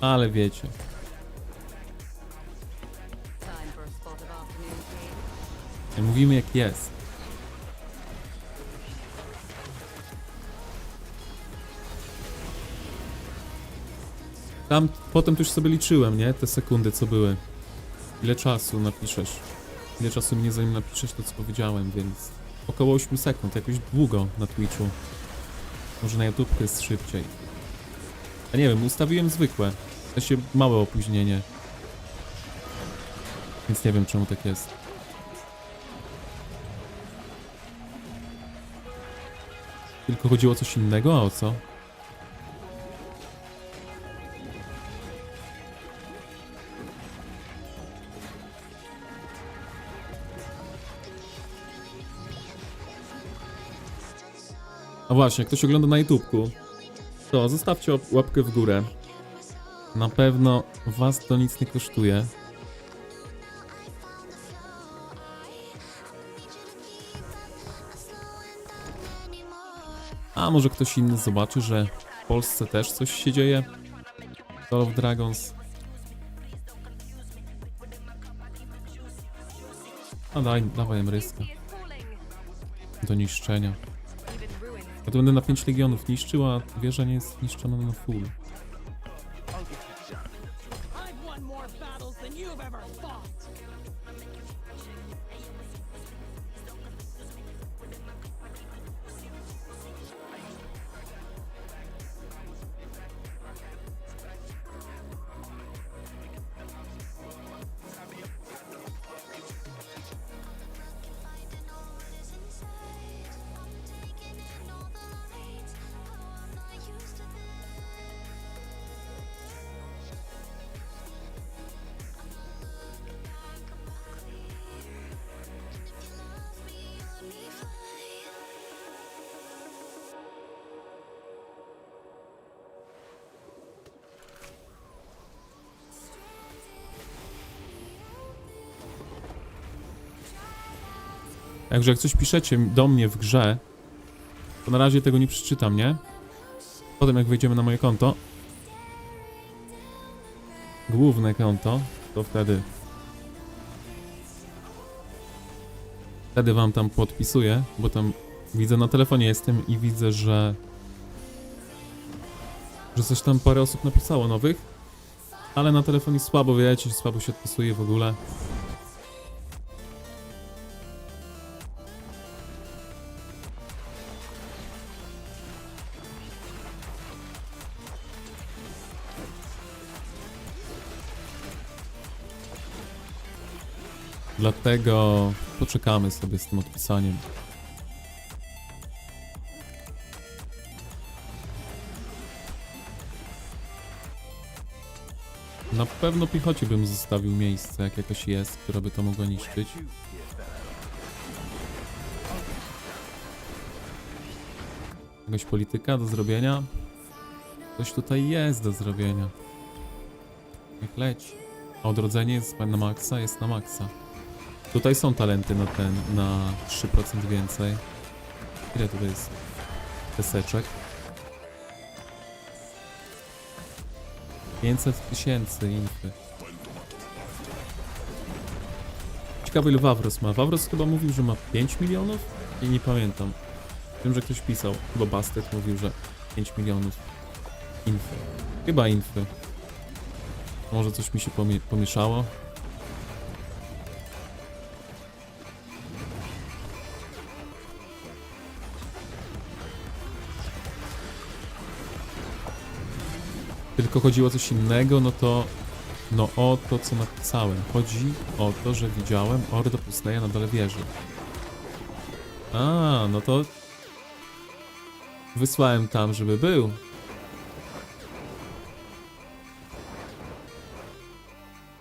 ale wiecie. Time for a spot of afternoon tea. Mówimy jak jest. Tam potem to już sobie liczyłem, nie? Te sekundy co były. Ile czasu napiszesz? Ile czasu mnie zanim napiszesz to co powiedziałem, więc około 8 sekund, jakoś długo na Twitchu. Może na YouTube jest szybciej. A nie wiem, ustawiłem zwykłe. W sensie małe opóźnienie. Więc nie wiem czemu tak jest. Tylko chodziło o coś innego, a o co? A właśnie, jak ktoś ogląda na YouTubeku, to zostawcie łapkę w górę. Na pewno was to nic nie kosztuje. A może ktoś inny zobaczy, że w Polsce też coś się dzieje? Call of Dragons. A dawaj Emryska. Do niszczenia. Ja to będę na 5 legionów niszczył, a wieża nie jest niszczona na full. I've won more battles than you've ever fought. Także jak coś piszecie do mnie w grze, to na razie tego nie przeczytam, nie? Potem jak wejdziemy na moje konto, główne konto, to wtedy wam tam podpisuję, bo tam widzę, na telefonie jestem i widzę, że coś tam parę osób napisało nowych, ale na telefonie słabo, wiecie, słabo się odpisuje w ogóle. Dlatego poczekamy sobie z tym odpisaniem. Na pewno pichocie bym zostawił miejsce, jak jakoś jest, która by to mogła niszczyć. Jakaś polityka do zrobienia? Coś tutaj jest do zrobienia. Jak leci. A odrodzenie jest na maksa? Jest na maksa. Tutaj są talenty na 3% więcej. Ile tutaj jest peseczek? 500 000 infy. Ciekawe ile Wawros ma. Wawros chyba mówił, że ma 5 milionów? I nie pamiętam. Wiem, że ktoś pisał. Chyba Bastet mówił, że 5 milionów infy. Chyba infy. Może coś mi się pomieszało. Tylko chodziło o coś innego, no to... No o to, co napisałem. Chodzi o to, że widziałem Ordo Pusleja na dole wieży. A, no to... Wysłałem tam, żeby był.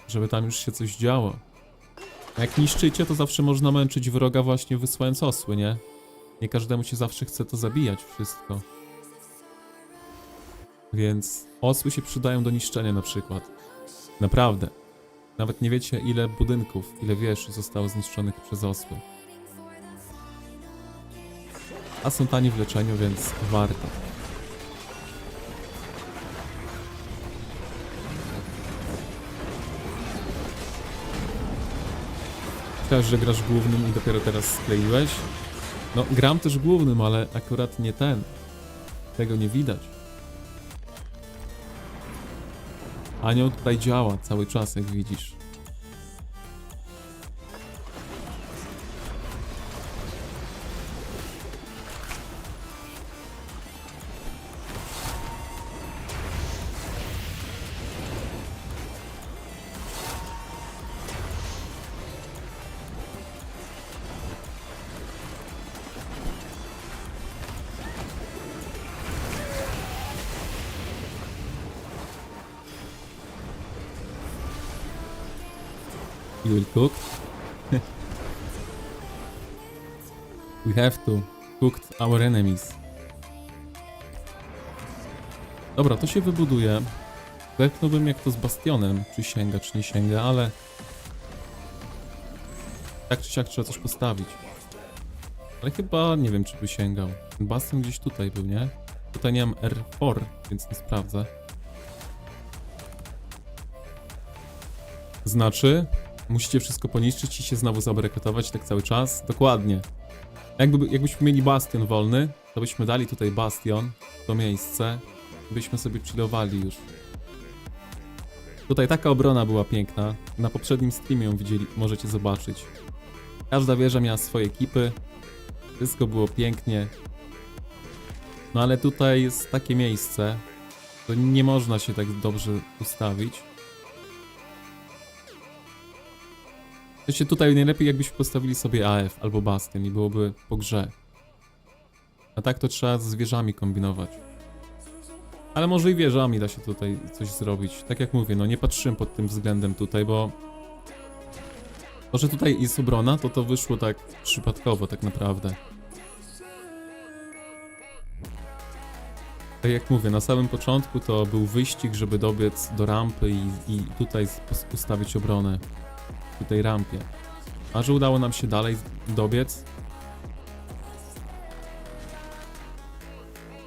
Żeby tam już się coś działo. A jak niszczycie, to zawsze można męczyć wroga właśnie wysyłając osły, nie? Nie każdemu się zawsze chce to zabijać wszystko. Więc osły się przydają do niszczenia na przykład. Naprawdę. Nawet nie wiecie, ile budynków, ile wież zostało zniszczonych przez osły. A są tanie w leczeniu, więc warto. Też, że grasz głównym i dopiero teraz skleiłeś. No, gram też głównym, ale akurat nie ten. Tego nie widać. Anioł tutaj działa cały czas, jak widzisz. You will cook? We have to cook our enemies. Dobra, to się wybuduje. Zerknąłbym jak to z Bastionem, czy sięga, czy nie sięga, ale... Tak czy siak trzeba coś postawić. Ale chyba nie wiem, czy by sięgał. Ten Bastion gdzieś tutaj był, nie? Tutaj nie mam R4, więc nie sprawdzę. Znaczy, musicie wszystko poniszczyć i się znowu zabarykatować tak cały czas? Dokładnie. Jakbyśmy mieli Bastion wolny, to byśmy dali tutaj Bastion, to miejsce, byśmy sobie chillowali już. Tutaj taka obrona była piękna. Na poprzednim streamie ją możecie zobaczyć. Każda wieża miała swoje ekipy. Wszystko było pięknie. No ale tutaj jest takie miejsce, to nie można się tak dobrze ustawić. To się tutaj najlepiej jakbyśmy postawili sobie AF albo Bastion i byłoby po grze. A tak to trzeba z wieżami kombinować. Ale może i wieżami da się tutaj coś zrobić. Tak jak mówię, no nie patrzyłem pod tym względem tutaj, bo... To, że tutaj jest obrona, to wyszło tak przypadkowo tak naprawdę. Tak jak mówię, na samym początku to był wyścig, żeby dobiec do rampy i tutaj ustawić obronę. W tej rampie. A że udało nam się dalej dobiec,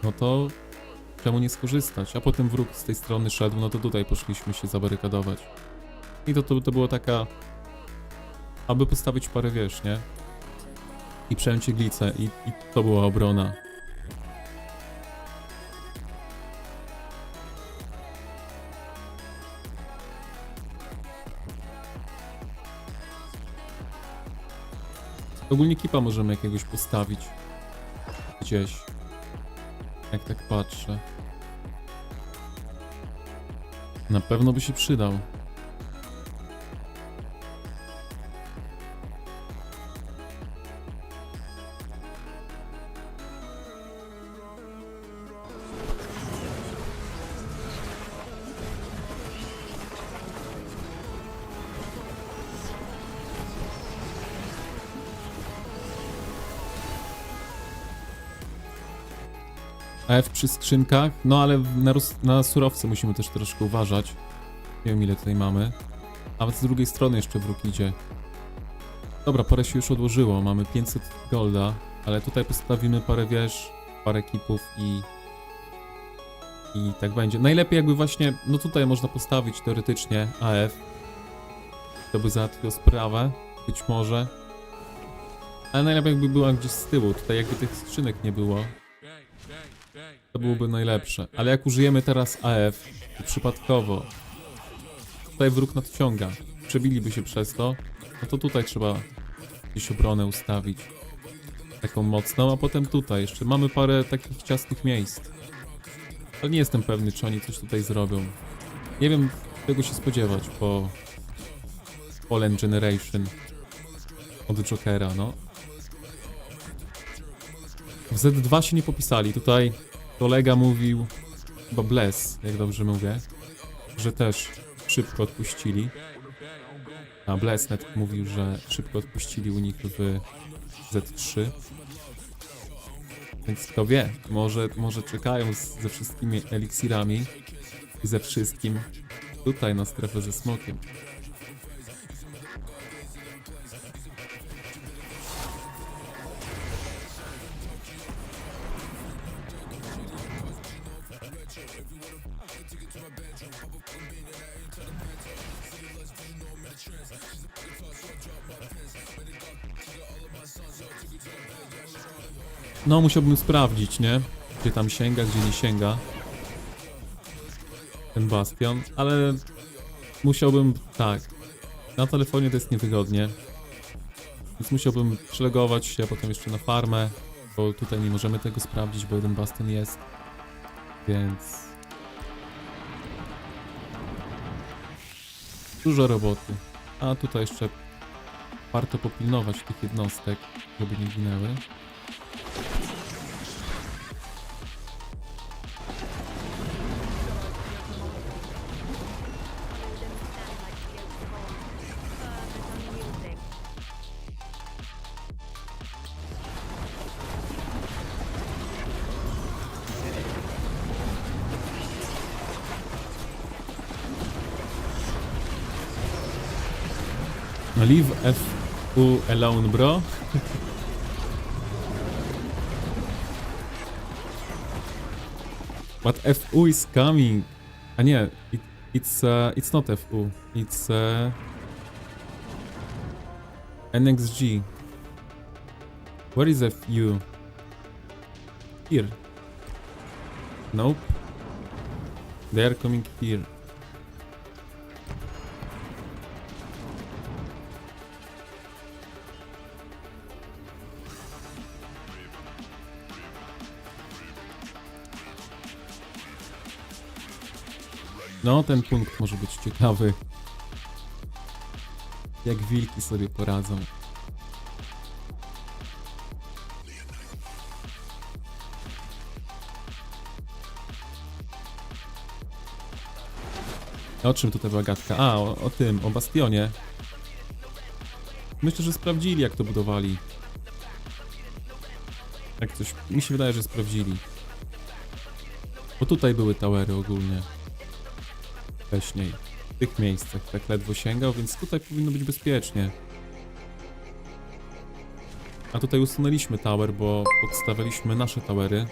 no to czemu nie skorzystać? A potem wróg z tej strony szedł, no to tutaj poszliśmy się zabarykadować. I to było taka... Aby postawić parę wież, nie? I przejąć iglicę i to była obrona. Ogólnie kipa możemy jakiegoś postawić. Gdzieś. Jak tak patrzę. Na pewno by się przydał. AF przy skrzynkach, no ale na surowce musimy też troszkę uważać. Nie wiem ile tutaj mamy. A z drugiej strony jeszcze wróg idzie. Dobra, parę się już odłożyło, mamy 500 golda, ale tutaj postawimy parę wież, parę ekipów i tak będzie. Najlepiej jakby właśnie, no tutaj można postawić teoretycznie AF. To by załatwiło sprawę, być może. Ale najlepiej jakby była gdzieś z tyłu, tutaj jakby tych skrzynek nie było. To byłoby najlepsze. Ale jak użyjemy teraz AF, to przypadkowo tutaj wróg nadciąga, przebiliby się przez to, no to tutaj trzeba gdzieś obronę ustawić. Taką mocną, a potem tutaj jeszcze mamy parę takich ciasnych miejsc. Ale nie jestem pewny, czy oni coś tutaj zrobią. Nie wiem, czego się spodziewać po Fallen Generation od Jokera, no. W Z2 się nie popisali. Tutaj kolega mówił, chyba Bless, jak dobrze mówię, że też szybko odpuścili. A Blessnet mówił, że szybko odpuścili u nich w Z3. Więc kto wie, może czekają ze wszystkimi eliksirami i ze wszystkim tutaj na strefę ze smokiem. No, musiałbym sprawdzić, nie? Gdzie tam sięga, gdzie nie sięga ten bastion, ale musiałbym, tak, na telefonie to jest niewygodnie, więc musiałbym przelegować się potem jeszcze na farmę, bo tutaj nie możemy tego sprawdzić, bo jeden bastion jest, więc dużo roboty, a tutaj jeszcze warto popilnować tych jednostek, żeby nie ginęły. Leave FU alone, bro. But FU is coming. A nie, it's not FU. It's NXG. Where is FU? Here. Nope. They are coming here. No, ten punkt może być ciekawy. Jak wilki sobie poradzą. O czym tutaj była gadka? A, o tym, o Bastionie. Myślę, że sprawdzili, jak to budowali. Jak coś... Mi się wydaje, że sprawdzili. Bo tutaj były towery ogólnie. Wcześniej. W tych miejscach tak ledwo sięgał, więc tutaj powinno być bezpiecznie. A tutaj usunęliśmy tower, bo podstawiliśmy nasze towery.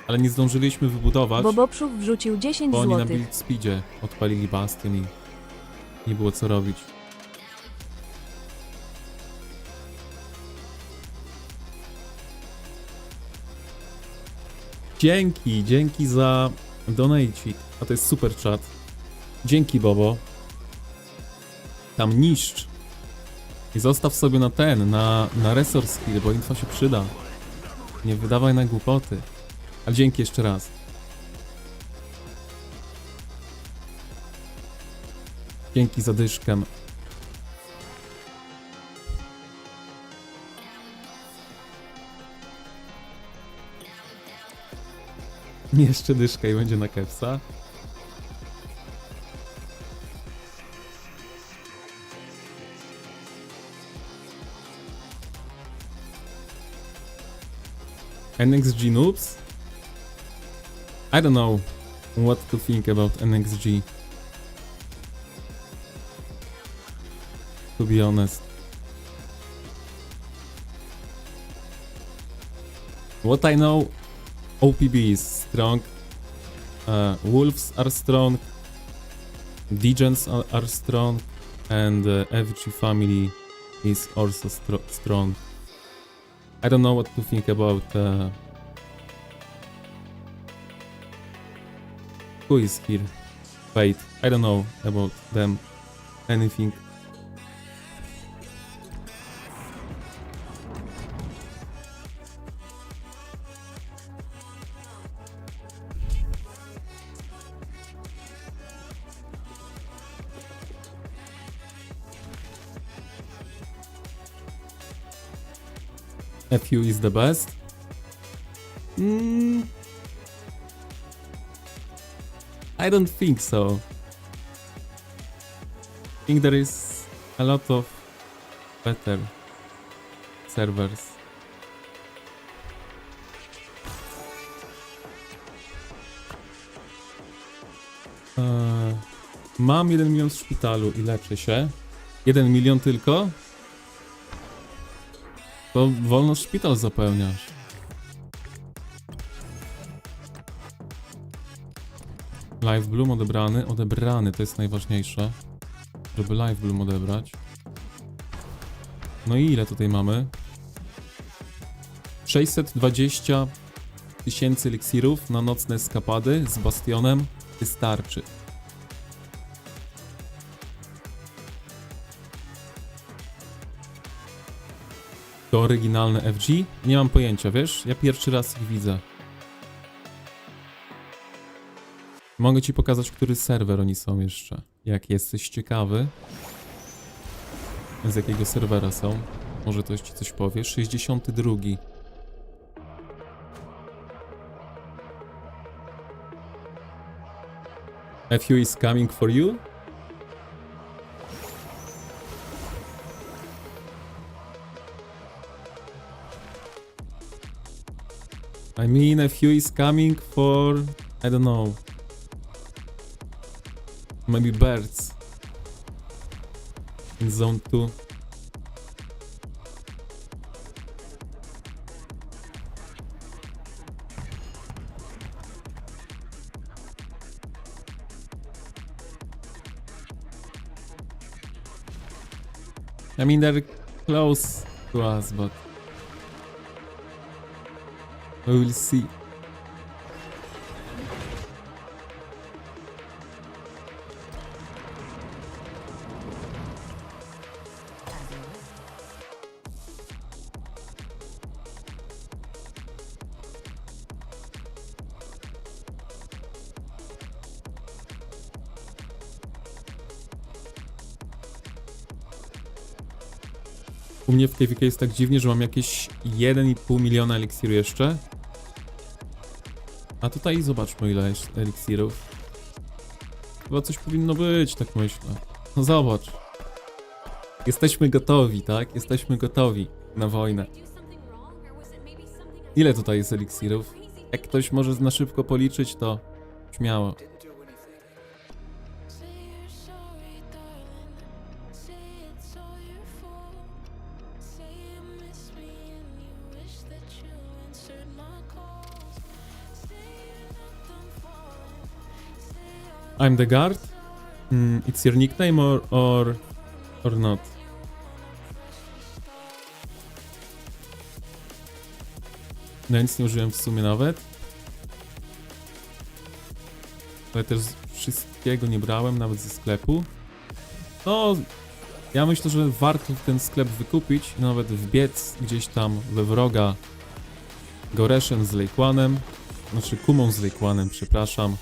Ale nie zdążyliśmy wybudować, Boboprzów wrzucił 10 bo oni na złotych. build speedzie odpalili bastion i nie było co robić. Dzięki za donate. A to jest super chat. Dzięki, Bobo. Tam niszcz. I zostaw sobie na na resource skill, bo info się przyda. Nie wydawaj na głupoty. A dzięki jeszcze raz. Dzięki za dyszkę. Jeszcze dyszka i będzie na kepsa. NXG noobs? I don't know what to think about NXG. To be honest. What I know, OPB is strong, Wolves are strong, Degens are strong, and FG family is also strong. I don't know what to think about who is here. Fate. I don't know about them. Anything. FU is the best. I don't think so. I think there is a lot of better servers. Mam 1 milion w szpitalu i leczę się. 1 milion tylko? To wolno szpital zapełniasz. Live Bloom odebrany. Odebrany to jest najważniejsze. Żeby Live Bloom odebrać. No i ile tutaj mamy? 620 000 eliksirów na nocne eskapady z Bastionem wystarczy. To oryginalne FG? Nie mam pojęcia, wiesz? Ja pierwszy raz ich widzę. Mogę ci pokazać, który serwer oni są jeszcze. Jak jesteś ciekawy. Z jakiego serwera są. Może to ci coś powie. 62. FU is coming for you? I mean, a few is coming for, I don't know, maybe birds in zone 2. I mean, they're close to us, but we will see. U mnie w KVK jest tak dziwnie, że mam jakieś 1,5 miliona eliksiru jeszcze. A tutaj zobaczmy ile jest eliksirów. Chyba coś powinno być, tak myślę. No zobacz. Jesteśmy gotowi, tak? Jesteśmy gotowi na wojnę. Ile tutaj jest eliksirów? Jak ktoś może na szybko policzyć, to śmiało. Didn't do anything. Say you're sorry, darling. Say it's all your fault. Say you miss me and you wish that you answered my calls. Say you're not done falling. Say I'm the guard? It's your nickname or not? No nic nie użyłem w sumie nawet. Ale też wszystkiego nie brałem, nawet ze sklepu. No, ja myślę, że warto ten sklep wykupić i nawet wbiec gdzieś tam we wroga Goreszem z Lejkłanem. Znaczy Kumą z Lejkłanem, przepraszam.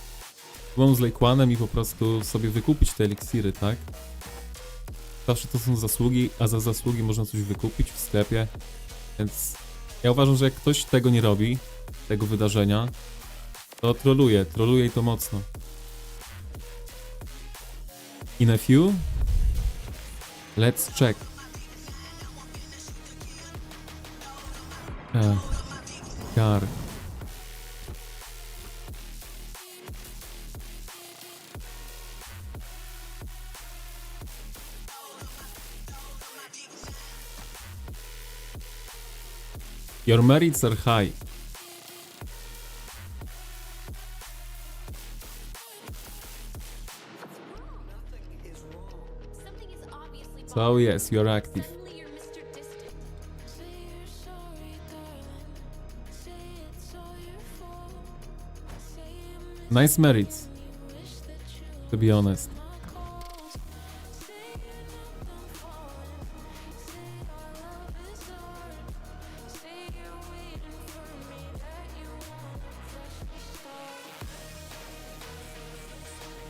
Kumą z Lejkłanem i po prostu sobie wykupić te eliksiry, tak? Zawsze to są zasługi, a za zasługi można coś wykupić w sklepie. Więc ja uważam, że jak ktoś tego nie robi, tego wydarzenia, to troluje i to mocno. In a few? Let's check. Gar. Your merits are high. So yes, you're active. you're sorry, darling. Say it's all your fault. Say you miss Nice merits, wish that you to be honest. my calls. Say you're not done falling. Say our love is hard. Say you're waiting for me, that you wanna fresh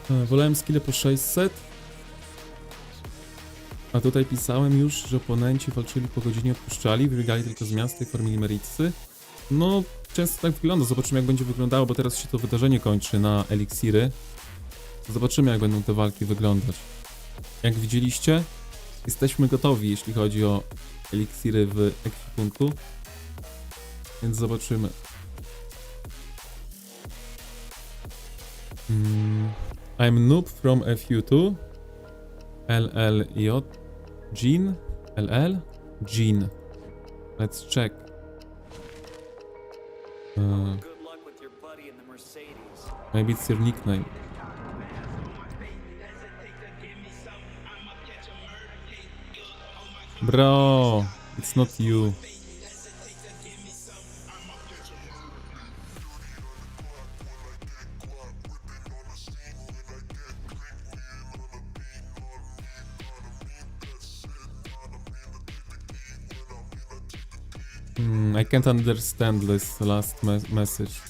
start. Wolałem skille po 600. A tutaj pisałem już, że oponenci walczyli po godzinie, odpuszczali, wybiegali tylko z miasta i formili meritsy. No, często tak wygląda. Zobaczymy, jak będzie wyglądało, bo teraz się to wydarzenie kończy na eliksiry. Zobaczymy, jak będą te walki wyglądać. Jak widzieliście, jesteśmy gotowi, jeśli chodzi o eliksiry w ekwipunku. Więc zobaczymy. I'm noob from FU2. LLJ. Jean? LL? Jean. Let's check. Good luck with your buddy in the Mercedes. Maybe it's your nickname. Bro, it's not you. I can't understand this last message.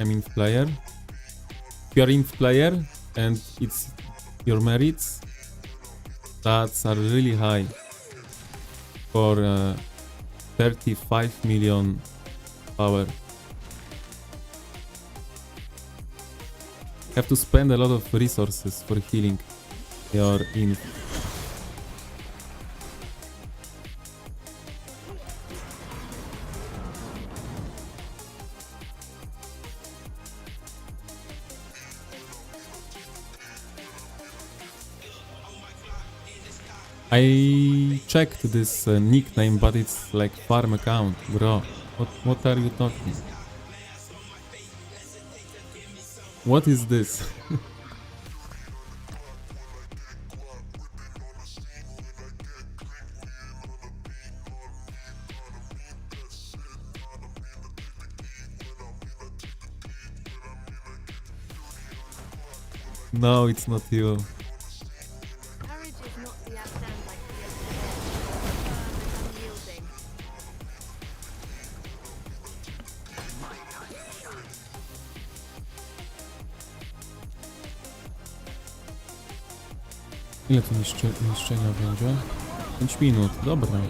I'm inf player. If you're inf player and it's your merits, that's are really high for 35 million power. Have to spend a lot of resources for healing your inf. I checked this nickname, but it's like farm account, bro. What are you talking? What is this? No, it's not you. Courage is not the stand like firm and unyielding. Ile tu niszczenia będzie? 5 minut, dobra.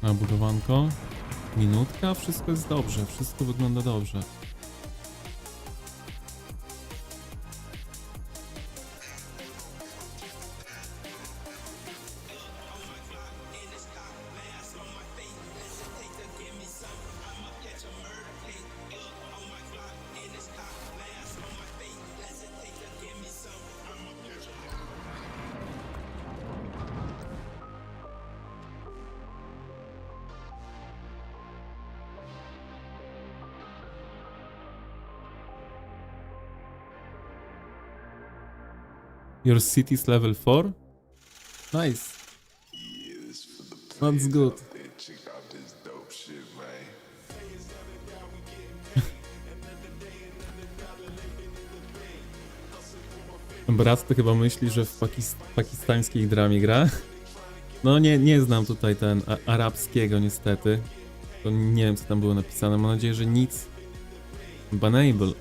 Na budowanko. Minutka, wszystko jest dobrze, wszystko wygląda dobrze. Your city's level 4? Nice. That's good. Check out this dope shit, man. Brat to chyba myśli, że w pakistańskiej dramie gra. No nie znam tutaj ten arabskiego niestety. To nie wiem co tam było napisane. Mam nadzieję, że nic. Banable.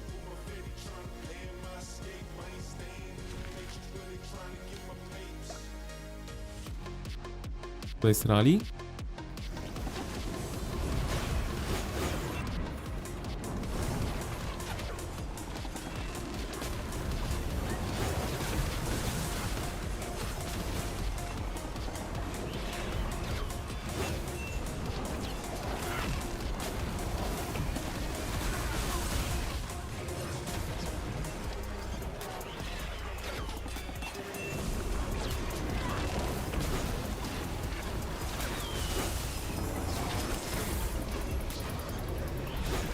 To jest rally?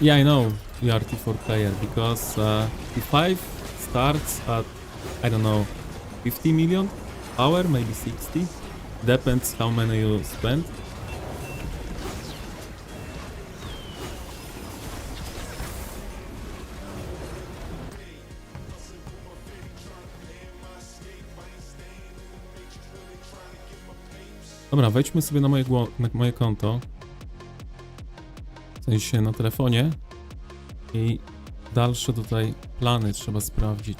Yeah, I know you are T4 player because T5 starts at, I don't know, 50 million power, maybe 60. Depends how many you spend. Dobra, wejdźmy sobie na moje konto. W sensie na telefonie. I dalsze tutaj plany trzeba sprawdzić.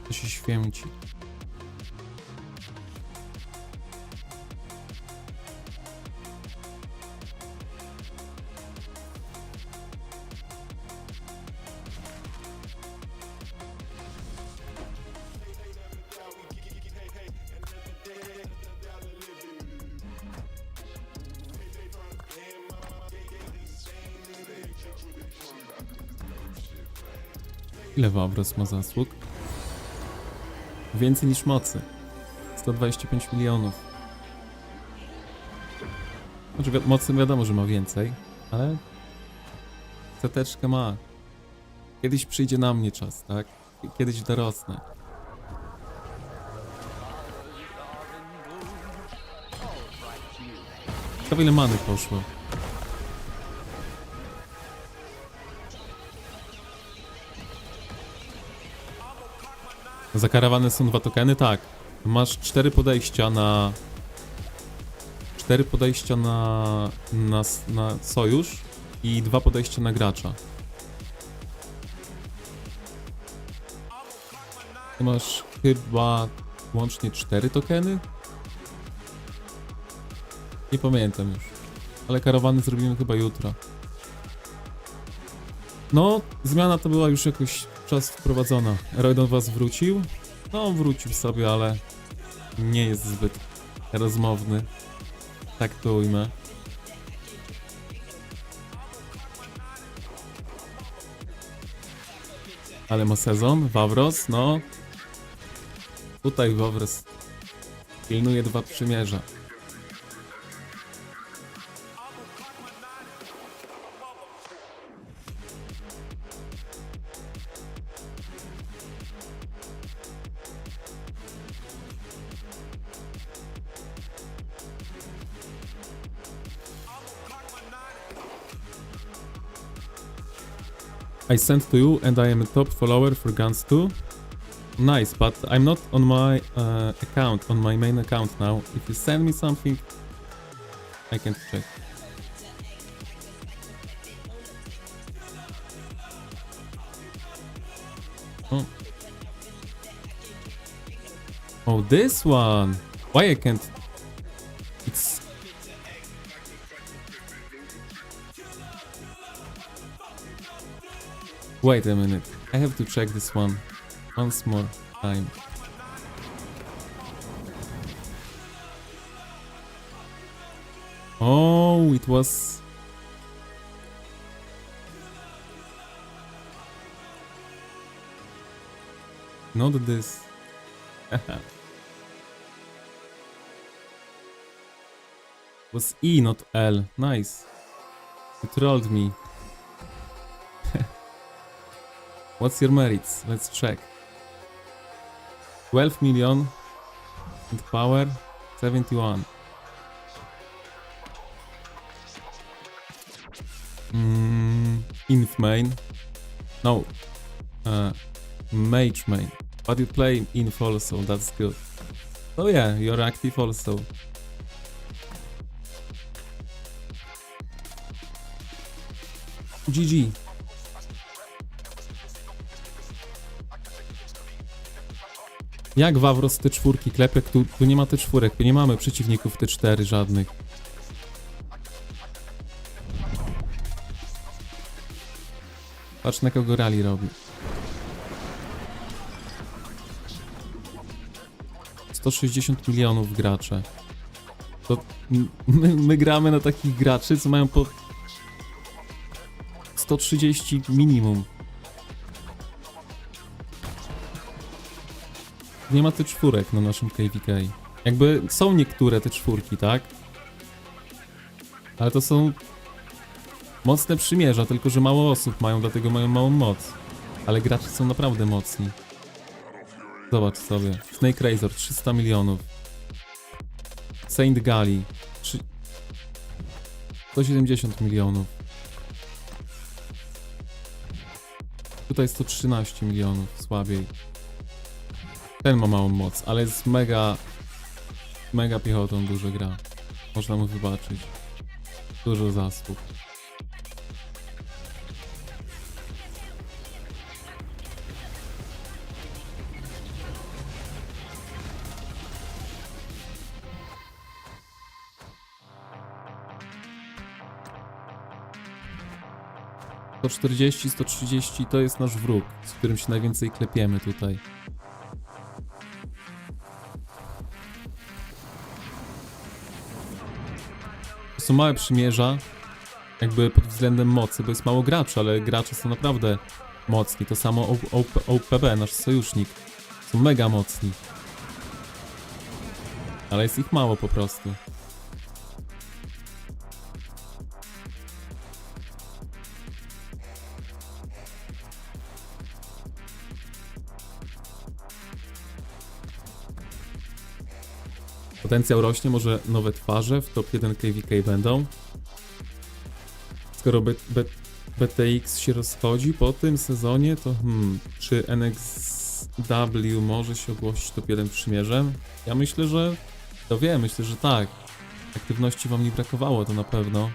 To się święci. Ile Wawros ma zasług? Więcej niż mocy. 125 milionów. Znaczy mocy wiadomo, że ma więcej, ale seteczkę ma. Kiedyś przyjdzie na mnie czas, tak? Kiedyś dorosnę. Ciekawe ile many poszło. Za karawanę są 2 tokeny? Tak. Masz 4 podejścia na... 4 podejścia na sojusz i 2 podejścia na gracza. Ty masz chyba łącznie 4 tokeny? Nie pamiętam już. Ale karawany zrobimy chyba jutro. No, zmiana to była już jakoś czas wprowadzona. Roy do was wrócił? No, wrócił sobie, ale nie jest zbyt rozmowny. Tak to ujmę. Ale ma sezon. Wawros, no. Tutaj Wawros pilnuje 2 przymierza. I sent to you and I am a top follower for Guns 2. Nice, but I'm not on my account, on my main account now. If you send me something, I can check. Oh. Oh, this one! Why I can't... It's... Wait a minute. I have to check this one once more time. Oh, it was... Not this. Was E, not L. Nice. You trolled me. What's your merits? Let's check. 12 million and power 71. Inf main. No. Mage main. But you play Inf also, that's good. Oh yeah, you're active also. GG. Jak Wawros te czwórki klepek? Tu nie ma te czwórek, tu nie mamy przeciwników T4 żadnych. Patrz na kogo rally robi. 160 milionów gracze. To my gramy na takich graczy, co mają po 130 minimum. Nie ma tych czwórek na naszym KVK. Jakby są niektóre te czwórki, tak? Ale to są mocne przymierza, tylko że mało osób mają, dlatego mają małą moc. Ale gracze są naprawdę mocni. Zobacz sobie. Snake Razor 300 milionów. Saint Gali 170 milionów. Tutaj 113 milionów, słabiej. Ten ma małą moc, ale jest mega piechotą dużo gra. Można mu wybaczyć. Dużo zasług. To 40, 130 to jest nasz wróg, z którym się najwięcej klepiemy tutaj. To są małe przymierza, jakby pod względem mocy, bo jest mało graczy, ale gracze są naprawdę mocni. To samo OPB, nasz sojusznik. Są mega mocni. Ale jest ich mało po prostu. Potencjał rośnie, może nowe twarze w top 1 KVK będą. Skoro BTX się rozchodzi po tym sezonie, to czy NXW może się ogłosić top 1 przymierzem? Ja myślę, że to wiem, myślę, że tak. Aktywności wam nie brakowało, to na pewno.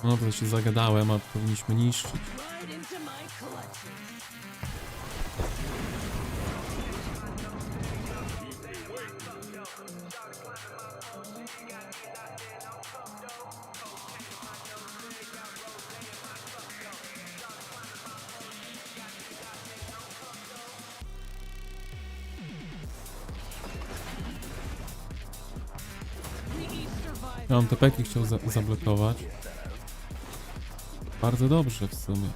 No to się zagadałem, a powinniśmy niszczyć. Right into my collection. Ja mam TPki chciał zablokować. Bardzo dobrze w sumie.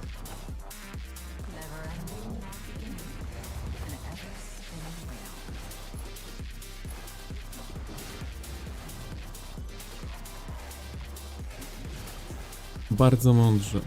Bardzo mądrze.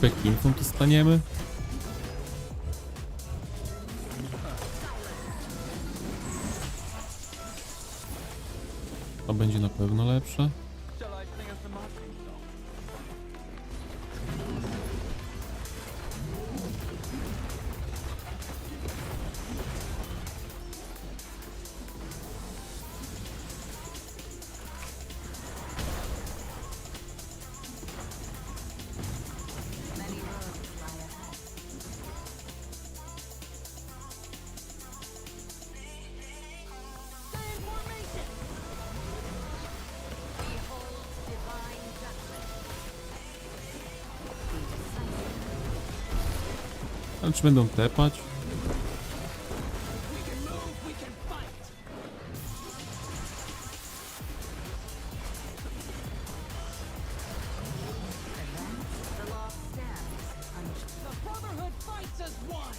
Trochę infą tu staniemy. To będzie na pewno lepsze. Shall I sing us the marketing song? Many roads lie ahead. Stay in formation! Behold divine judgment. Ale czy będą tepać? We can move, we can fight! The law stands unshaken. The Brotherhood fights as one!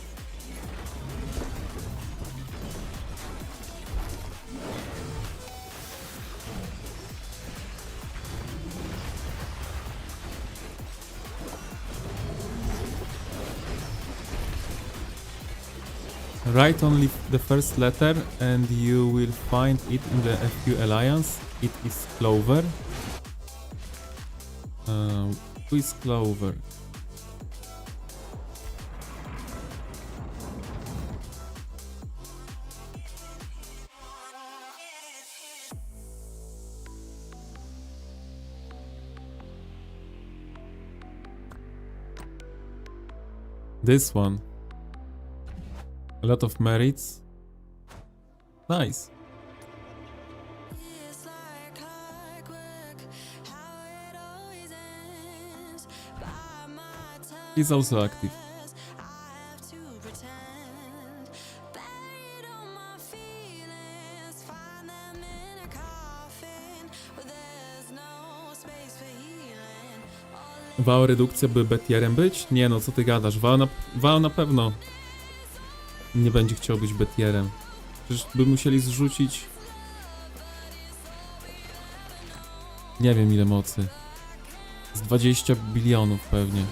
Write only the first letter and you will find it in the FQ Alliance. It is Clover. Who is Clover? This one. A lot of merits. Nice. It's like clockwork, how it always ends. By my tongue, He's also active. I have to pretend. Buried all my feelings, find them in a coffin where there's no space for healing. All Wao redukcja by betierem być? Nie no, co ty gadasz? Wao na pewno nie będzie chciał być betierem. Przecież by musieli zrzucić... Nie wiem ile mocy. Z 20 bilionów pewnie.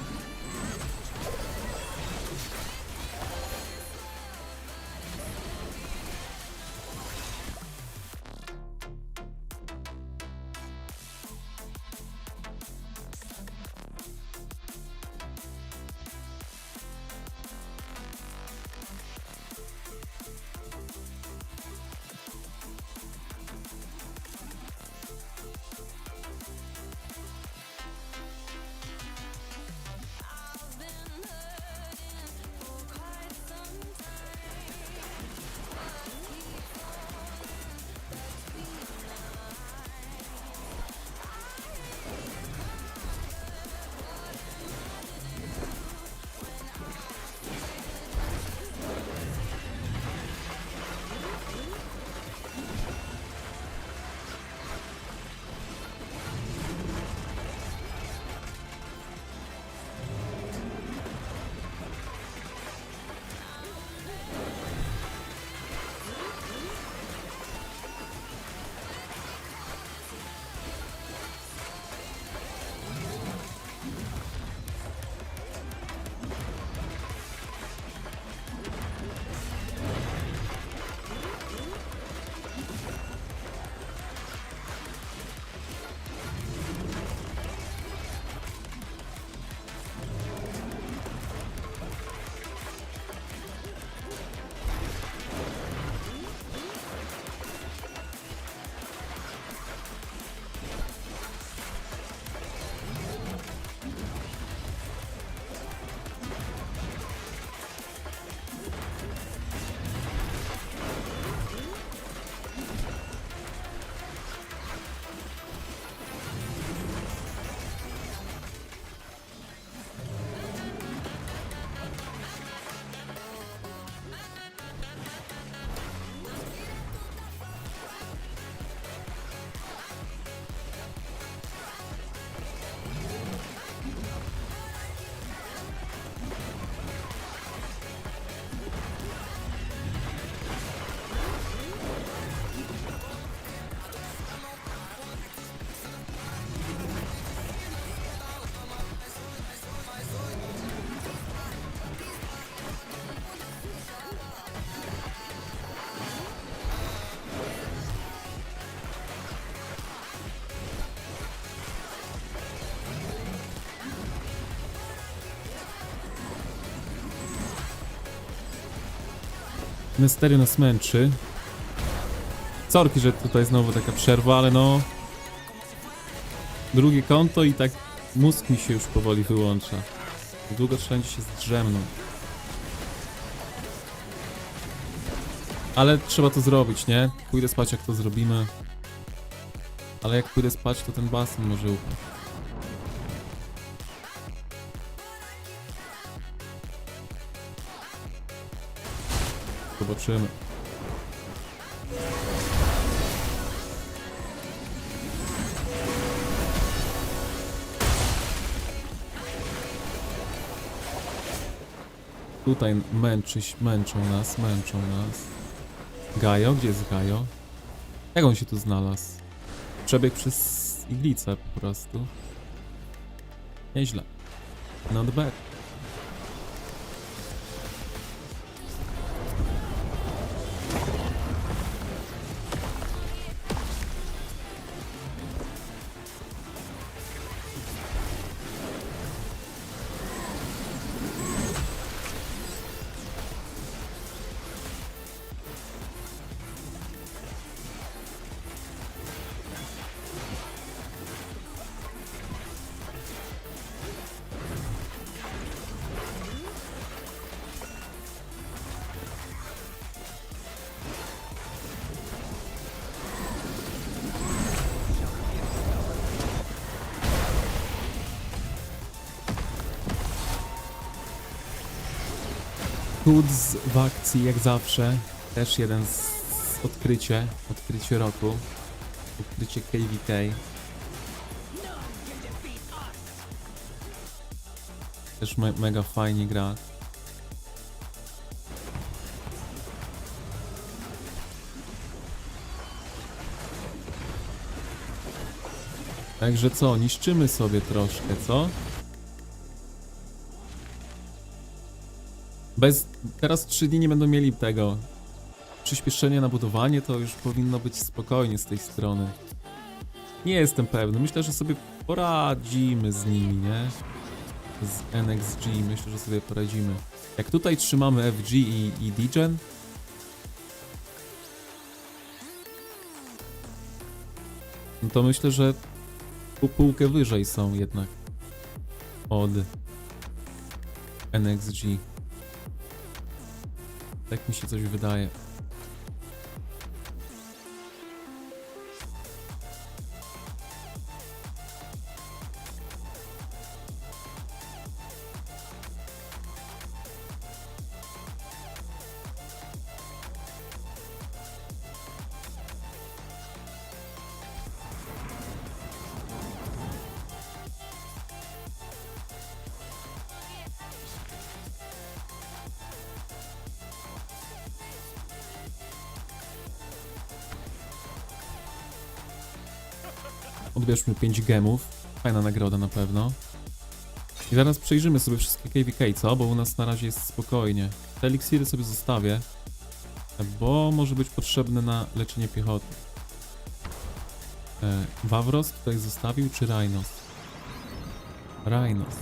Mysterio nas męczy. Sorki, że tutaj znowu taka przerwa, ale no... Drugie konto i tak mózg mi się już powoli wyłącza. Długo trzeba będzie się zdrzemnąć. Ale trzeba to zrobić, nie? Pójdę spać, jak to zrobimy. Ale jak pójdę spać, to ten basen może upaść. Zobaczymy. Tutaj męczą nas. Gajo? Gdzie jest Gajo? Jak on się tu znalazł? Przebiegł przez iglicę po prostu. Nieźle. Not bad. Hoods w akcji jak zawsze. Też jeden z odkrycie roku. Odkrycie KVK. Też mega fajnie gra. Także co, niszczymy sobie troszkę, co? Teraz 3 dni nie będą mieli tego przyspieszenia na budowanie, to już powinno być spokojnie z tej strony. Nie jestem pewny, myślę, że sobie poradzimy z nimi, nie? Z NXG, myślę, że sobie poradzimy. Jak tutaj trzymamy FG i Degen, no to myślę, że półkę wyżej są jednak od NXG. Tak mi się coś wydaje. Odbierzmy 5 gemów. Fajna nagroda na pewno. I zaraz przejrzymy sobie wszystkie KVK, co? Bo u nas na razie jest spokojnie. Te eliksiry sobie zostawię, bo może być potrzebne na leczenie piechoty. Wawros tutaj zostawił, czy Rhinos? Rhinos.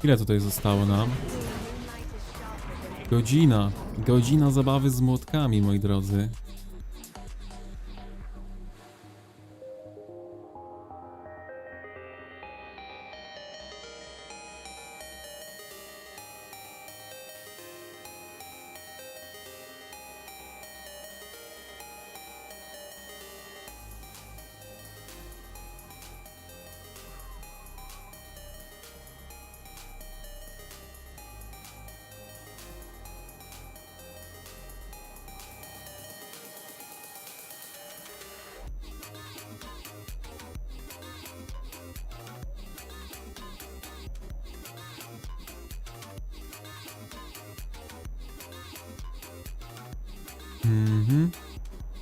Ile tutaj zostało nam? Godzina. Godzina zabawy z młotkami, moi drodzy.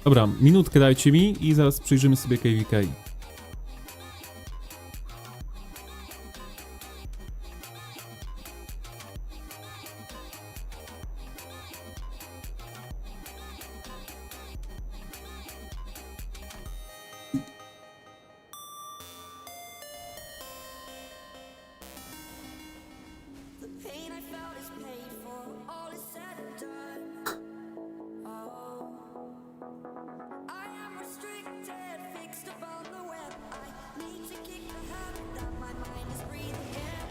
Dobra, minutkę dajcie mi i zaraz przyjrzymy sobie KVK. The pain I felt is paid for, all is said and done. Oh, I am restricted, fixed upon the web. I need to kick the habit that my mind is breathing in.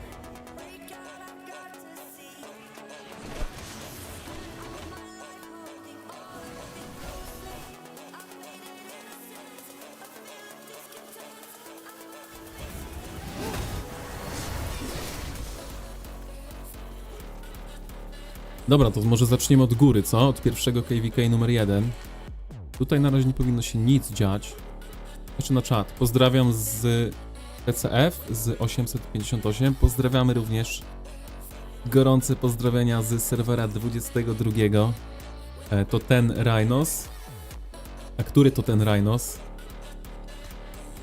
Break out, I've got to see. All my life holding all of it closely. I've made it innocent, a feel of discontent. Dobra, to może zaczniemy od góry, co? Od pierwszego KVK numer 1. Tutaj na razie nie powinno się nic dziać. Znaczy na czat. Pozdrawiam z PCF, z 858. Pozdrawiamy również gorące pozdrowienia z serwera 22. To ten Rhinos. A który to ten Rhinos?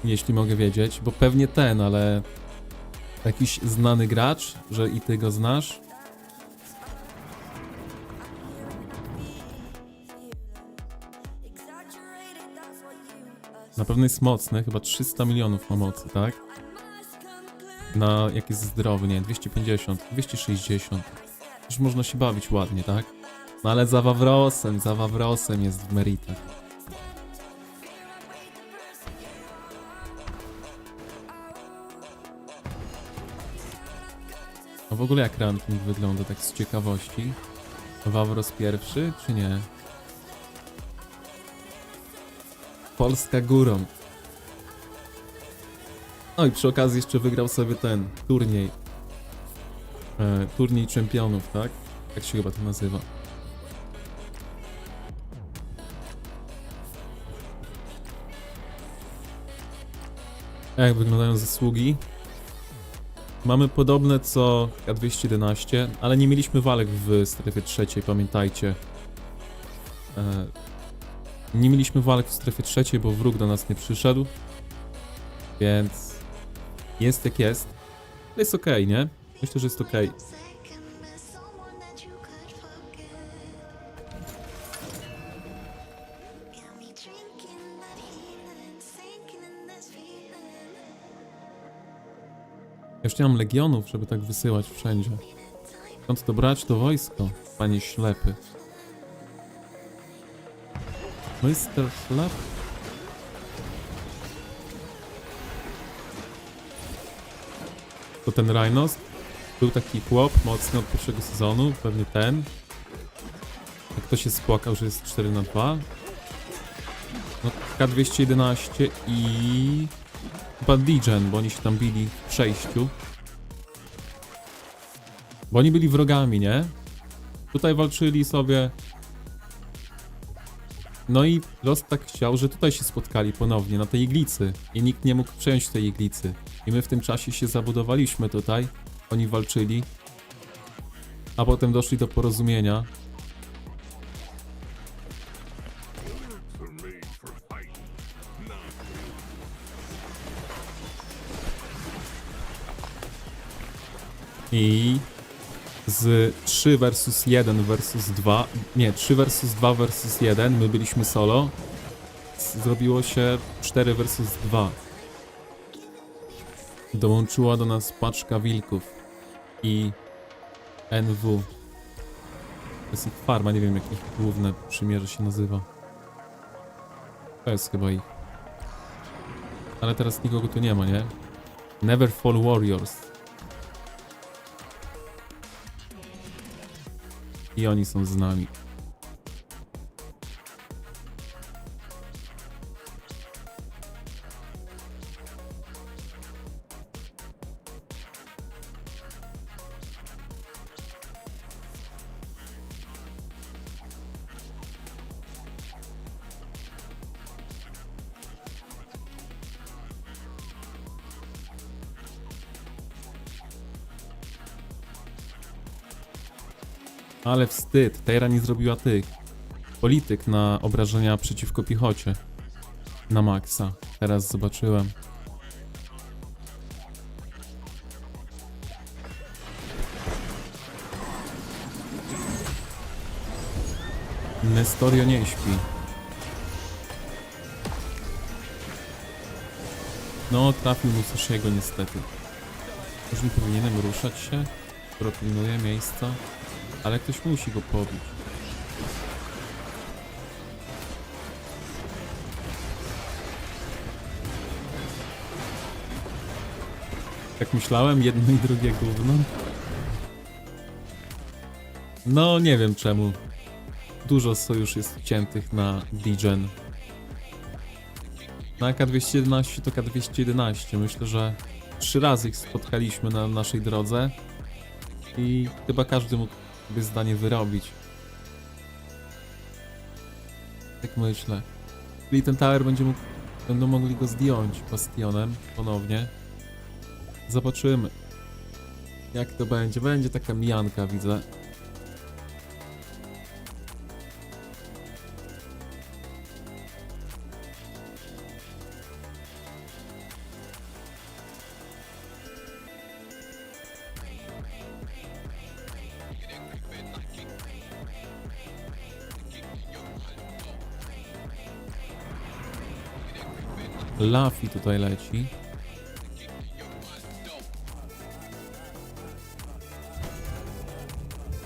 Jeśli mogę wiedzieć, bo pewnie ten, ale jakiś znany gracz, że i ty go znasz. Exaggerated, that's what you Na pewno jest mocny, chyba 300 milionów ma mocy, tak? must conclude. Na jak jest zdrowy, nie, 250, 260. Już można się bawić ładnie, tak? No ale za Wawrosem jest w meritach. A w ogóle jak ranking wygląda tak z ciekawości? Wawros pierwszy, czy nie? Polska górą. No i przy okazji jeszcze wygrał sobie ten turniej. Turniej czempionów, tak? Tak się chyba to nazywa. A jak wyglądają zasługi? Mamy podobne co K211, ale nie mieliśmy walek w strefie trzeciej, pamiętajcie. Nie mieliśmy walk w strefie trzeciej, bo wróg do nas nie przyszedł. Więc jest jak jest. To jest okej, nie? Myślę, że jest okej. Już nie mam legionów, żeby tak wysyłać wszędzie. Skąd to brać to wojsko, panie ślepy? Mr. Ślep? To ten Rhinos? Był taki chłop mocny od pierwszego sezonu, pewnie ten. Jak ktoś się spłakał, że jest 4-2. No K211 i... chyba Degen, bo oni się tam bili w przejściu. Bo oni byli wrogami, nie? Tutaj walczyli sobie... No i los tak chciał, że tutaj się spotkali ponownie, na tej iglicy. I nikt nie mógł przejąć tej iglicy. I my w tym czasie się zabudowaliśmy tutaj. Oni walczyli. A potem doszli do porozumienia. I z 3 versus 1 versus 2, nie, 3 versus 2 versus 1, my byliśmy solo, zrobiło się 4 versus 2. Dołączyła do nas paczka wilków i NW. To jest ich farma, nie wiem jak ich główne przymierze się nazywa. To jest chyba ich. Ale teraz nikogo tu nie ma, nie? Neverfall Warriors. I oni są z nami. Ale wstyd, Tejra nie zrobiła tych. polityk na obrażenia przeciwko piechocie. Na maksa. Teraz zobaczyłem. Nestorio nie śpi. No, trafił mu Sashiego niestety. Już nie powinienem ruszać się, skoro pilnuje miejsca, ale ktoś musi go pobić. Jak myślałem, jedno i drugie gówno. No, nie wiem czemu. Dużo sojuszy jest wciętych na Degen. Na K211 to K211. Myślę, że 3 razy ich spotkaliśmy na naszej drodze i chyba każdy mógł sobie zdanie wyrobić. Tak myślę. Czyli ten tower będą mogli go zdjąć bastionem ponownie. Zobaczymy, jak to będzie. Będzie taka mijanka, widzę. Laffy tutaj leci.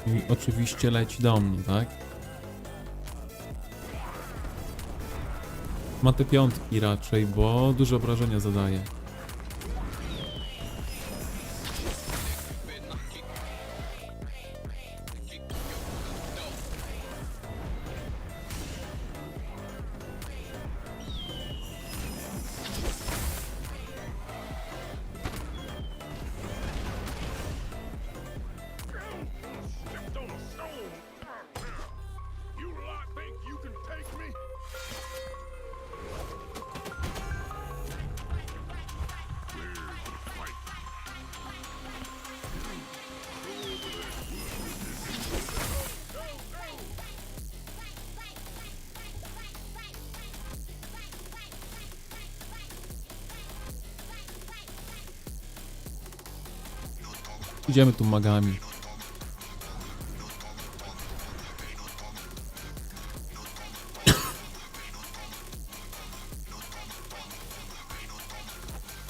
I oczywiście leci do mnie, tak? Ma te piątki raczej, bo duże obrażenia zadaje. Stepped on a stone. You lot think you can take me? Where's the fight? Idziemy tu magami.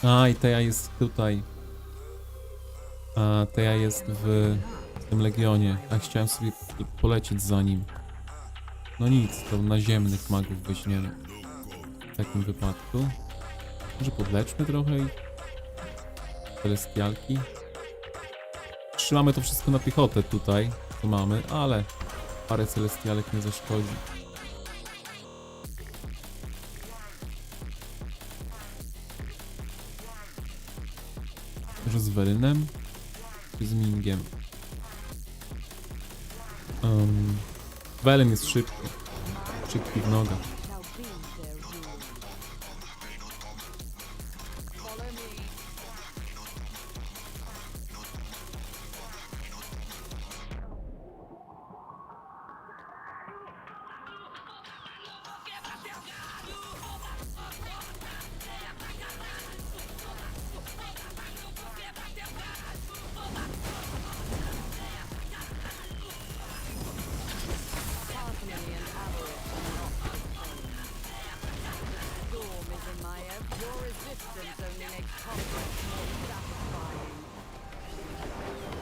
A, i Teja jest tutaj. A, Teja jest w tym Legionie. A chciałem sobie polecieć za nim. No nic, to naziemnych magów weźmiemy. W takim wypadku. Może podleczmy trochę ich. Celestialki. Trzymamy to wszystko na piechotę tutaj, co mamy, ale parę celestialek nie zaszkodzi. Może z Werynem? Czy z Mingiem? Welyn jest szybki. Szybki w nogach. Shall be their rule. Follow me. Parsimony and avarice are not the same. The storm is in my ebb. Your resistance only makes conquest more satisfying. Follow me.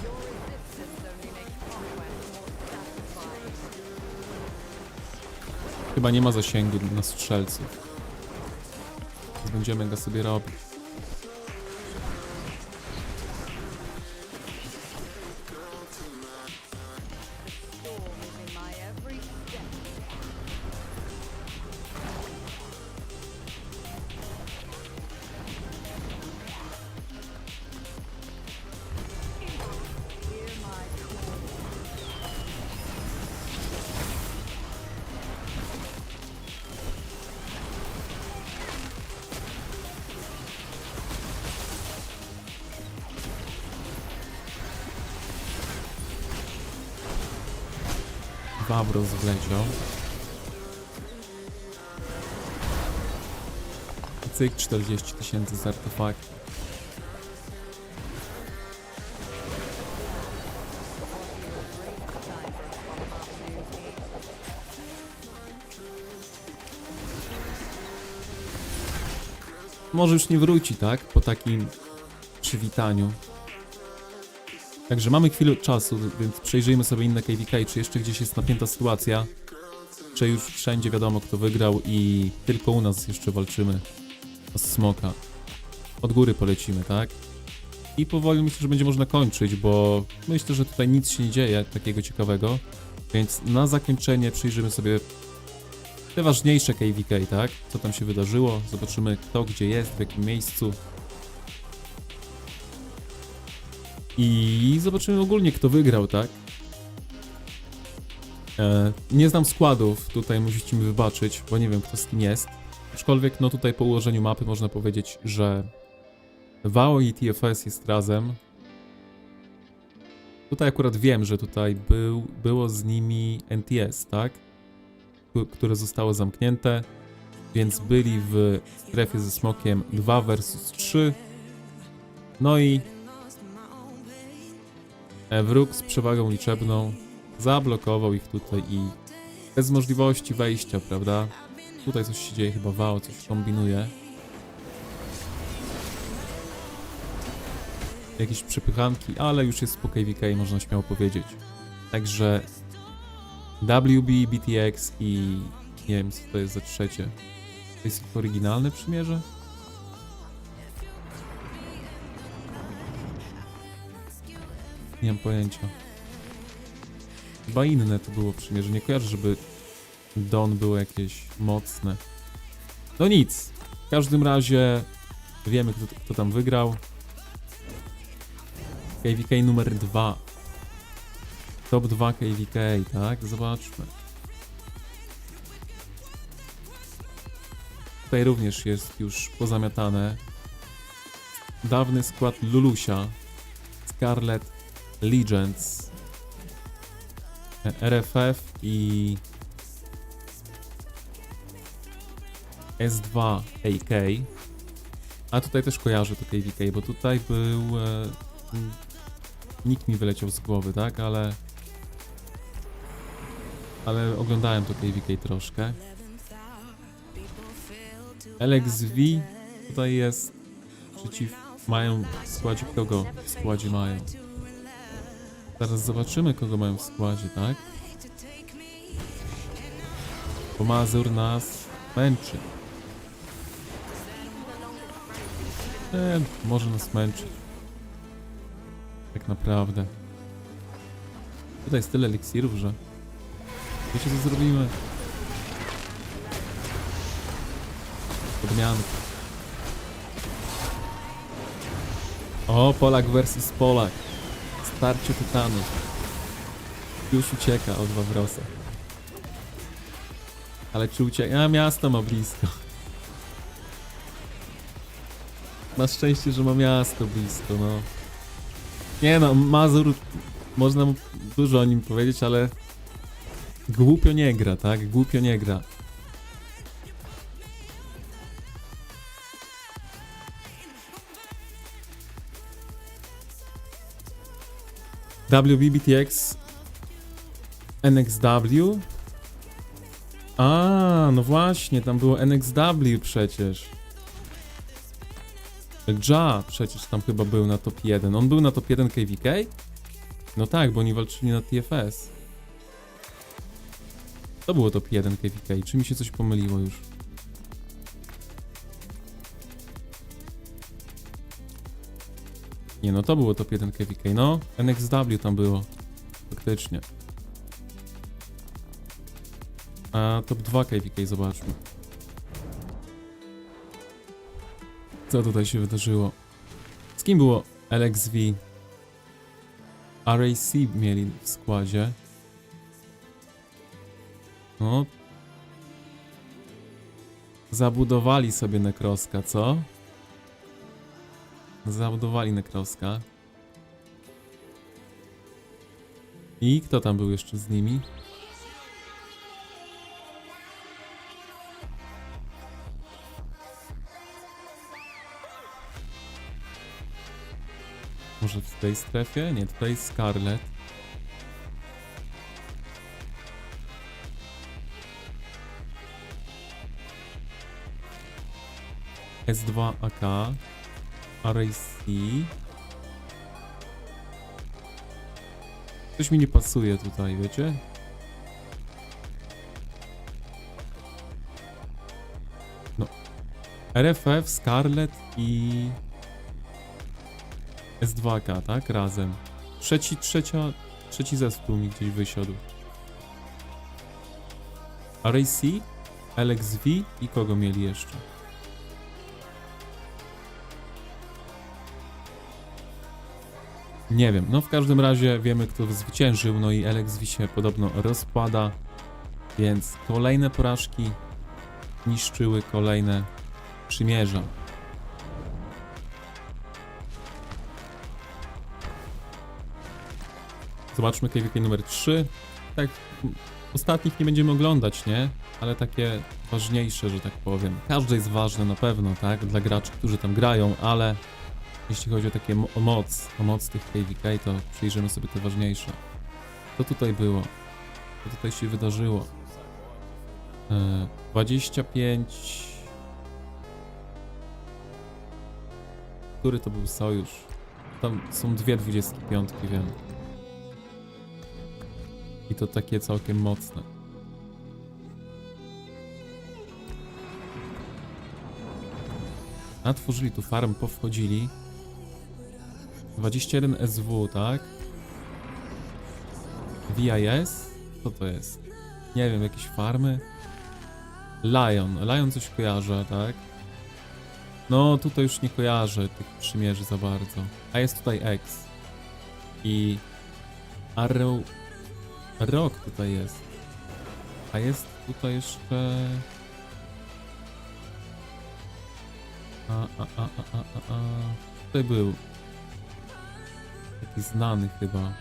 Your resistance only makes conquest more satisfying. Chyba nie ma zasięgu na strzelców. Więc będziemy go sobie robić. Storm is in my every step. Hear my call. Wawros wleciał. I cyk, 40 000 z artefaktu. Może już nie wróci, tak? Po takim przywitaniu. Także mamy chwilę czasu, więc przejrzyjmy sobie inne KVK, czy jeszcze gdzieś jest napięta sytuacja, czy już wszędzie wiadomo kto wygrał i tylko u nas jeszcze walczymy o smoka. Od góry polecimy, tak? I powoli myślę, że będzie można kończyć, bo myślę, że tutaj nic się nie dzieje takiego ciekawego, więc na zakończenie przyjrzymy sobie te ważniejsze KVK, tak? Co tam się wydarzyło, zobaczymy kto gdzie jest, w jakim miejscu. I zobaczymy ogólnie kto wygrał, tak? Nie znam składów, tutaj musicie mi wybaczyć, bo nie wiem kto z kim jest. Aczkolwiek no tutaj po ułożeniu mapy można powiedzieć, że WoW i TFS jest razem. Tutaj akurat wiem, że tutaj było z nimi NTS, tak? Które zostało zamknięte, więc byli w strefie ze smokiem 2 versus 3. No i wróg z przewagą liczebną zablokował ich tutaj i bez możliwości wejścia, prawda? Tutaj coś się dzieje, chyba WoW coś kombinuje. Jakieś przepychanki, ale już jest po KVK, można śmiało powiedzieć. Także WB, BTX i nie wiem co to jest za trzecie. To jest ich oryginalne przymierze? Nie mam pojęcia. Chyba inne to było przymierze. Nie kojarzę, żeby Dawn było jakieś mocne. No nic. W każdym razie wiemy kto tam wygrał. KVK numer 2. Top 2 KVK, tak? Zobaczmy. Tutaj również jest już pozamiatane. Dawny skład Lulusia. Scarlet Legends. RFF i S2 AK. A tutaj też kojarzę to KVK, bo tutaj był... nikt mi wyleciał z głowy, tak? Ale oglądałem to KVK troszkę. LXV tutaj jest mają w składzie kogo? W składzie mają. Zaraz zobaczymy kogo mają w składzie, tak? Bo Mazur nas męczy. Może nas męczyć. Tak naprawdę. Tutaj jest tyle eliksirów, że... Wiecie co zrobimy? Podmiankę. O, Polak versus Polak. Starcie tytanów. Już ucieka od Wawrosa. Ale czy ucieka? A miasto ma blisko. Na szczęście, że ma miasto blisko, no. Nie no, Mazur, można mu dużo o nim powiedzieć, ale głupio nie gra, tak? Głupio nie gra. WBBTX NXW. A, no właśnie, tam było NXW przecież. Ja przecież tam chyba był na top 1. On był na top 1 KVK? No tak, bo oni walczyli na TFS. To było top 1 KVK. Czy mi się coś pomyliło już? Nie no, to było top 1 KVK. No, NXW tam było. Faktycznie. A top 2 KVK, zobaczmy. Co tutaj się wydarzyło? Z kim było LXV? RAC mieli w składzie. No. Zabudowali sobie Nekroska, co? Zabudowali Nekroska. I kto tam był jeszcze z nimi? Może w tej strefie? Nie, tutaj Scarlet. S2 AK. RAC. Coś mi nie pasuje tutaj, wiecie? No. RFF, Scarlet i S2K, tak? Razem. Trzeci zespół mi gdzieś wysiadł. RAC, LXV i kogo mieli jeszcze? Nie wiem, no w każdym razie wiemy, kto zwyciężył, no i LXV się podobno rozpada, więc kolejne porażki niszczyły kolejne przymierza. Zobaczmy KVK numer 3. Tak, ostatnich nie będziemy oglądać, nie? Ale takie ważniejsze, że tak powiem. Każde jest ważne na pewno, tak? Dla graczy, którzy tam grają, ale jeśli chodzi o takie o moc tych KVK, to przyjrzymy sobie te ważniejsze. Co tutaj było? Co tutaj się wydarzyło? 25... Który to był sojusz? Tam są dwie 25, wiem. I to takie całkiem mocne. Natworzyli tu farm, powchodzili. 21 SW, tak? VIS? Co to jest? Nie wiem, jakieś farmy? Lion coś kojarzę, tak? No, tutaj już nie kojarzę tych przymierzy za bardzo. A jest tutaj X. I Arrow... Rock tutaj jest. A jest tutaj jeszcze... Tutaj był taki znany chyba.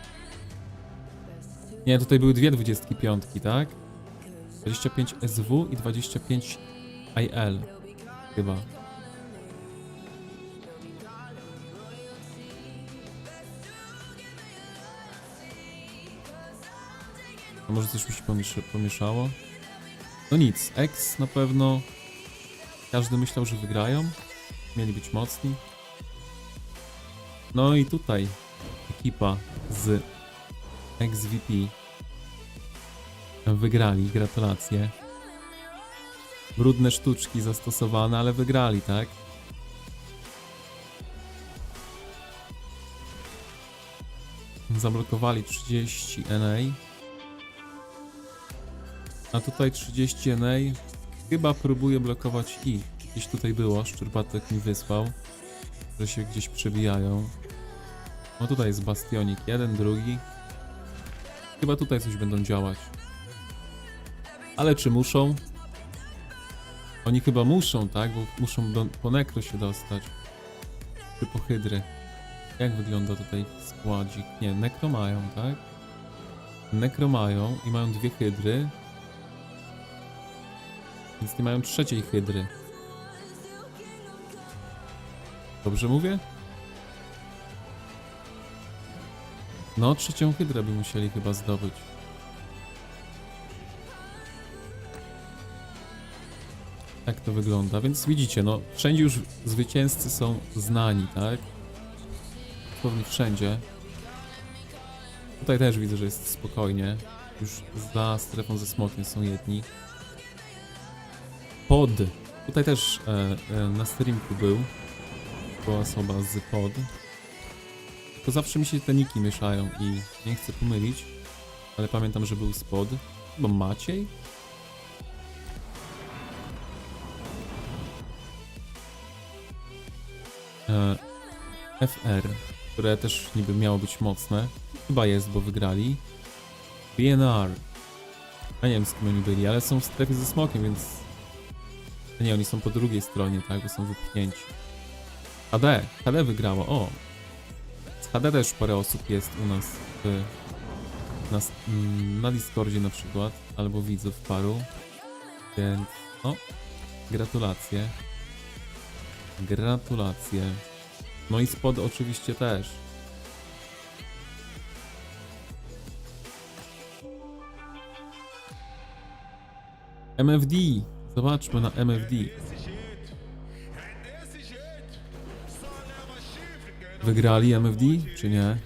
Nie, tutaj były dwie 25, tak? 25 SW i 25 IL chyba. A może coś mi się pomieszało? No nic, X na pewno. Każdy myślał, że wygrają. Mieli być mocni. No i tutaj ekipa z XVP wygrali, gratulacje. Brudne sztuczki zastosowane, ale wygrali, tak? Zablokowali 30 NA. A tutaj 30 NA chyba próbuje blokować ich. Gdzieś tutaj było, Szczerbatek mi wysłał, że się gdzieś przebijają. No tutaj jest bastionik, jeden, drugi. Chyba tutaj coś będą działać. Ale czy muszą? Oni chyba muszą, tak? Bo muszą po nekro się dostać. Czy po hydry. Jak wygląda tutaj składzik? Nie, nekro mają, tak? Nekro mają i mają dwie hydry. Więc nie mają trzeciej hydry. Dobrze mówię? No, trzecią hydrę by musieli chyba zdobyć. Tak to wygląda, więc widzicie, no wszędzie już zwycięzcy są znani, tak? Dosłownie wszędzie. Tutaj też widzę, że jest spokojnie. Już za strefą ze smokiem są jedni. Pod. Tutaj też na streamku była osoba z pod. To zawsze mi się te niki mieszają i nie chcę pomylić, ale pamiętam, że był spod. Chyba Maciej? FR, które też niby miało być mocne. Chyba jest, bo wygrali. BNR. A nie wiem, z kim oni byli, ale są w strefie ze smokiem, więc... Nie, oni są po drugiej stronie, tak, bo są wypchnięci. HD wygrało, o! Z HD też parę osób jest u nas na Discordzie na przykład, albo widzów paru. Więc, o, gratulacje. Gratulacje. No i spod oczywiście też. MFD. Zobaczmy na MFD. Wygrali MFD, czy nie?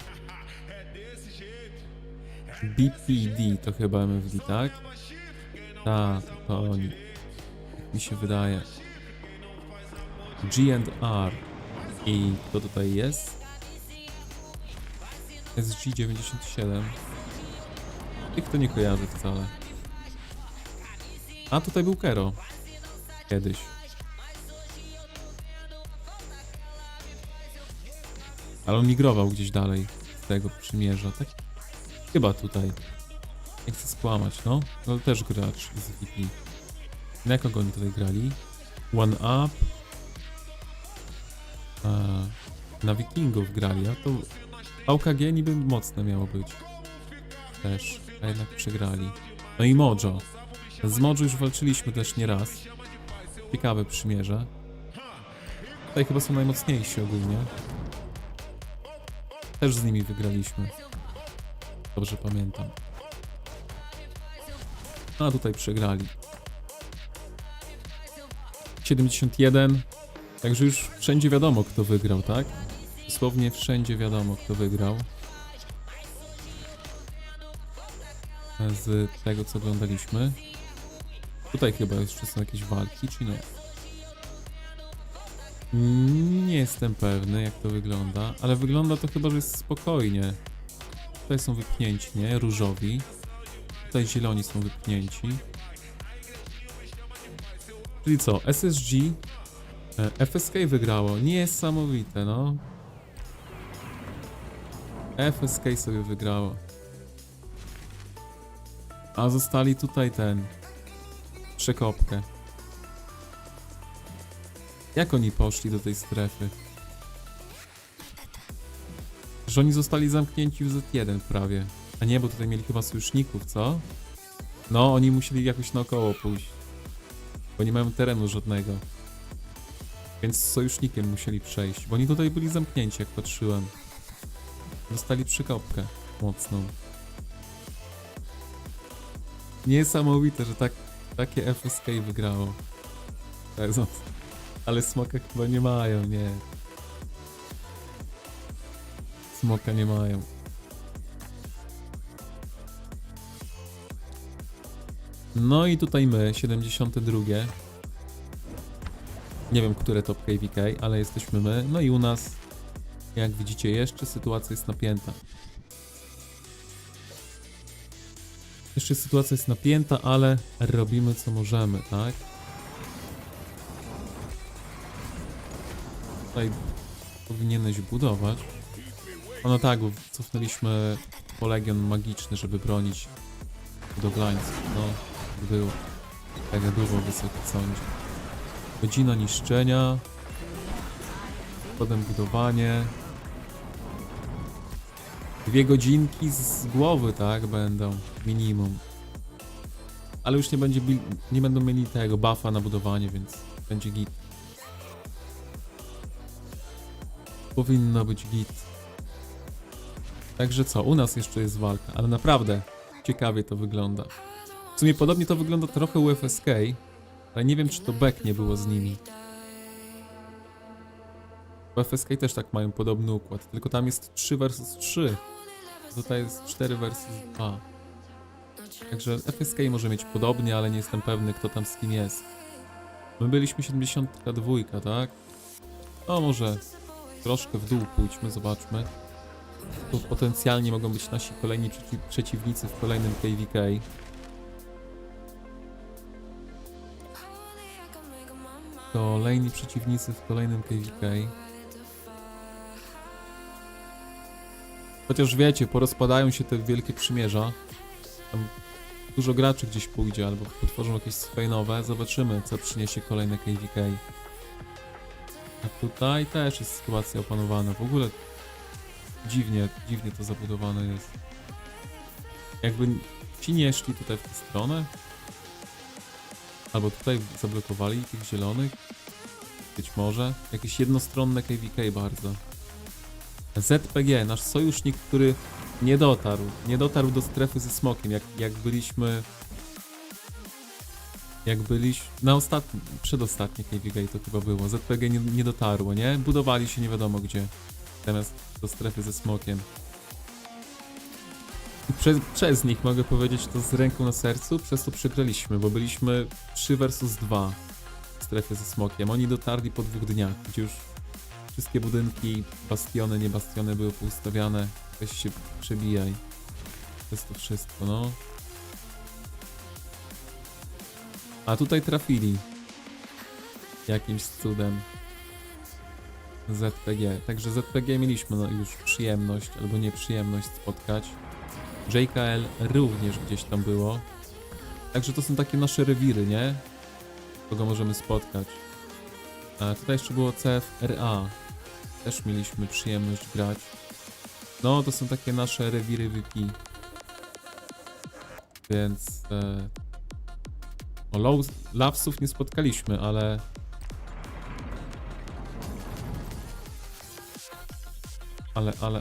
BPD to chyba MFD, tak? Tak, to oni. Mi się wydaje. G&R. I kto tutaj jest? SG97. Tych to nie kojarzę wcale. A tutaj był Kero. Kiedyś. Ale on migrował gdzieś dalej z tego przymierza, tak? Chyba tutaj. Nie chcę skłamać, no. Ale też gracz z VP. Na kogo oni tutaj grali? One Up. Na Wikingów grali, a to AUKG niby mocne miało być. Też, a jednak przegrali. No i Mojo. Z Mojo już walczyliśmy też nie raz. Ciekawe przymierze. Tutaj chyba są najmocniejsi ogólnie. Też z nimi wygraliśmy. Dobrze pamiętam. A tutaj przegrali. 71. Także już wszędzie wiadomo, kto wygrał, tak? Dosłownie wszędzie wiadomo, kto wygrał. Z tego, co oglądaliśmy. Tutaj chyba jeszcze są jakieś walki, czy nie? Nie jestem pewny, jak to wygląda, ale wygląda to chyba, że jest spokojnie. Tutaj są wypchnięci, nie? Różowi. Tutaj zieloni są wypchnięci. Czyli co? SSG FSK wygrało. Niesamowite, no. FSK sobie wygrało. A zostali tutaj przekopkę. Jak oni poszli do tej strefy? Że oni zostali zamknięci w Z1 prawie. A nie, bo tutaj mieli chyba sojuszników, co? No, oni musieli jakoś naokoło pójść. Bo nie mają terenu żadnego. Więc z sojusznikiem musieli przejść. Bo oni tutaj byli zamknięci, jak patrzyłem. Dostali przykopkę mocną. Niesamowite, że takie FSK wygrało. Jezus. Ale smoka chyba nie mają, nie. Smoka nie mają. No i tutaj my, 72. Nie wiem, które top KVK, ale jesteśmy my. No i u nas, jak widzicie, jeszcze sytuacja jest napięta. Jeszcze sytuacja jest napięta, ale robimy co możemy, tak? Tutaj powinieneś budować. No tak, bo cofnęliśmy Polegion magiczny, żeby bronić budowlańców. No, było. Tak było w Wysokim Sądzie. Godzina niszczenia. Potem budowanie. 2 godzinki z głowy, tak, będą. Minimum. Ale już nie będą mieli tego buffa na budowanie, więc będzie git. Powinno być git. Także co, u nas jeszcze jest walka, ale naprawdę ciekawie to wygląda. W sumie podobnie to wygląda trochę u FSK, ale nie wiem, czy to Beck nie było z nimi. Bo FSK też tak mają podobny układ, tylko tam jest 3 versus 3. Tutaj jest 4 versus 2. Także FSK może mieć podobnie, ale nie jestem pewny, kto tam z kim jest. My byliśmy 72, tak? No może troszkę w dół pójdźmy, zobaczmy. Tu potencjalnie mogą być nasi kolejni przeciwnicy w kolejnym KVK. Kolejni przeciwnicy w kolejnym KVK. Chociaż wiecie, porozpadają się te wielkie przymierza. Tam dużo graczy gdzieś pójdzie, albo utworzą jakieś swoje nowe. Zobaczymy, co przyniesie kolejne KVK. A tutaj też jest sytuacja opanowana. W ogóle dziwnie to zabudowane jest. Jakby ci nie szli tutaj w tę stronę. Albo tutaj zablokowali tych zielonych. Być może. Jakieś jednostronne KVK bardzo. ZPG, nasz sojusznik, który nie dotarł do strefy ze smokiem, jak byliśmy Jak byliśmy... Na przedostatnie KVK to chyba było. ZPG nie dotarło, nie? Budowali się nie wiadomo gdzie. Zamiast do strefy ze smokiem. I przez nich mogę powiedzieć to z ręką na sercu, przez to przegraliśmy, bo byliśmy 3 versus 2 w strefie ze smokiem. Oni dotarli po 2 dniach, gdzie już wszystkie budynki, bastiony, nie bastiony były poustawiane. Weź się przebijaj. To jest to wszystko, no. A tutaj trafili. Jakimś cudem. ZPG. Także ZPG mieliśmy no, już przyjemność, albo nieprzyjemność spotkać. JKL również gdzieś tam było. Także to są takie nasze rewiry, nie? Kogo możemy spotkać. A tutaj jeszcze było CFRA. Też mieliśmy przyjemność grać. No, to są takie nasze rewiry VP. Więc... Lawsów nie spotkaliśmy, ale...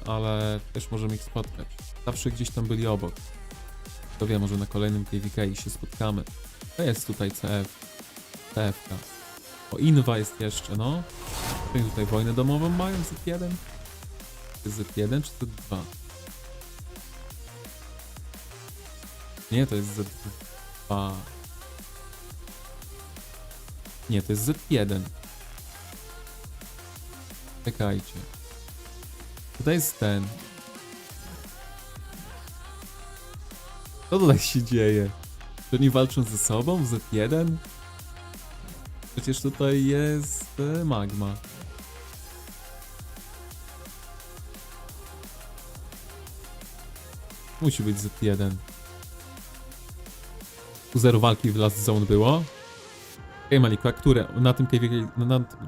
Ale też możemy ich spotkać. Zawsze gdzieś tam byli obok. Kto wie, może na kolejnym KVK się spotkamy. To jest tutaj CFK. O, Inwa jest jeszcze, no. Oni tutaj wojnę domową mają, Z1? Czy Z1 czy Z2? Nie, to jest Z2. Nie, to jest Z1. Czekajcie. Tutaj jest ten. Co tutaj się dzieje? Czy oni walczą ze sobą? Z1? Przecież tutaj jest magma. Musi być Z1. Tu 0 walki w Last Zone było. Okej, Malika, które? Na tym KVK,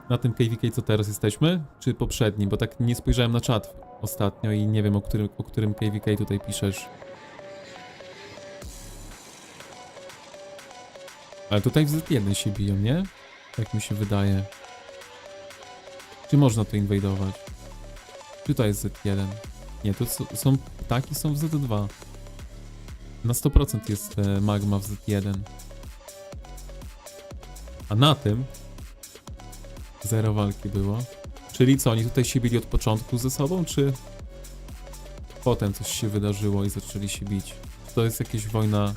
na tym KVK co teraz jesteśmy? Czy poprzednim? Bo tak nie spojrzałem na czat ostatnio i nie wiem o którym KVK tutaj piszesz. Ale tutaj w Z1 się biją, nie? Tak mi się wydaje. Czy można to inwajdować? Czy to jest Z1? Nie, to są ptaki, są w Z2. Na 100% jest magma w Z1. A na tym 0 walki było. Czyli co, oni tutaj się bili od początku ze sobą, czy potem coś się wydarzyło i zaczęli się bić? Czy to jest jakaś wojna...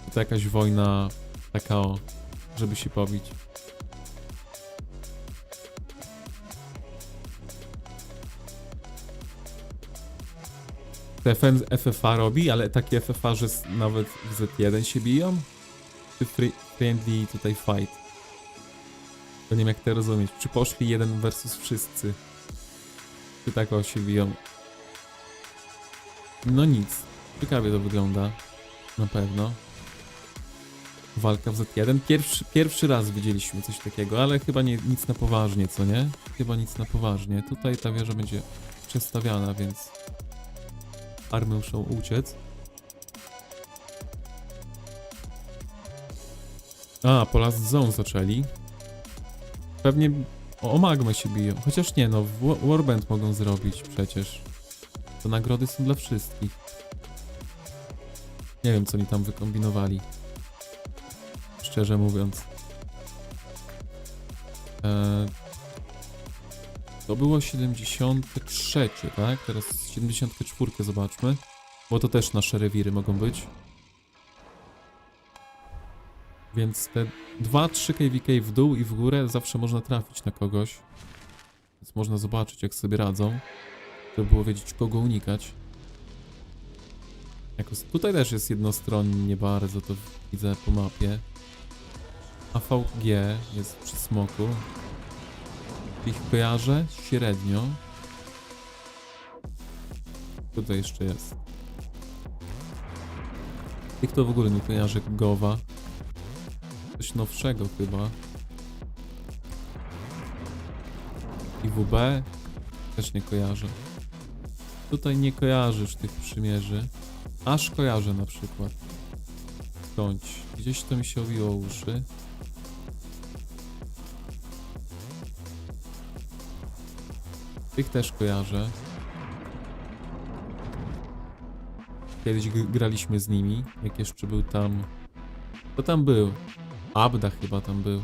Czy to jakaś wojna taka o, żeby się pobić? TFN FFA robi, ale takie FFA, że nawet w Z1 się biją? Czy friendly tutaj fight? To nie wiem jak to rozumieć. Czy poszli 1 versus wszyscy? Czy tak o się biją? No nic. Ciekawie to wygląda. Na pewno. Walka w Z1. Pierwszy raz widzieliśmy coś takiego, ale chyba nic na poważnie, co nie? Chyba nic na poważnie. Tutaj ta wieża będzie przestawiana, więc army muszą uciec. A, po Last Zone zaczęli. Pewnie o magmę się biją. Chociaż nie, no Warband mogą zrobić przecież. To nagrody są dla wszystkich. Nie wiem, co oni tam wykombinowali. Szczerze mówiąc. To było 73, tak? Teraz 74 zobaczmy. Bo to też nasze rewiry mogą być. Więc te 2-3 KVK w dół i w górę zawsze można trafić na kogoś. Więc można zobaczyć jak sobie radzą. Żeby było wiedzieć kogo unikać. Tutaj też jest jednostronnie bardzo, to widzę po mapie. AVG jest przy smoku. Ich kojarzę średnio. Tutaj jeszcze jest. Ich to w ogóle nie kojarzę Gowa. Coś nowszego chyba. IWB też nie kojarzę. Tutaj nie kojarzysz tych przymierzy. Aż kojarzę na przykład. Skądś. Gdzieś to mi się obiło uszy. Tych też kojarzę. Kiedyś graliśmy z nimi, jak jeszcze był tam Kto tam był? Abda chyba tam był.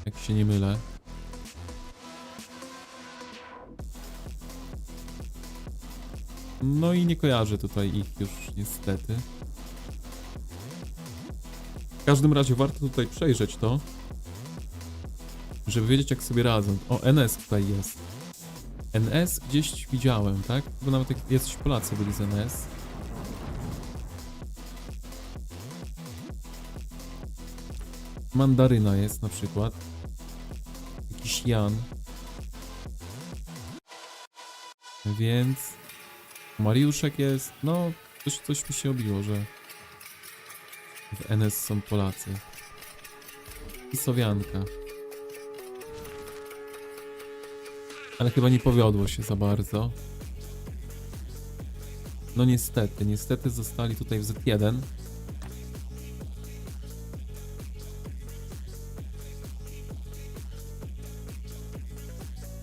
Jak się nie mylę. No i nie kojarzę tutaj ich już niestety. W każdym razie warto tutaj przejrzeć to, żeby wiedzieć jak sobie radzą. O, NS tutaj jest. NS gdzieś widziałem, tak? Bo nawet jacyś Polacy byli z NS. Mandaryna jest na przykład. Jakiś Jan. Więc... Mariuszek jest... No, coś mi się obiło, że... W NS są Polacy. I Sowianka. Ale chyba nie powiodło się za bardzo. No niestety zostali tutaj w Z1.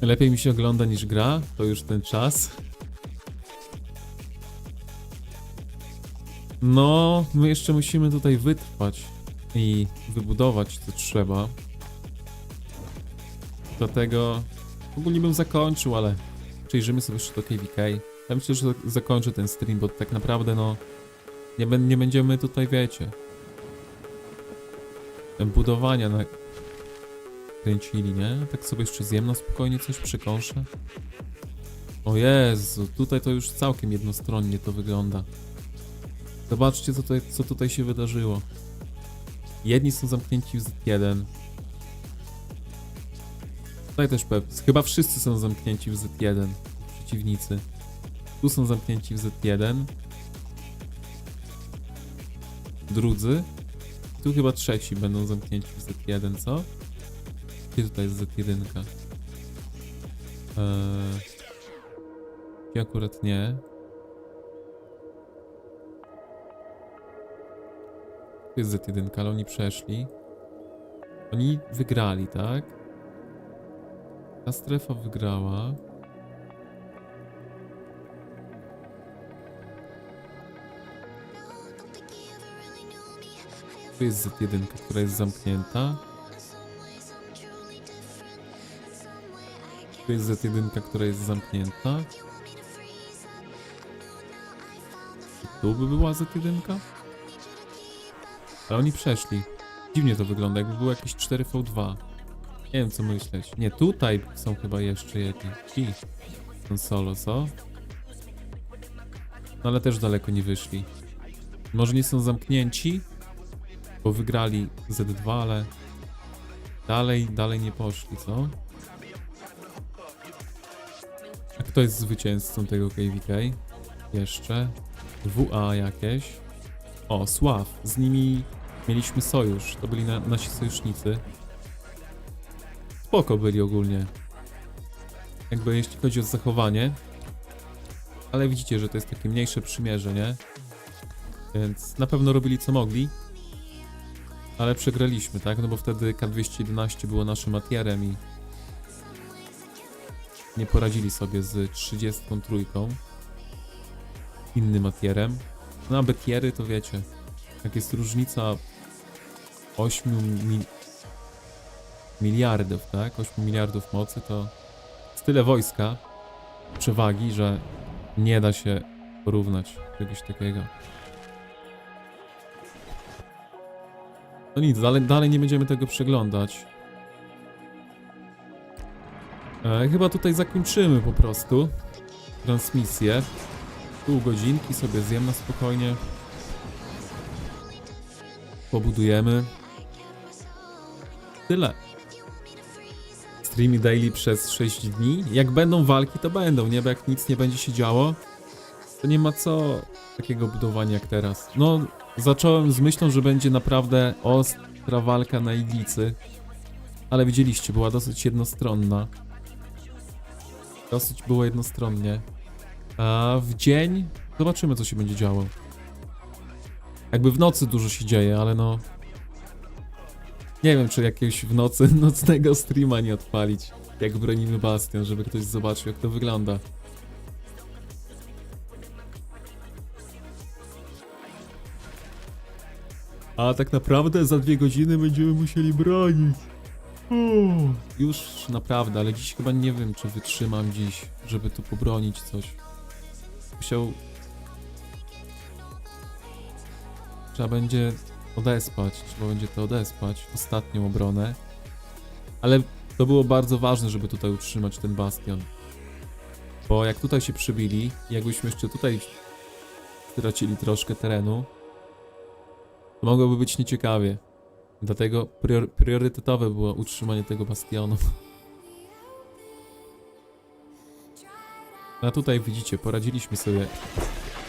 Lepiej mi się ogląda niż gra, to już ten czas. No, my jeszcze musimy tutaj wytrwać i wybudować co trzeba. Dlatego ogólnie bym zakończył, ale przejrzymy sobie jeszcze do KVK. Ja myślę, że zakończę ten stream, bo tak naprawdę no nie będziemy tutaj, wiecie, budowania kręcili, nie? Tak sobie jeszcze zjem na spokojnie coś przekąszę. O Jezu, tutaj to już całkiem jednostronnie to wygląda. Zobaczcie co tutaj się wydarzyło. Jedni są zamknięci w Z1. Tutaj też chyba wszyscy są zamknięci w Z1. Przeciwnicy. Tu są zamknięci w Z1. Drudzy. Tu chyba trzeci będą zamknięci w Z1, co? Gdzie tutaj jest Z1? I akurat nie. Tu jest Z1, ale oni przeszli. Oni wygrali, tak? Ta strefa wygrała. Tu jest Z1, która jest zamknięta. Tu jest Z1, która jest zamknięta. I tu by była Z1? Ale oni przeszli. Dziwnie to wygląda, jakby było jakieś 4v2. Nie wiem co myśleć. Nie, tutaj są chyba jeszcze jedni. Ci są solo, co? No ale też daleko nie wyszli. Może nie są zamknięci, bo wygrali Z2, ale dalej nie poszli, co? A kto jest zwycięzcą tego KVK? Jeszcze. WA jakieś. O, Sław. Z nimi mieliśmy sojusz. To byli nasi sojusznicy. Spoko byli ogólnie. Jakby jeśli chodzi o zachowanie. Ale widzicie, że to jest takie mniejsze przymierze, nie? Więc na pewno robili co mogli. Ale przegraliśmy, tak? No bo wtedy K211 było naszym atierem i nie poradzili sobie z 33. Innym atierem. No a betiery to wiecie. Jak jest różnica 8 miliardów, tak? 8 miliardów mocy to jest tyle wojska, przewagi, że nie da się porównać czegoś takiego. No nic, dalej nie będziemy tego przeglądać. Chyba tutaj zakończymy po prostu transmisję. Pół godzinki sobie zjem na spokojnie. Pobudujemy. Tyle. Streamy daily przez 6 dni. Jak będą walki, to będą, nie? Bo jak nic nie będzie się działo, to nie ma co takiego budowania jak teraz. No, zacząłem z myślą, że będzie naprawdę ostra walka na iglicy. Ale widzieliście, była dosyć jednostronna. Dosyć było jednostronnie. A w dzień zobaczymy, co się będzie działo. Jakby w nocy dużo się dzieje, ale no... Nie wiem, czy jakiegoś w nocy nocnego streama nie odpalić. Jak bronimy Bastion, żeby ktoś zobaczył, jak to wygląda. A tak naprawdę za 2 godziny będziemy musieli bronić. Już naprawdę, ale dziś chyba nie wiem, czy wytrzymam dziś, żeby tu pobronić coś. Musiał... Trzeba będzie to odespać, ostatnią obronę. Ale to było bardzo ważne, żeby tutaj utrzymać ten bastion. Bo jak tutaj się przybili, jakbyśmy jeszcze tutaj stracili troszkę terenu, to mogłoby być nieciekawie. Dlatego priorytetowe było utrzymanie tego bastionu. A tutaj widzicie, poradziliśmy sobie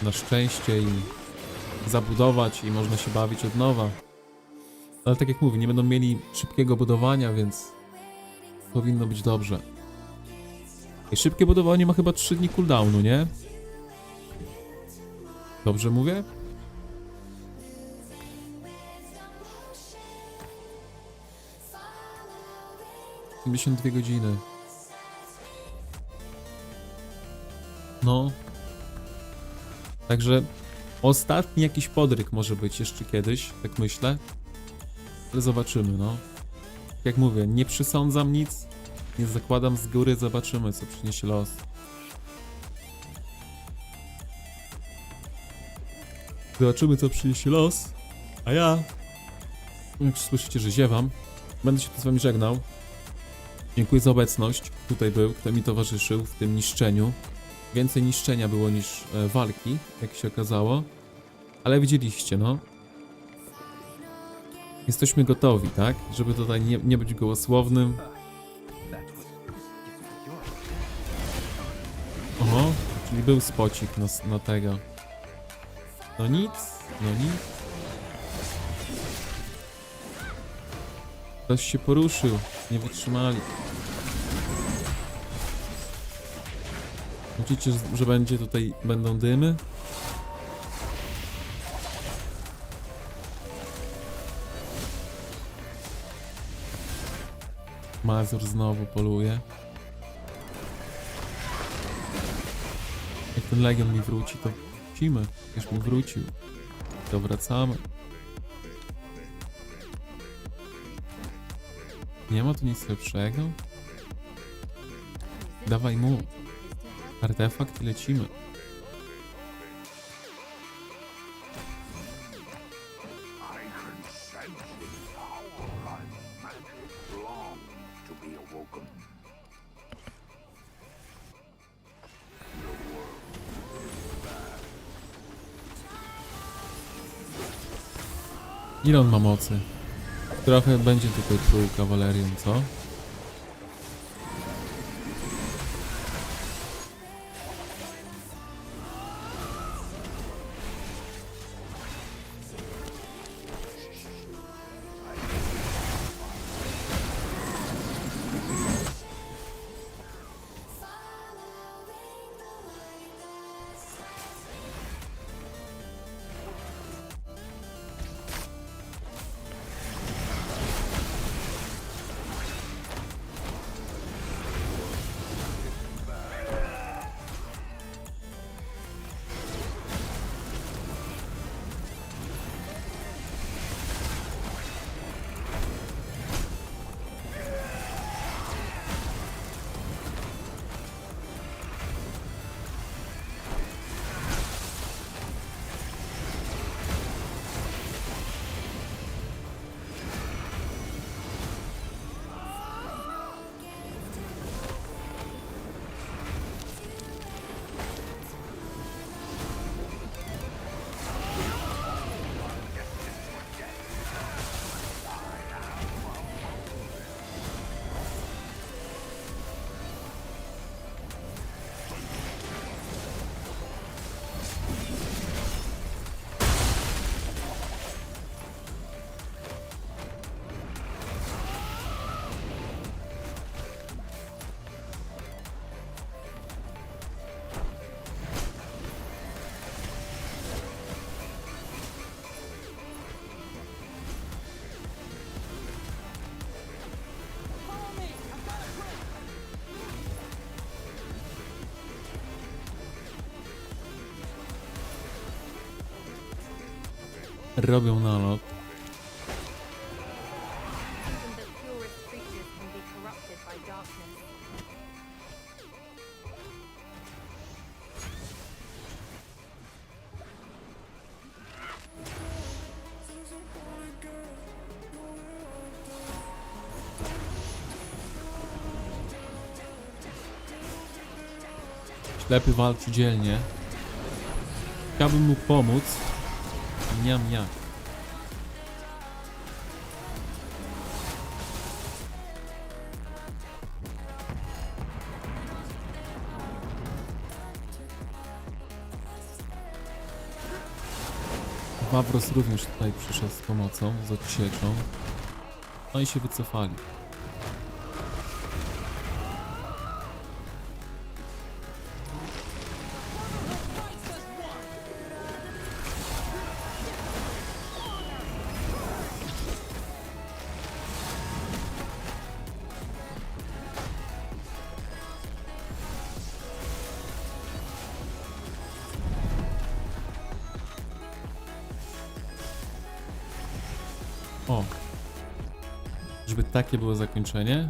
na szczęście i zabudować i można się bawić od nowa. Ale tak jak mówię, nie będą mieli szybkiego budowania, więc powinno być dobrze. I szybkie budowanie ma chyba 3 dni cooldownu, nie? Dobrze mówię? - 52 godziny. No. Także ostatni jakiś podryk może być jeszcze kiedyś, tak myślę. Ale zobaczymy, no. Tak jak mówię, nie przysądzam nic, nie zakładam z góry, zobaczymy, co przyniesie los. Zobaczymy, co przyniesie los. A ja, jak słyszycie, że ziewam, będę się tu z wami żegnał. Dziękuję za obecność. Tutaj był, kto mi towarzyszył w tym niszczeniu. Więcej niszczenia było niż walki, jak się okazało. Ale widzieliście, no. Jesteśmy gotowi, tak? Żeby tutaj nie być gołosłownym. Oho, czyli był spocik na tego. No nic, no nic. Ktoś się poruszył, nie wytrzymali. Widzicie, że będzie tutaj, będą dymy? Mazur znowu poluje. Jak ten legion mi wróci, to wrócimy. Już mi wrócił. To wracamy. Nie ma tu nic lepszego? Dawaj mu. Artefakt i lecimy. Ile on ma mocy? Trochę będzie tutaj truł kawalerią, co? Robią nalot. by darkness. Ślepy walczy dzielnie. Chciałbym mu pomóc. Niam. Wawros również tutaj przyszedł z pomocą, z odsieczą. No i się wycofali. O! Żeby takie było zakończenie.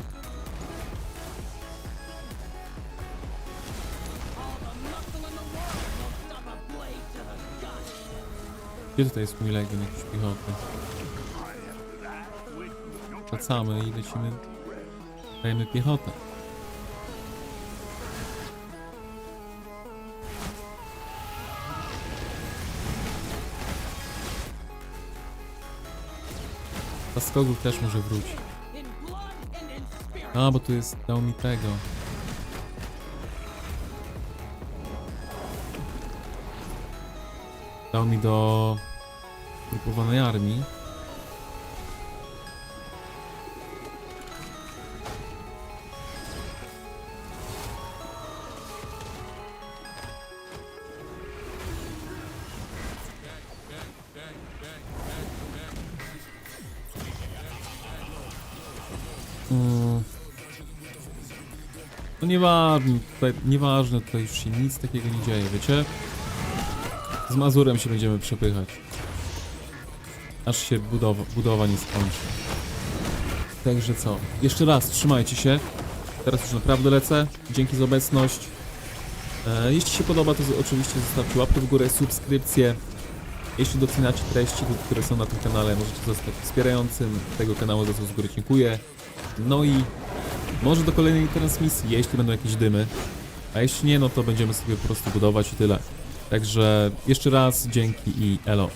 All the muscle in the world won't stop a blade to the gut. Gdzie tutaj jest mój legion jakiś pichoty? Wracamy i lecimy. Dajemy piechotę. Ta skogów też może wrócić. In blood and in spirit. A, bo tu jest, dał mi tego. Dał mi do grupowanej armii. No nieważne, tutaj już się nic takiego nie dzieje, wiecie? Z Mazurem się będziemy przepychać. Aż się budowa nie skończy. Także co? Jeszcze raz, trzymajcie się. Teraz już naprawdę lecę. Dzięki za obecność. Jeśli się podoba, to oczywiście zostawcie łapkę w górę, subskrypcję. Jeśli doceniacie treści, które są na tym kanale, możecie zostać wspierającym tego kanału, za co z góry dziękuję. No i może do kolejnej transmisji, jeśli będą jakieś dymy. A jeśli nie, no to będziemy sobie po prostu budować i tyle. Także jeszcze raz dzięki i elo.